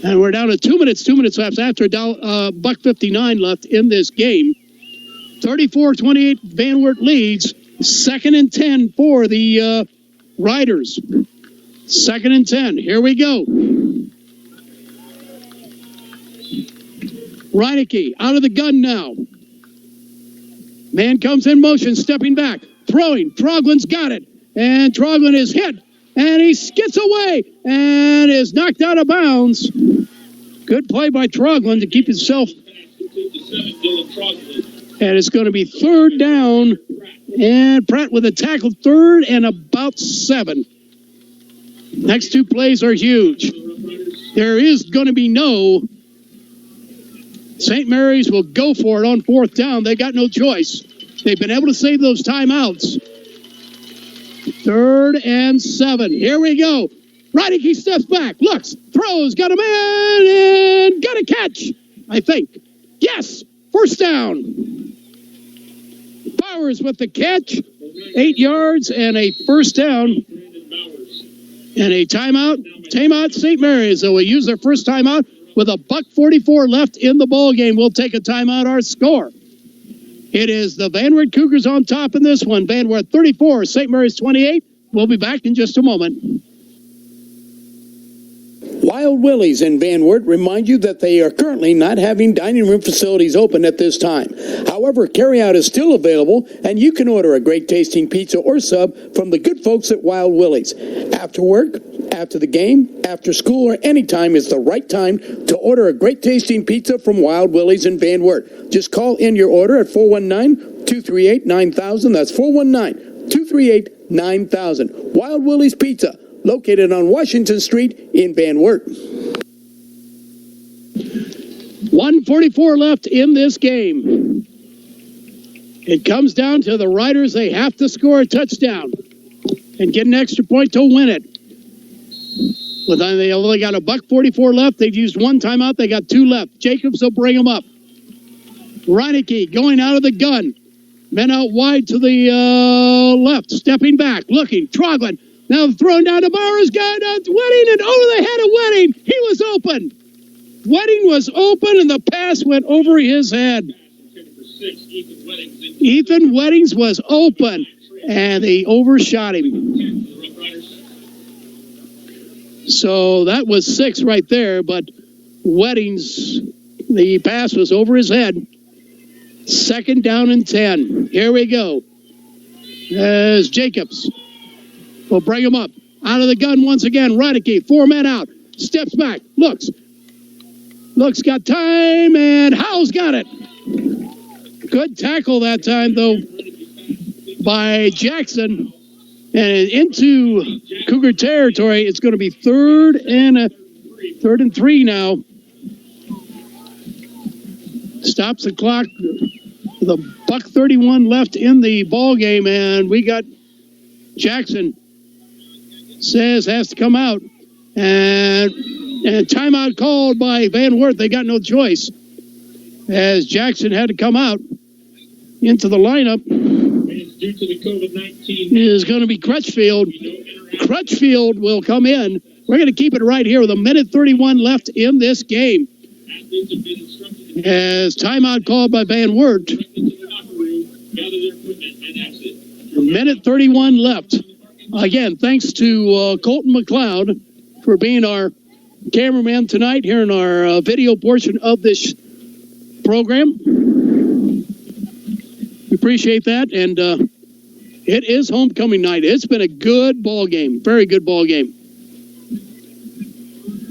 And we're down to 2 minutes. 2 minutes left after $1.59 left in this game. 34-28. Van Wert leads. 2nd and 10 for the Riders. 2nd and 10. Here we go. Reineke out of the gun now. Man comes in motion, stepping back, throwing. Troglin's got it. And Troglin is hit. And he skits away and is knocked out of bounds. Good play by Troglin to keep himself. And it's going to be 3rd down. And Pratt with a tackle, 3rd and about 7. Next 2 plays are huge. There is going to be no. St. Mary's will go for it on 4th down. They got no choice. They've been able to save those timeouts. 3rd and 7. Here we go. Reineke steps back, looks, throws, got a man, and got a catch, I think. Yes, first down. Bowers with the catch, 8 yards and a first down. And a timeout. Timeout St. Mary's. They will use their first timeout with a $1:44 left in the ball game. We'll take a timeout. Our score. It is the Van Wert Cougars on top in this one. Van Wert 34, St. Mary's 28. We'll be back in just a moment. Wild Willie's in Van Wert remind you that they are currently not having dining room facilities open at this time. However, carryout is still available, and you can order a great tasting pizza or sub from the good folks at Wild Willie's. After work, after the game, after school, or any time is the right time to order a great tasting pizza from Wild Willie's in Van Wert. Just call in your order at 419-238-9000. That's 419-238-9000. Wild Willie's Pizza, located on Washington Street in Van Wert. 1:44 left in this game. It comes down to the Riders. They have to score a touchdown and get an extra point to win it. Well, they only got a $1:44 left. They've used 1 timeout. They got 2 left. Jacobs will bring them up. Reineke going out of the gun. Men out wide to the left. Stepping back. Looking. Troglin. Now thrown down to Bowers. Got Wedding and over the head of Wedding. He was open. Wedding was open and the pass went over his head. Ethan Weddings was open and they overshot him. So that was 6 right there, but Weddings, the pass was over his head. 2nd down and 10. Here we go. As Jacobs will bring him up. Out of the gun once again. Reineke, 4 men out. Steps back. Looks, got time, and Howell's got it. Good tackle that time, though. by Jackson. And into Cougar territory, it's going to be third and 3 now. Stops the clock with a $1:31 left in the ball game, and we got Jackson says has to come out, and timeout called by Van Wert. They got no choice as Jackson had to come out into the lineup. Due to the COVID-19, is going to be Crutchfield. Crutchfield will come in. We're going to keep it right here with 1:31 left in this game. athletes have been instructed to As timeout called by Van Wert. into the locker room, gather their equipment, and exit. 1:31 left. Again, thanks to Colton McLeod for being our cameraman tonight here in our video portion of this program. We appreciate that, and it is homecoming night. It's been a good ball game, very good ball game.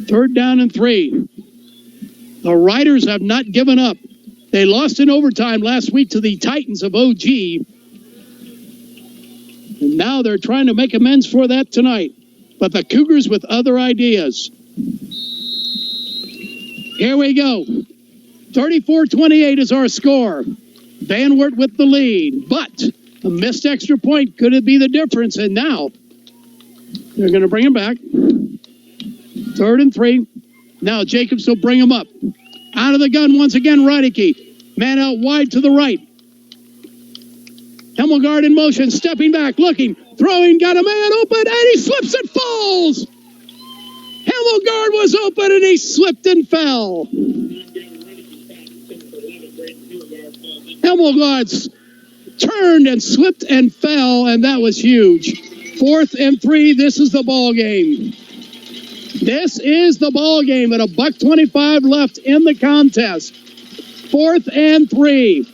3rd down and 3. The Riders have not given up. They lost in overtime last week to the Titans of OG. And now they're trying to make amends for that tonight. But the Cougars with other ideas. Here we go. 34-28 is our score. Van Wert with the lead. But a missed extra point could it be the difference. And now they're going to bring him back. 3rd and 3. Now Jacobs will bring him up. Out of the gun once again, Roddicky. Man out wide to the right. Hemmelgard in motion, stepping back, looking, throwing, got a man open, and he slips and falls. Hemmelgard was open, and he slipped and fell. Hemmelgard turned and slipped and fell, and that was huge. 4th and 3, this is the ball game. This is the ball game at $1:25 left in the contest. 4th and 3.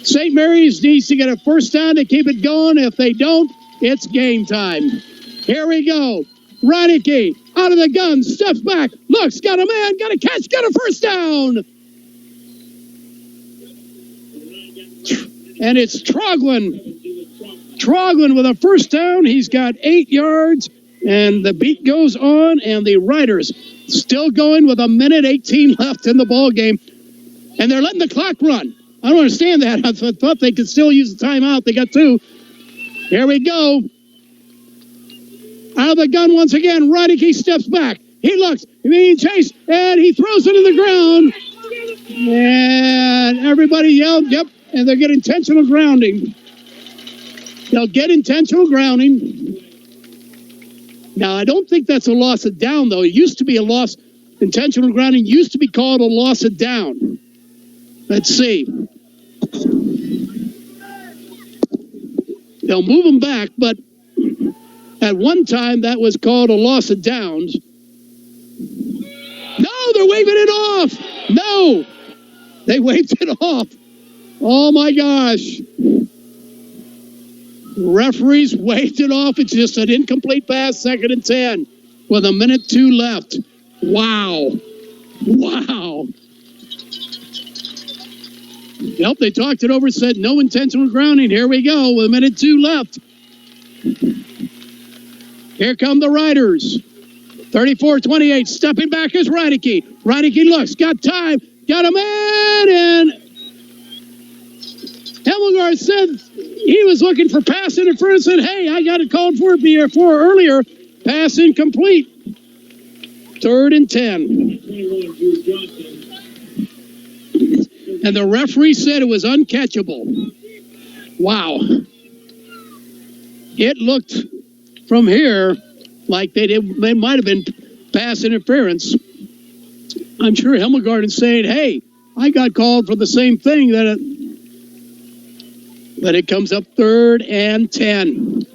St. Mary's needs to get a first down to keep it going. If they don't, it's game time. Here we go. Roddicky out of the gun, steps back, looks, got a man, got a catch, got a first down. And it's Troglin. Troglin with a first down. He's got 8 yards. And the beat goes on, and the Riders still going with 1:18 left in the ball game. And they're letting the clock run. I don't understand that. I thought they could still use the timeout. They got 2. Here we go. Out of the gun once again. Roddicky steps back. He looks. He's being chased, and he throws it in the ground. And everybody yelled, yep, and they'll get intentional grounding. They'll get intentional grounding. Now, I don't think that's a loss of down, though. It used to be a loss. Intentional grounding used to be called a loss of down. Let's see. They'll move them back, but at one time that was called a loss of downs. No, they're waving it off. No, they waved it off. Oh, my gosh. Referees waved it off. It's just an incomplete pass, 2nd and 10 with 1:02 left. Wow. Wow. Yep, they talked it over, said no intentional grounding. Here we go with 1:02 left. Here come the Riders. 34-28, stepping back is Roddicky. Roddicky looks, got time, got a man, and Hemmelgard said he was looking for pass interference and hey, I got it called for before earlier. Pass incomplete. 3rd and 10. And the referee said it was uncatchable. Wow. It looked from here like they might have been pass interference. I'm sure Hemmelgard is saying, hey, I got called for the same thing but it comes up 3rd and 10.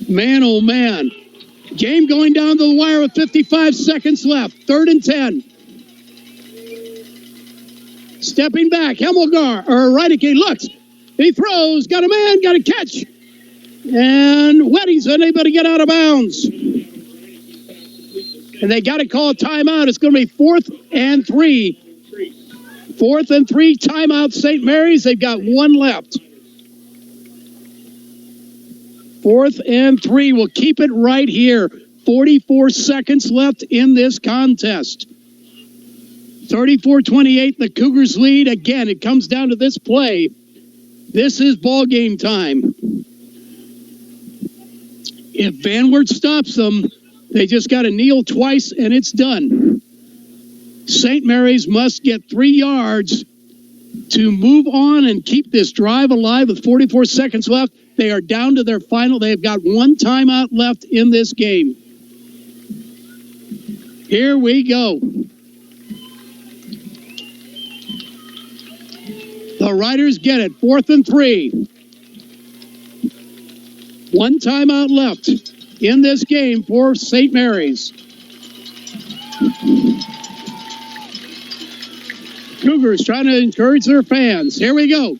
Man, oh man. Game going down to the wire with 55 seconds left. 3rd and 10. Stepping back, Roddicky looks. He throws, got a man, got a catch. And Wedding's unable to get out of bounds. And they got to call a timeout. It's going to be 4th and 3. 4th and 3, timeout St. Mary's. They've got 1 left. 4th and 3. We'll keep it right here. 44 seconds left in this contest. 34-28, the Cougars lead. Again, it comes down to this play. This is ball game time. If Van Wert stops them, they just got to kneel twice and it's done. St. Mary's must get 3 yards to move on and keep this drive alive with 44 seconds left. They are down to their final. They've got 1 timeout left in this game. Here we go. The Riders get it. 4th and 3. 1 timeout left in this game for St. Mary's. Cougars trying to encourage their fans. Here we go.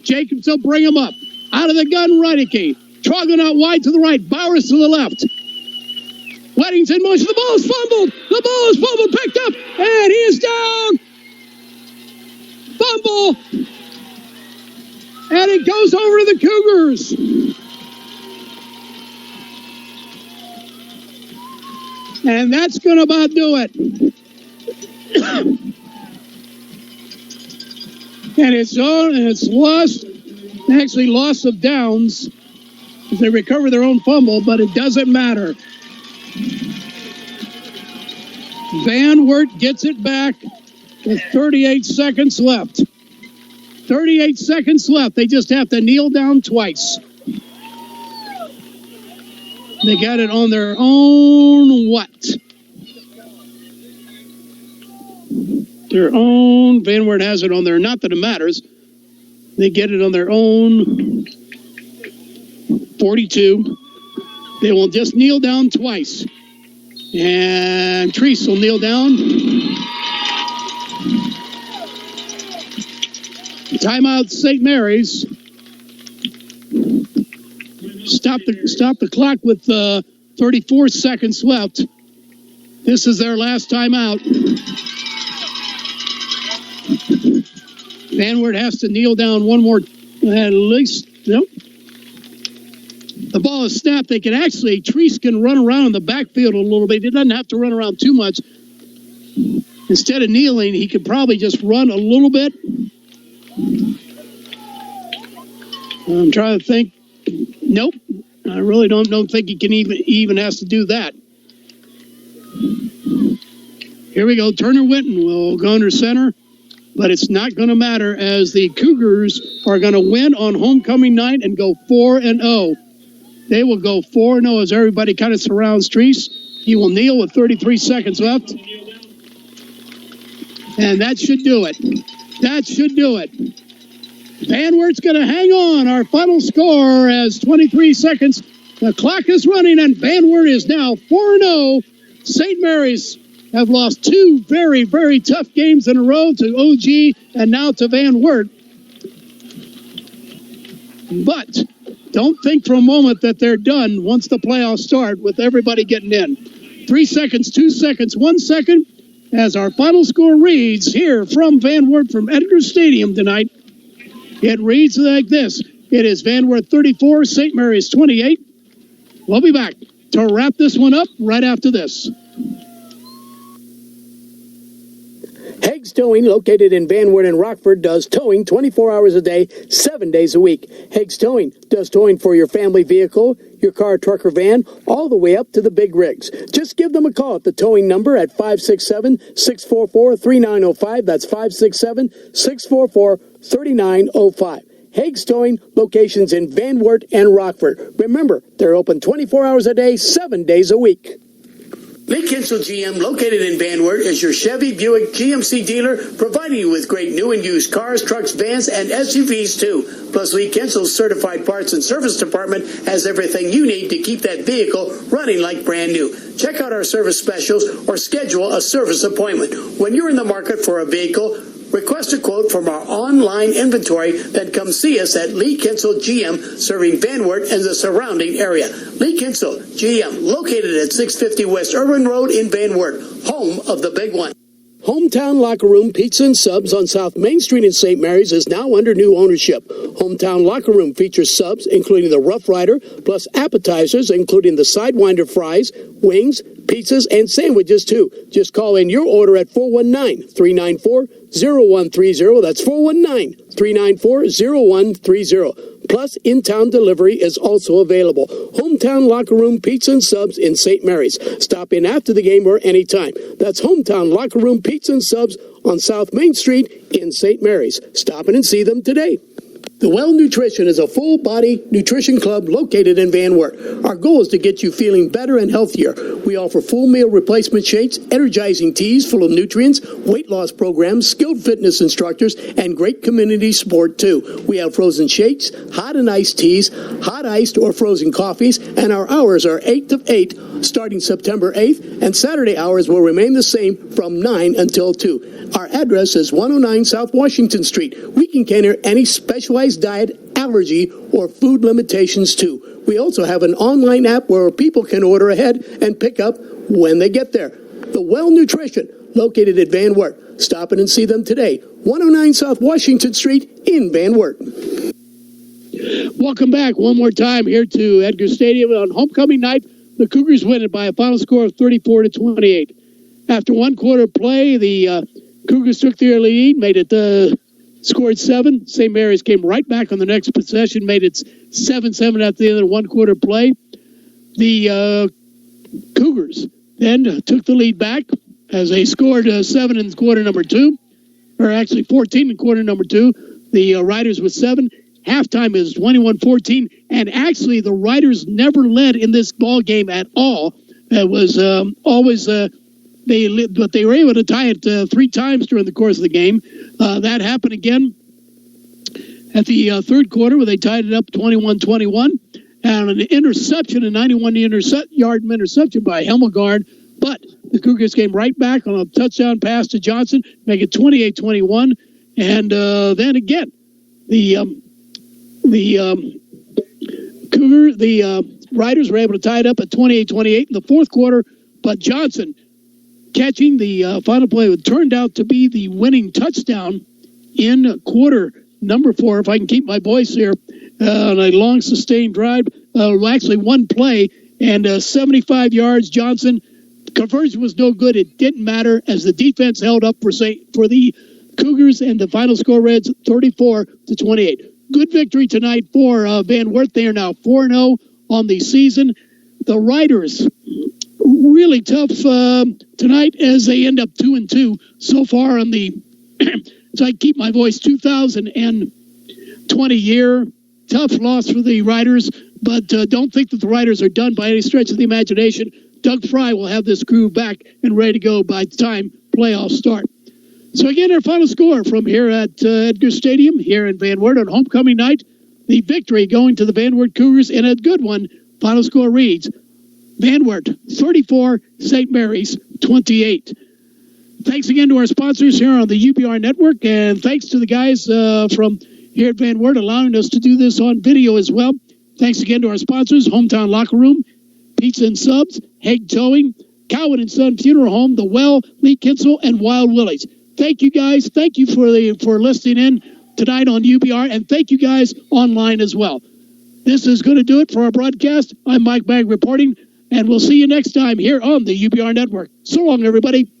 Jacobs will bring him up. Out of the gun, Reineke. Trogging out wide to the right. Bowers to the left. Weddington motion. The ball is fumbled. The ball is fumbled. Picked up. And he is down. Fumble. And it goes over to the Cougars. And that's going to about do it. And it's lost, actually loss of downs as they recover their own fumble, but it doesn't matter. Van Wert gets it back with 38 seconds left. 38 seconds left. They just have to kneel down twice. They got it on their own what? Their own. Van Wert has it on their, not that it matters. They get it on their own 42. They will just kneel down twice. And Treese will kneel down. Timeout, St. Mary's. Stop the clock with 34 seconds left. This is their last timeout. Van Wert has to kneel down one more, at least. Nope. The ball is snapped. They can actually, Treese can run around in the backfield a little bit. He doesn't have to run around too much. Instead of kneeling, he could probably just run a little bit. I'm trying to think. Nope. I really don't think he can even has to do that. Here we go. Turner Winton will go under center, but it's not going to matter as the Cougars are going to win on homecoming night and go 4-0. They will go 4-0 as everybody kind of surrounds Treese. He will kneel with 33 seconds left. And that should do it. That should do it. Van Wert's going to hang on. Our final score as 23 seconds. The clock is running, and Van Wert is now 4-0. St. Mary's have lost 2 very, very tough games in a row to OG and now to Van Wert. But don't think for a moment that they're done once the playoffs start with everybody getting in. 3 seconds, 2 seconds, 1 second as our final score reads here from Van Wert from Edgar Stadium tonight. It reads like this. It is Van Wert 34, St. Mary's 28. We'll be back to wrap this one up right after this. Hague's Towing, located in Van Wert and Rockford, does towing 24 hours a day, 7 days a week. Hague's Towing does towing for your family vehicle, your car, truck, or van, all the way up to the big rigs. Just give them a call at the towing number at 567-644-3905. That's 567-644-3905. Hague's Towing, locations in Van Wert and Rockford. Remember, they're open 24 hours a day, 7 days a week. Lee Kinsel GM, located in Van Wert, is your Chevy Buick GMC dealer, providing you with great new and used cars, trucks, vans, and SUVs too. Plus, Lee Kinsel's certified parts and service department has everything you need to keep that vehicle running like brand new. Check out our service specials or schedule a service appointment. When you're in the market for a vehicle, request a quote from our online inventory, then come see us at Lee Kinsel GM, serving Van Wert and the surrounding area. Lee Kinsel GM, located at 650 West Urban Road in Van Wert, home of the big one. Hometown Locker Room Pizza and Subs on South Main Street in St. Mary's is now under new ownership. Hometown Locker Room features subs, including the Rough Rider, plus appetizers, including the Sidewinder fries, wings, pizzas, and sandwiches, too. Just call in your order at 419-394-0130. That's 419-394-0130. Plus, in-town delivery is also available. Hometown Locker Room Pizza and Subs in St. Mary's. Stop in after the game or anytime. That's Hometown Locker Room Pizza and Subs on South Main Street in St. Mary's. Stop in and see them today. The Well Nutrition is a full-body nutrition club located in Van Wert. Our goal is to get you feeling better and healthier. We offer full meal replacement shakes, energizing teas full of nutrients, weight loss programs, skilled fitness instructors, and great community support, too. We have frozen shakes, hot and iced teas, hot iced or frozen coffees, and our hours are 8 to 8 starting September 8th, and Saturday hours will remain the same from 9 until 2. Our address is 109 South Washington Street. We can cater any specialized diet, allergy, or food limitations too. We also have an online app where people can order ahead and pick up when they get there. The Well Nutrition, located at Van Wert. Stop in and see them today. 109 South Washington Street in Van Wert. Welcome back one more time here to Edgar Stadium on homecoming night. The Cougars win it by a final score of 34-28. After one quarter play, the Cougars took their lead, made it scored 7. St. Mary's came right back on the next possession, made it 7-7 at the end of the one quarter play. The Cougars then took the lead back as they scored 7 in quarter number 2, or actually 14 in quarter number 2. The Riders with 7. Halftime is 21-14, and actually the Riders never led in this ball game at all. It was always but they were able to tie it 3 times during the course of the game. That happened again at the third quarter where they tied it up 21-21, and an interception, a 91-yard interception by Hemmelgard. But the Cougars came right back on a touchdown pass to Johnson, make it 28-21, and then again the Riders were able to tie it up at 28-28 in the fourth quarter, but Johnson catching the final play, it turned out to be the winning touchdown in quarter number 4, if I can keep my voice here, on a long sustained drive. Actually one play, and 75 yards. Johnson, conversion was no good. It didn't matter as the defense held up for the Cougars, and the final score reads 34-28. Good victory tonight for Van Wert. They are now 4-0 on the season. The Riders, really tough tonight as they end up 2-2 so far on the, so I keep my voice, 2020 year. Tough loss for the Riders, but don't think that the Riders are done by any stretch of the imagination. Doug Fry will have this crew back and ready to go by the time playoffs start. So again, our final score from here at Edgar Stadium here in Van Wert on homecoming night. The victory going to the Van Wert Cougars in a good one. Final score reads Van Wert 34, St. Mary's 28. Thanks again to our sponsors here on the UBR network, and thanks to the guys from here at Van Wert allowing us to do this on video as well. Thanks again to our sponsors, Hometown Locker Room, Pizza and Subs, Haig Towing, Cowan and Son Funeral Home, The Well, Lee Kinsel, and Wild Willie's. Thank you guys. Thank you for listening in tonight on UBR, and thank you guys online as well. This is going to do it for our broadcast. I'm Mike Bagg reporting, and we'll see you next time here on the UBR network. So long, everybody.